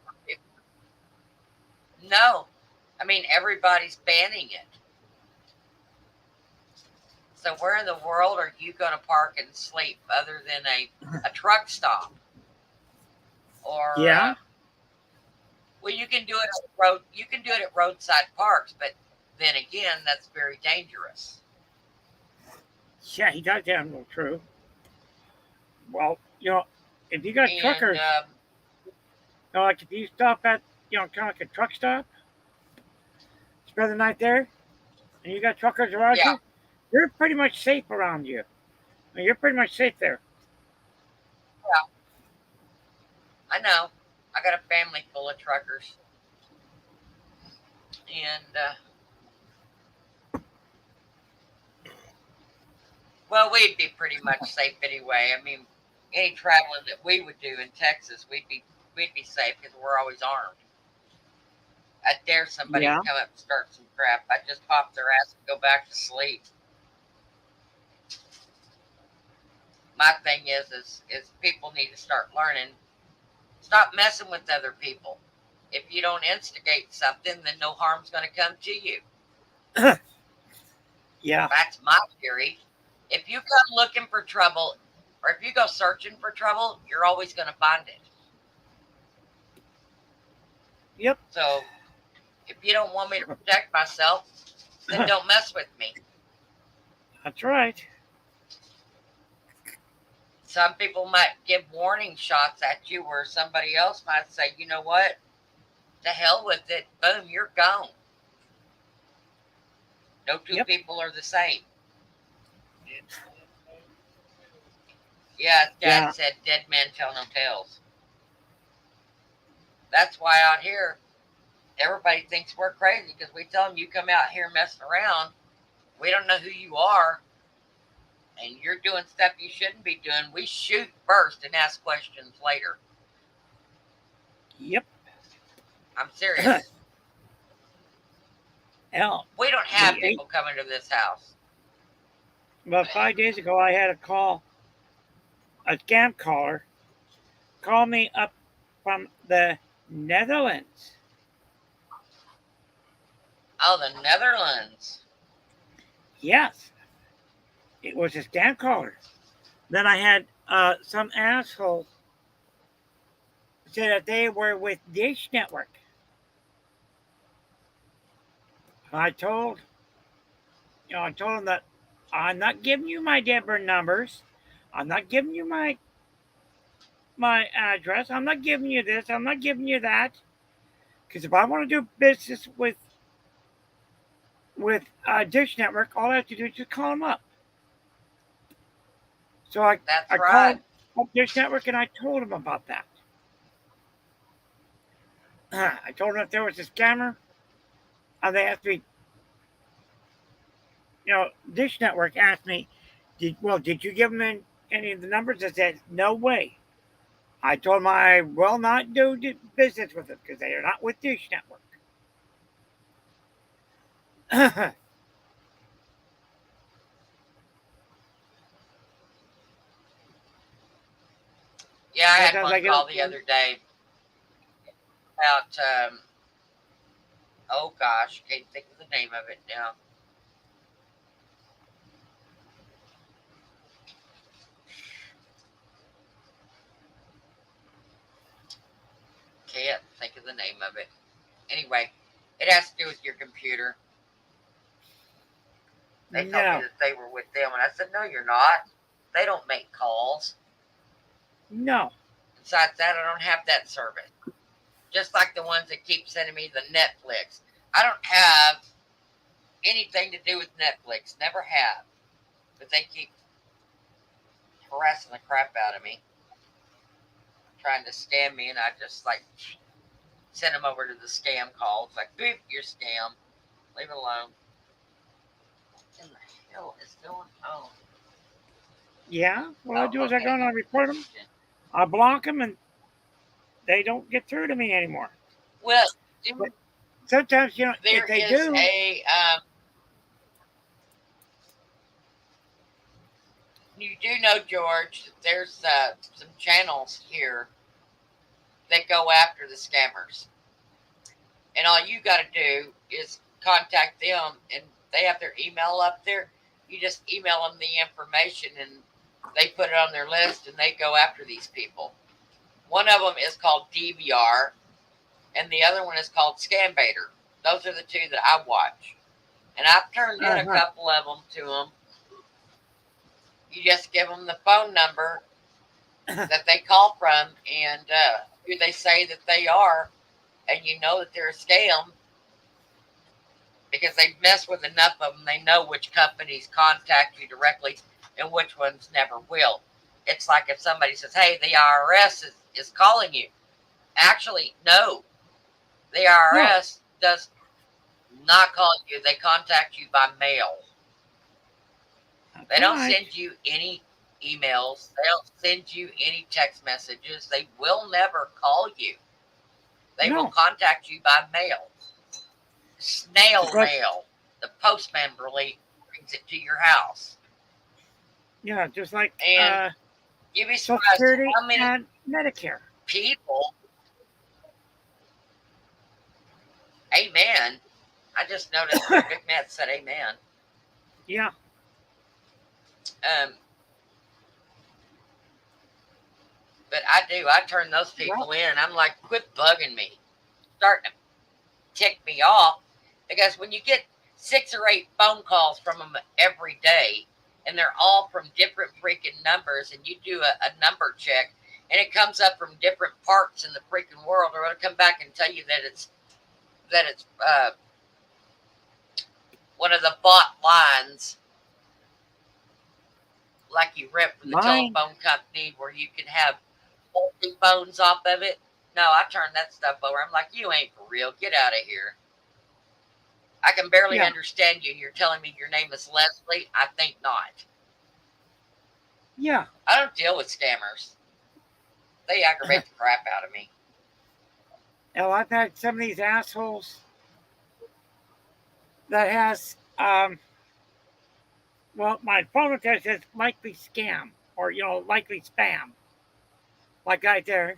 No, I mean everybody's banning it. So where in the world are you going to park and sleep other than a truck stop? Or Yeah. well, you can do it at road. You can do it at roadside parks, but then again, that's very dangerous. Yeah, he got damn well true. Well, you know, if you got truckers, you know, like if you stop at, you know, kind of like a truck stop, spend the night there, and you got truckers around yeah, you, you're pretty much safe around you. I mean, you're pretty much safe there. I know. I got a family full of truckers, and well, we'd be pretty much safe anyway. I mean, any traveling that we would do in Texas, we'd be safe because we're always armed. I dare somebody Yeah. to come up and start some crap. I just pop their ass and go back to sleep. My thing is people need to start learning. Stop messing with other people. If you don't instigate something, then no harm's going to come to you. Yeah. That's my theory. If you come looking for trouble, or if you go searching for trouble, you're always going to find it. Yep. So if you don't want me to protect myself, then don't mess with me. That's right. Some people might give warning shots at you where somebody else might say, you know what? To hell with it. Boom, you're gone. No two Yep. people are the same. Yeah, Dad said dead men tell no tales. That's why out here, everybody thinks we're crazy because we tell them you come out here messing around. We don't know who you are. And you're doing stuff you shouldn't be doing. We shoot first and ask questions later. Yep. I'm serious. Hell, We don't have the people coming to this house. about 5 days ago, I had a scam caller, call me up from the Netherlands. Oh, the Netherlands. Yes, it was a scam caller. Then I had some asshole say that they were with Dish Network. I told them that I'm not giving you my Deborah numbers. I'm not giving you my address. I'm not giving you this. I'm not giving you that. Because if I want to do business with Dish Network, all I have to do is just call them up. So I right. called Dish Network and I told them about that. I told them that there was a scammer, and they asked me, you know, Dish Network asked me, did you give them any of the numbers? I said, no way. I told them I will not do business with them because they are not with Dish Network. Yeah, I had one call the other day about, oh gosh, can't think of the name of it now. Can't think of the name of it. Anyway, it has to do with your computer. They told me that they were with them, and I said, no, you're not. They don't make calls. No. Besides that, I don't have that service. Just like the ones that keep sending me the Netflix. I don't have anything to do with Netflix. Never have. But they keep harassing the crap out of me. Trying to scam me, and I just like send them over to the scam call. It's like, beep, you're scam. Leave it alone. What in the hell is going on? Yeah, what I do is I go and I report them. I block them, and they don't get through to me anymore. Well, sometimes, you know, there if they is do, do know, George, that there's some channels here that go after the scammers. And all you got to do is contact them, and they have their email up there. You just email them the information, and they put it on their list, and they go after these people. One of them is called DVR, and the other one is called Scambaiter. Those are the two that I watch. And I've turned in a couple of them to them. You just give them the phone number that they call from, and who they say that they are, and you know that they're a scam because they've messed with enough of them. They know which companies contact you directly and which ones never will. It's like if somebody says, hey, the IRS is calling you. Actually, no. The IRS does not call you. They contact you by mail. They don't send you any emails. They don't send you any text messages. They will never call you. They will contact you by mail. Snail mail. The postman really brings it to your house. Yeah, just like And you'd be Social surprised Security how many and Medicare. people. Amen. I just noticed that Big Matt said amen. Yeah. But I do. I turn those people in. I'm like, quit bugging me. Starting to tick me off. Because when you get 6 or 8 phone calls from them every day, and they're all from different freaking numbers, and you do a number check, and it comes up from different parts in the freaking world, or it'll come back and tell you that it's one of the bot lines, like you rent from the telephone company, where you can have multi phones off of it. No, I turn that stuff over. I'm like, you ain't for real. Get out of here. I can barely understand you, and you're telling me your name is Leslie? I think not. Yeah. I don't deal with scammers. They aggravate the crap out of me. Well, I've had some of these assholes that has, well, my phone test says likely scam, or, likely spam. Like right there.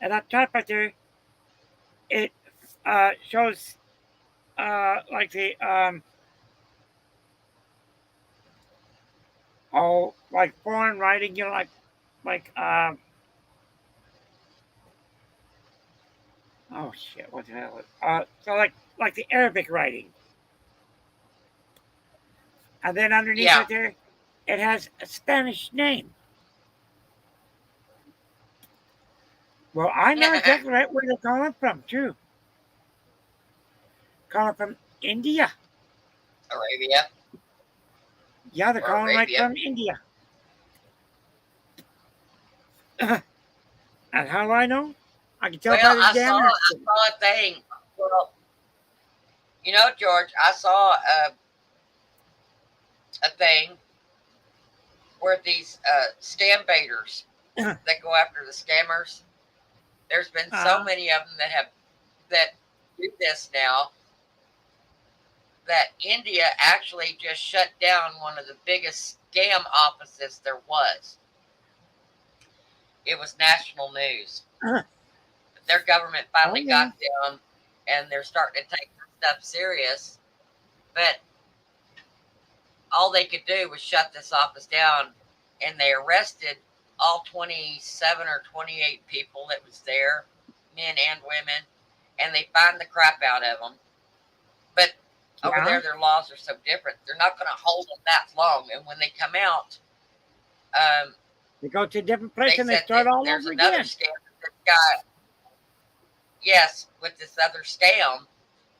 And up top right there, it shows like the like foreign writing, like oh shit, what the hell? So like the Arabic writing, and then underneath right there, it has a Spanish name. Well, I know exactly right where they're calling from too. Calling from India. Arabia. Yeah, they're calling right from India. And how do I know? I can tell by the damn I saw a thing. Well, George, I saw a thing where these scam baiters that go after the scammers. There's been so many of them that do this now, that India actually just shut down one of the biggest scam offices there was. It was national news. Their government finally got down, and they're starting to take this stuff serious. But all they could do was shut this office down, and they arrested all 27 or 28 people that was there, men and women, and they fined the crap out of them. But over there, their laws are so different. They're not going to hold them that long. And when they come out, they go to a different place and they start all over again. There's another scam that this guy, with this other scam,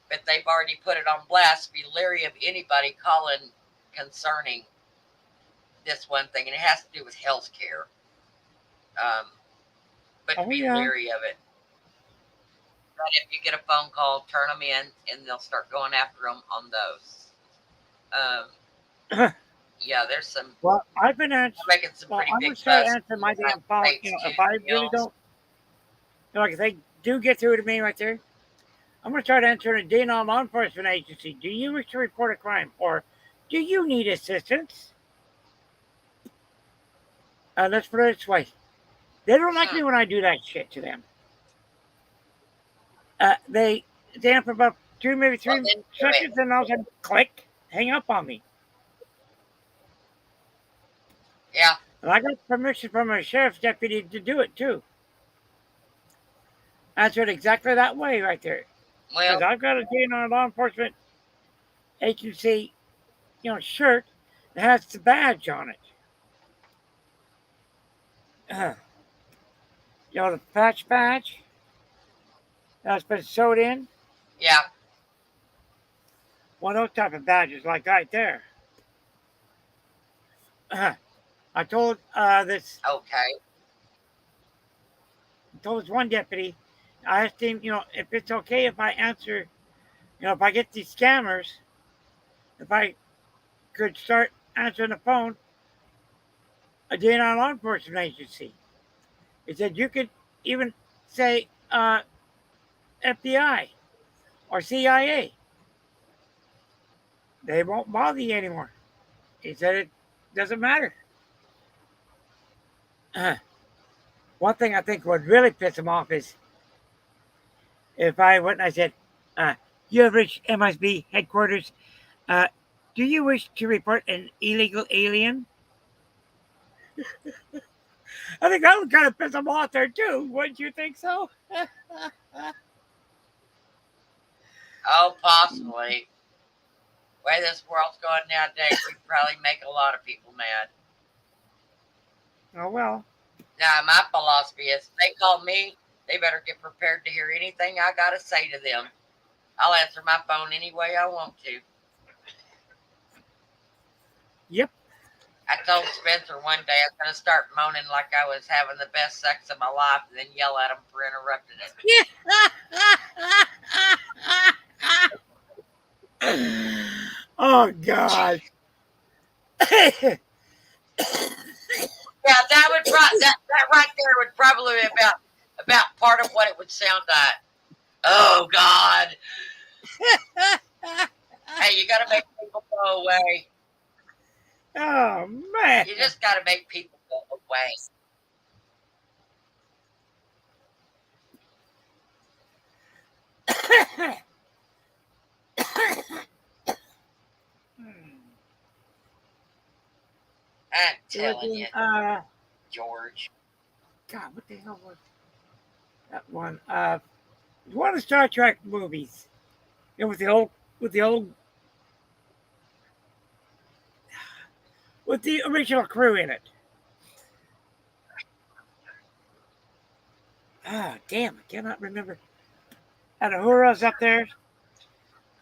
but they've already put it on blast. Be leery of anybody calling concerning this one thing, and it has to do with health care. But be leery of it. But if you get a phone call, turn them in, and they'll start going after them on those. There's some. Well, I've been making some pretty big fuss. I'm going to answer my damn phone. If I really don't, like if they do get through to me right there, I'm going to try to answer a DNR law enforcement agency. Do you wish to report a crime, or do you need assistance? Let's put it this way. They don't like me when I do that shit to them. They stand for about 2, maybe 3 Well, then do it. seconds, and all of a sudden, click, hang up on me. Yeah. And I got permission from a sheriff's deputy to do it too. Answer it exactly that way right there. Because Well, I've got a DNR law enforcement agency, shirt that has the badge on it. The patch badge that's been sewed in. yeah. One of those type of badges, like right there. I told this Okay. one deputy, I asked him, if it's okay if I answer, if I get these scammers, if I could start answering the phone, a DNR law enforcement agency. He said you could even say FBI or CIA. They won't bother you anymore. He said it doesn't matter. One thing I think would really piss him off is if I went and I said, you have reached MSB headquarters. Do you wish to report an illegal alien? I think that would kind of piss him off there too. Wouldn't you think so? Oh, possibly. Way this world's going nowadays, we probably make a lot of people mad. Oh well. Now, my philosophy is, if they call me, they better get prepared to hear anything I gotta say to them. I'll answer my phone any way I want to. Yep. I told Spencer one day I was going to start moaning like I was having the best sex of my life and then yell at him for interrupting it. Oh, God. Yeah, that would that right there would probably be about part of what it would sound like. Oh, God. Hey, you got to make people go away. Oh, man. You just got to make people go away. I'm telling you, George. God, what the hell was that one? One of the Star Trek movies. It was the original crew in it. Damn, I cannot remember. And Uhura's up there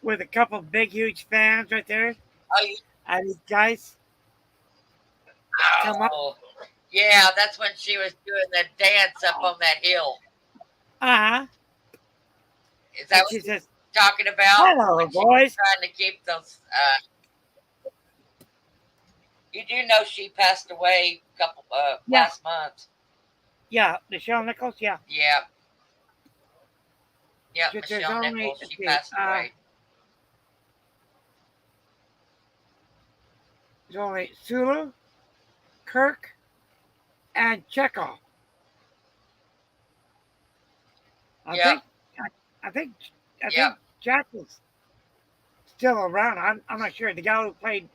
with a couple of big, huge fans right there. Oh, and these guys come up. Yeah, that's when she was doing the dance up on that hill. Uh-huh. Is that what she says, talking about? Hello, boys. Trying to keep those. You do know she passed away a couple last month. Yeah, Michelle Nichols. Yeah. Yeah. Yeah, Michelle Nichols. She passed away. There's only Sulu, Kirk, and Chekhov. I think Jack is still around. I'm not sure. The guy who played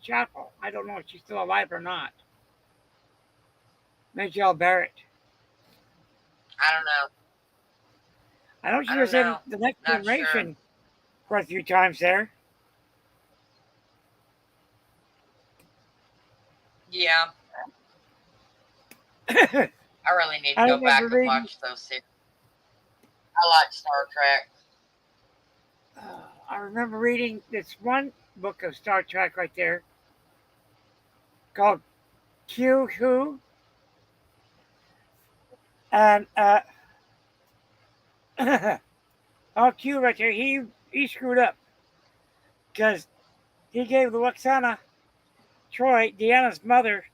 Chapel. I don't know if she's still alive or not. Michelle Barrett. I don't know. I know she was in The Next Generation quite a few times there. Yeah. I really need to go back and watch those series. I like Star Trek. I remember reading this one book of Star Trek right there called Q Who. And Q right there, he screwed up because he gave the Waxana Troy, Deanna's mother,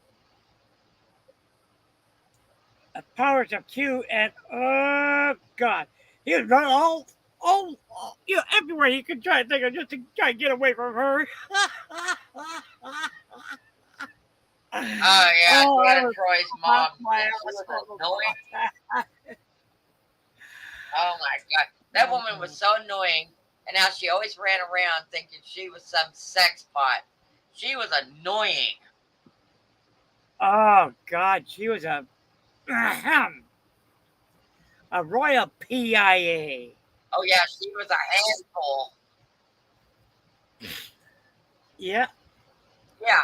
powers of Q, and oh God, he was running all everywhere he could try to think of just to try to get away from her. Oh yeah, Oh, I Deanna was Troy's off mom. my She ass. was annoying. Oh my god, that woman was so annoying, and now she always ran around thinking she was some sex pot. She was annoying. Oh God, she was a royal PIA. Oh yeah, she was a handful. Yeah. Yeah.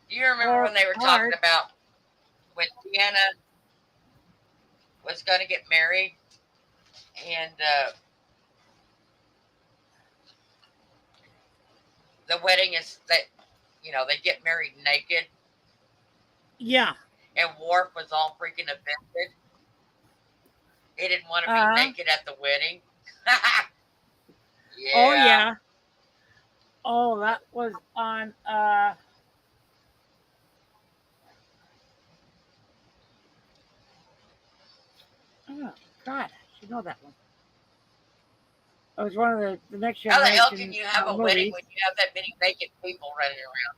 Do you remember when they were talking about when Deanna was going to get married, and the wedding is that they get married naked, Yeah. and Worf was all freaking offended. He didn't want to be Uh-huh. naked at the wedding. Yeah. Oh yeah. Oh, that was on oh God, I should know that one. It was one of the next How the generation hell can you have a wedding movies. when you have that many naked people running around?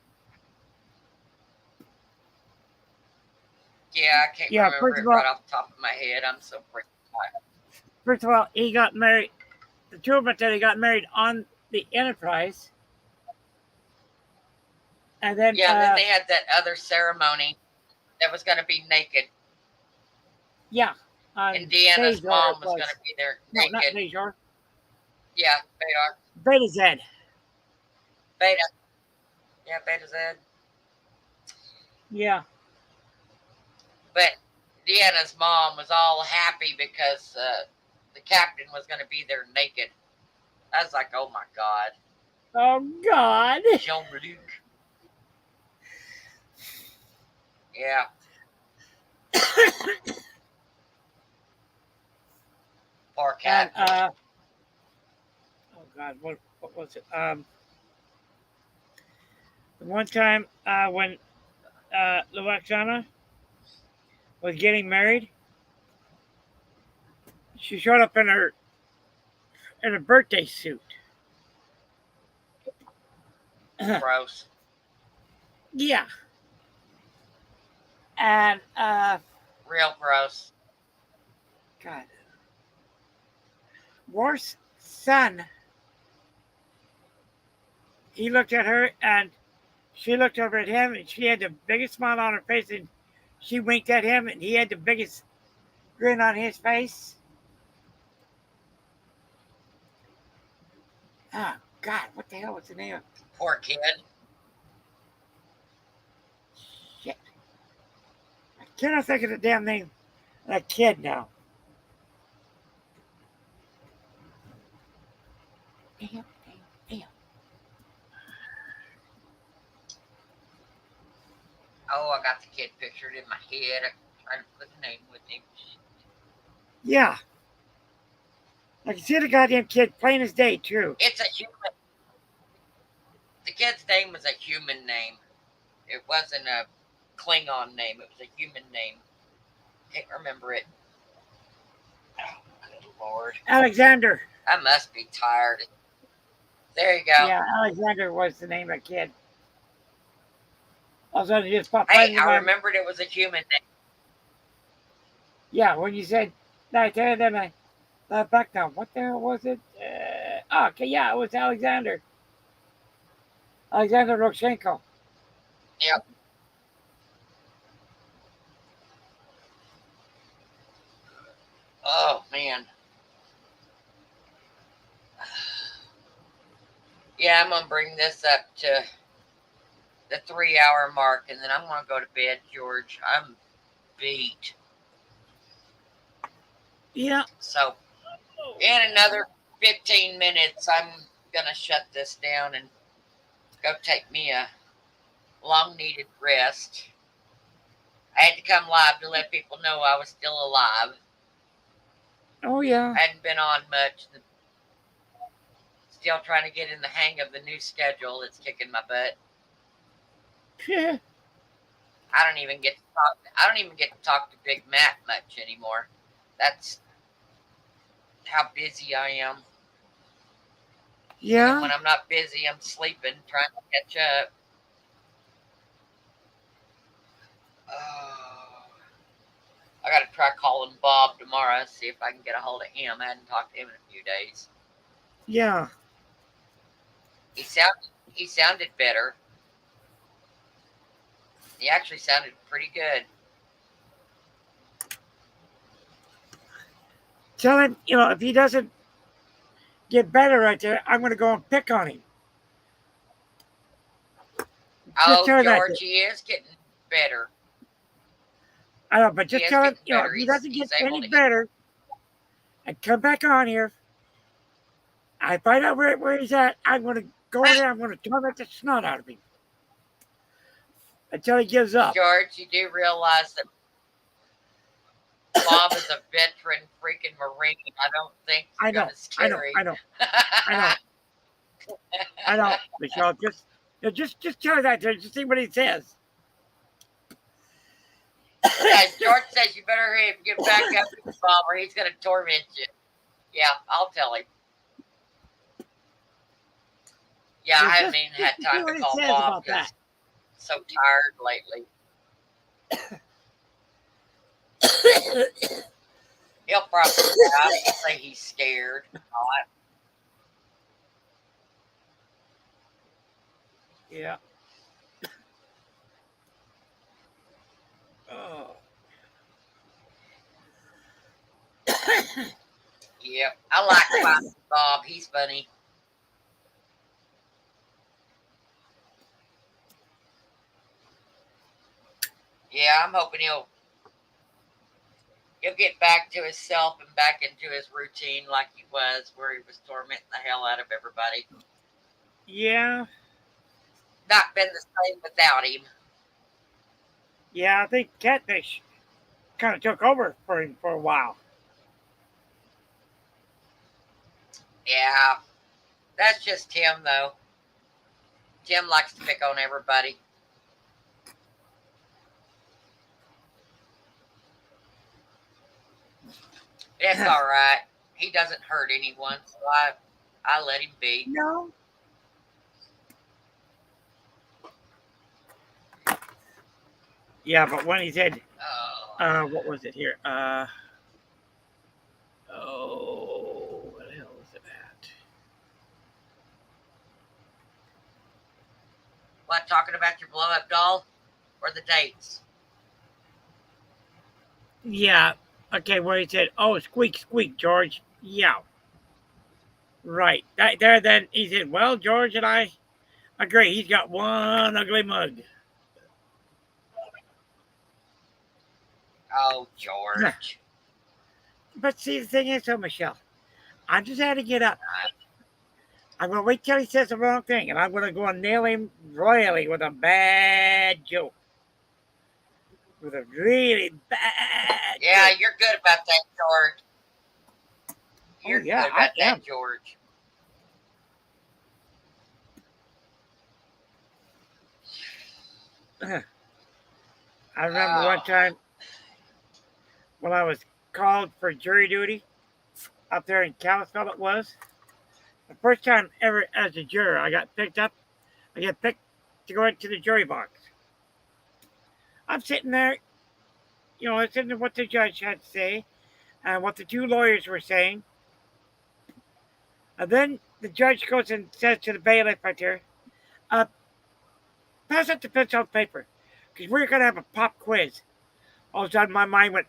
Yeah, I can't remember First it of all, right off the top of my head. I'm so freaking tired. first of all, he got married. The two of them said he got married on the Enterprise, and then Yeah, then they had that other ceremony that was going to be naked, yeah, and Deanna's Bajor mom it was going to be there No, not naked. Bajor. Yeah, Beta. Beta Z. Beta. Yeah, Beta Z. Yeah. But Deanna's mom was all happy because the captain was going to be there naked. I was like, oh my God. Oh God. Jean-Luc. Yeah. Poor And captain. oh God, what was it? The one time when Luxana was getting married, she showed up in a birthday suit. Gross. Yeah. And Real gross. God. Worf's son, he looked at her and she looked over at him and she had the biggest smile on her face and she winked at him and he had the biggest grin on his face. Oh God, what the hell was the name of it? Poor kid. Shit. I cannot think of the damn name of that kid now. Damn. Oh, I got the kid pictured in my head. I'm trying to put the name with him. Yeah. I can see the goddamn kid plain as day, too. It's a human. The kid's name was a human name. It wasn't a Klingon name. It was a human name. Can't remember it. Oh, good Lord. Alexander. I must be tired. There you go. Yeah, Alexander was the name of the kid. All of a sudden, it just popped Hey, right into I my... remembered it was a human name. Yeah, when you said that, then I thought back down. What the hell was it? Okay, yeah, it was Alexander. Alexander Roshenko. Yep. Oh, man. Yeah, I'm going to bring this up to the 3-hour mark, and then I'm going to go to bed, George. I'm beat. Yeah. So, in another 15 minutes, I'm going to shut this down and go take me a long-needed rest. I had to come live to let people know I was still alive. Oh, yeah. I hadn't been on much. Still trying to get in the hang of the new schedule. It's kicking my butt. I don't even get to talk to Big Matt much anymore. That's how busy I am. Yeah. And when I'm not busy, I'm sleeping, trying to catch up. I got to try calling Bob tomorrow, see if I can get a hold of him. I hadn't talked to him in a few days. Yeah. He sounded better. He actually sounded pretty good. Tell him, you know, if he doesn't get better right there, I'm going to go and pick on him. Oh, George, he is getting better. I know, but just tell him, you know, better. if he doesn't get able any to better, and come back on here, I find out where he's at, I'm going to go over there, I'm going to torment the snot out of him. Until he gives up. George, you do realize that Bob is a veteran freaking Marine. I don't think he's going to scare him. I know, Michelle. Just tell her that. Just see what he says. Yeah, George says you better hurry and get back up to Bob, or he's going to torment you. Yeah, I'll tell him. Yeah, I haven't even had time to call Bob because I'm so tired lately. He'll probably say he's scared. Not. Yeah. Oh. Yep, I like Bob. He's funny. Yeah, I'm hoping he'll get back to himself and back into his routine like he was, where he was tormenting the hell out of everybody. Yeah. Not been the same without him. Yeah, I think Catfish kind of took over for him for a while. Yeah, that's just Tim, though. Tim likes to pick on everybody. It's all right. He doesn't hurt anyone, so I let him be. No. Yeah, but when he said, what was it here? What the hell was it at? What, talking about your blow-up doll? Or the dates? Yeah. Okay, where he said, oh, squeak, squeak, George. Yeah. Right. Then he said, well, George and I agree. He's got one ugly mug. Oh, George. But see, the thing is, Michelle, I just had to get up. I'm going to wait till he says the wrong thing, and I'm going to go and nail him royally with a bad joke. With a really bad joke. You're good about that, George. You're good about that, George. I remember one time when I was called for jury duty up there in Kalispell, it was. The first time ever as a juror, I got picked up. I got picked to go into the jury box. I'm sitting there, you know, listening to what the judge had to say and what the two lawyers were saying. And then the judge goes and says to the bailiff right there, pass out the pencil and paper, because we're going to have a pop quiz. All of a sudden, my mind went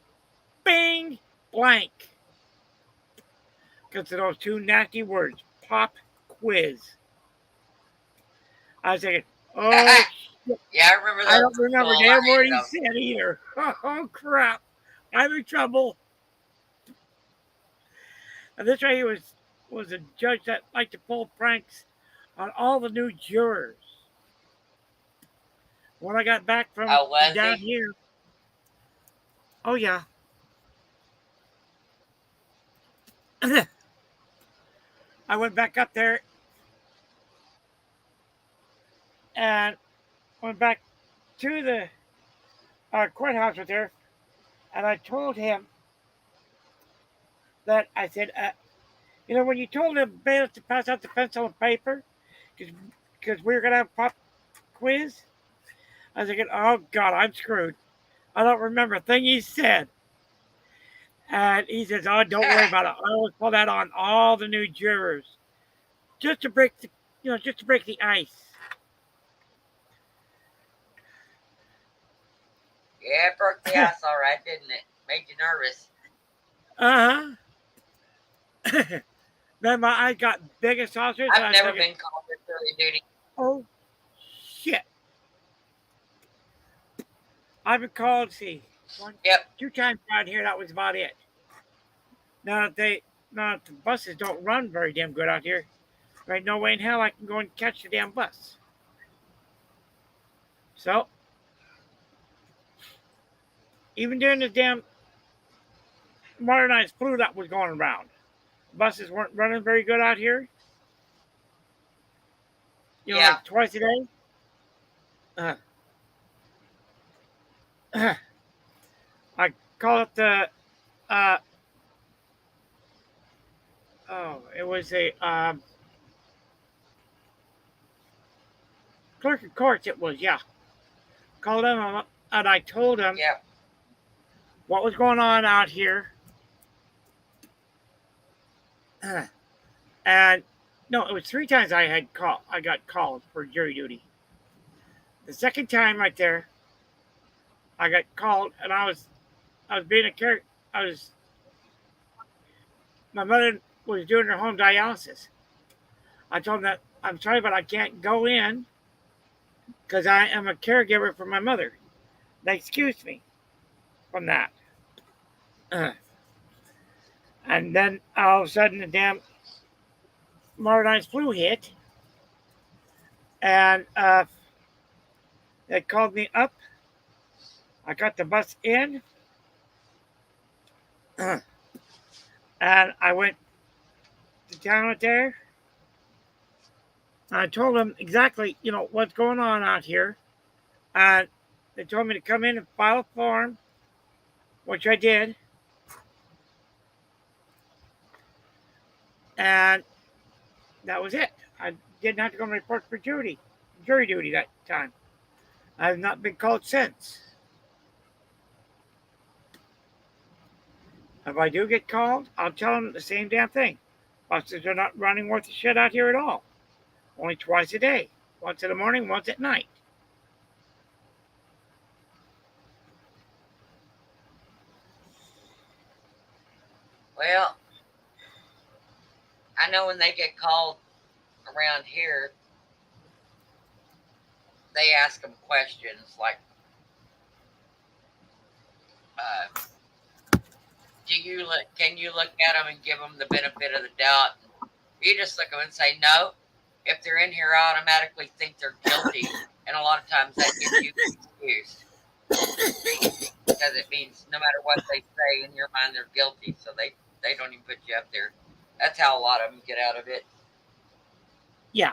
bing, blank. Because of those two nasty words, pop quiz. I was thinking, oh, yeah, I remember that. I don't remember damn word he said either. Oh, crap. I'm in trouble. And this right here was a judge that liked to pull pranks on all the new jurors. When I got back from down here. Oh, yeah. I went back up there and went back to the courthouse with her, and I told him that I said, you know, when you told the bailiff to pass out the pencil and paper, because we were going to have a pop quiz, I was thinking, oh, God, I'm screwed. I don't remember a thing he said. And he says, "Oh, don't worry about it. I always pull that on all the new jurors, just to break the, just to break the ice." Yeah, it broke the ice all right, didn't it? Made you nervous. Then my eyes got big as saucers. I've never been called for jury duty. Oh, shit. I've been called, see, Yep. 2 times around here. That was about it. Now that the buses don't run very damn good out here, right? No way in hell I can go and catch the damn bus. So, even during the damn modernized flu that was going around, buses weren't running very good out here. Yeah. Like twice a day. I call it the it was a clerk of courts. It was, yeah. Called him and I told him Yep. what was going on out here. And no, it was 3 times I got called for jury duty. The second time right there, I got called, and I was being a care. My mother was doing her home dialysis. I told them that I'm sorry, but I can't go in because I am a caregiver for my mother. They excused me from that. And then all of a sudden, the damn modernized flu hit, and they called me up. I got the bus in, and I went to town out there. I told them exactly, what's going on out here, and they told me to come in and file a form, which I did, and that was it. I didn't have to go and report for jury duty that time. I have not been called since. If I do get called, I'll tell them the same damn thing. Buses are not running worth a shit out here at all. Only twice a day. Once in the morning, once at night. Well, I know when they get called around here, they ask them questions like, can you look at them and give them the benefit of the doubt? You just look at them and say no. If they're in here, I automatically think they're guilty, and a lot of times that gives you excused because it means no matter what they say in your mind, they're guilty. So they don't even put you up there. That's how a lot of them get out of it. Yeah,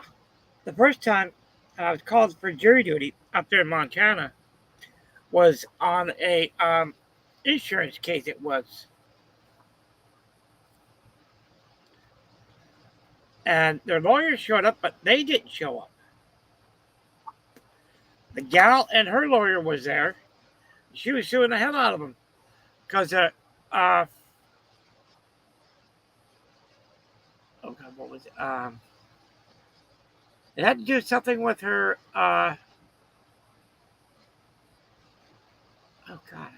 the first time I was called for jury duty up there in Montana was on a insurance case. It was. And their lawyers showed up, but they didn't show up. The gal and her lawyer was there. She was suing the hell out of them because oh God, what was it? It had to do something with her. Oh God,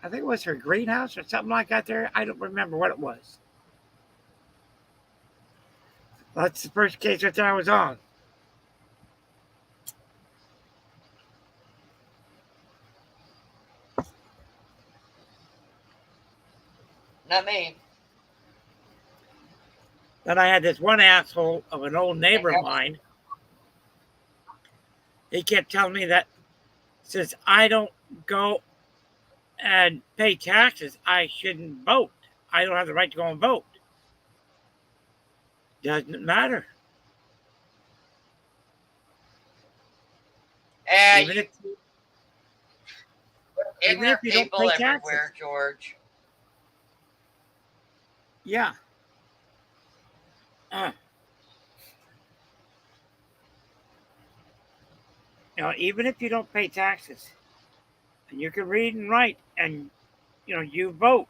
I think it was her greenhouse or something like that. There, I don't remember what it was. That's the first case that I was on. Not me. Then I had this one asshole of an old neighbor of mine. He kept telling me that since I don't go and pay taxes, I shouldn't vote. I don't have the right to go and vote. Doesn't matter. Even if you don't people pay everywhere, taxes. George. Yeah. Even if you don't pay taxes, and you can read and write, and you vote.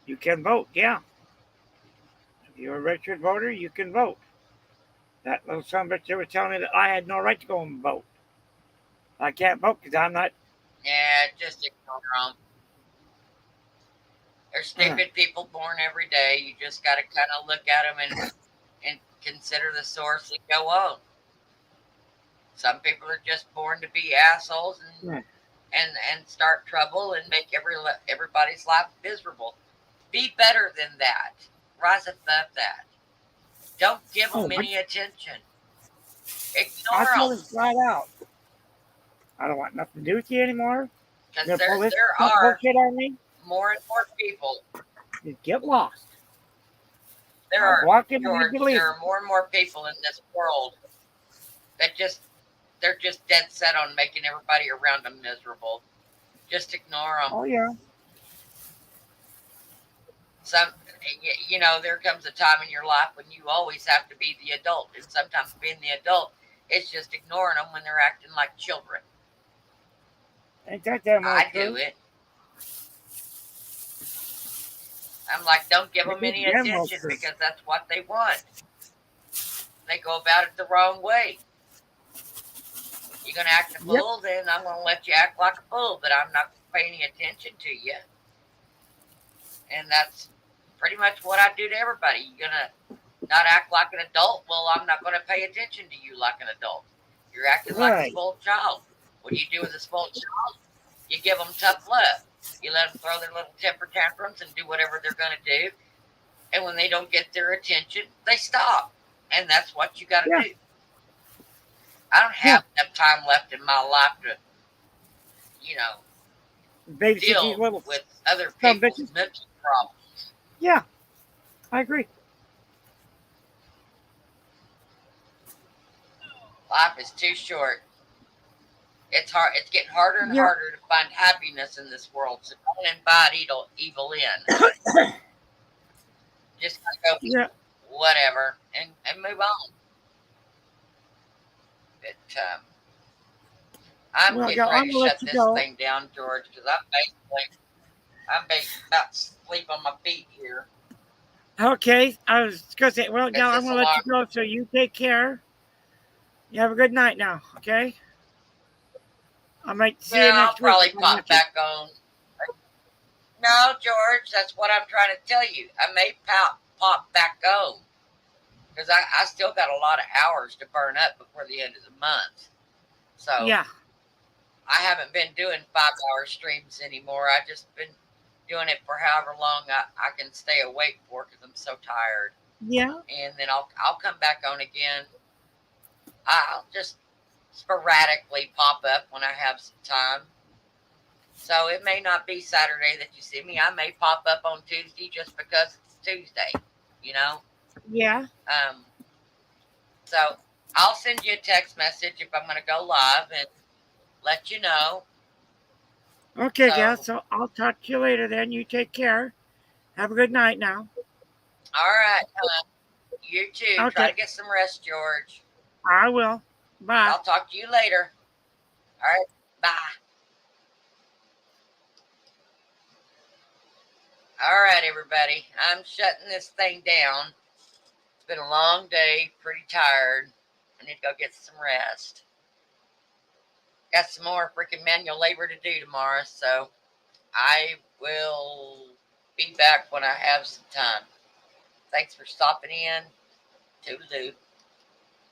You can vote, yeah. If you're a registered voter, you can vote. That little son of a bitch was telling me that I had no right to go and vote. I can't vote because I'm not. Yeah, just ignore them. There's stupid people born every day. You just got to kind of look at them and consider the source and go on. Some people are just born to be assholes and start trouble and make everybody's life miserable. Be better than that. Rise above that. Don't give them any attention. I Ignore told them. him flat out. I don't want nothing to do with you anymore. Because there are bullshit on me. more and more people. Just get lost. There are more and more people in this world that they're just dead set on making everybody around them miserable. Just ignore them. Oh yeah. There comes a time in your life when you always have to be the adult, and sometimes being the adult is just ignoring them when they're acting like children. Ain't that damn I do it. I'm like, don't give them any attention because that's what they want. They go about it the wrong way. You're going to act a fool, then I'm going to let you act like a fool, but I'm not paying any attention to you. And that's pretty much what I do to everybody. You're going to not act like an adult? Well, I'm not going to pay attention to you like an adult. You're acting like a spoiled child. What do you do with a spoiled child? You give them tough love. You let them throw their little temper tantrums and do whatever they're going to do. And when they don't get their attention, they stop. And that's what you got to do. I don't have enough time left in my life to, deal with other people's mental problems. Yeah, I agree. Life is too short. It's hard. It's getting harder and harder to find happiness in this world. So don't invite evil in. Just go whatever and move on. But I'm getting ready to shut this thing down, George, because I'm basically about to sleep on my feet here. Okay, I was gonna say, well, now I'm gonna let you go, so you take care. You have a good night now, okay? I might see you next week. I'll probably pop back on. No, George, that's what I'm trying to tell you. I may pop back on because I still got a lot of hours to burn up before the end of the month. So yeah, I haven't been doing 5-hour streams anymore. I've just been doing it for however long I can stay awake for because I'm so tired. Yeah. And then I'll come back on again. I'll just sporadically pop up when I have some time. So it may not be Saturday that you see me. I may pop up on Tuesday just because it's Tuesday, Yeah. So I'll send you a text message if I'm going to go live and let you know. Okay, guys. So I'll talk to you later then. You take care. Have a good night now. All right. You too. Okay. Try to get some rest, George. I will. Bye. I'll talk to you later. All right. Bye. All right, everybody. I'm shutting this thing down. It's been a long day. Pretty tired. I need to go get some rest. Got some more freaking manual labor to do tomorrow, so I will be back when I have some time. Thanks for stopping in. Toodaloo.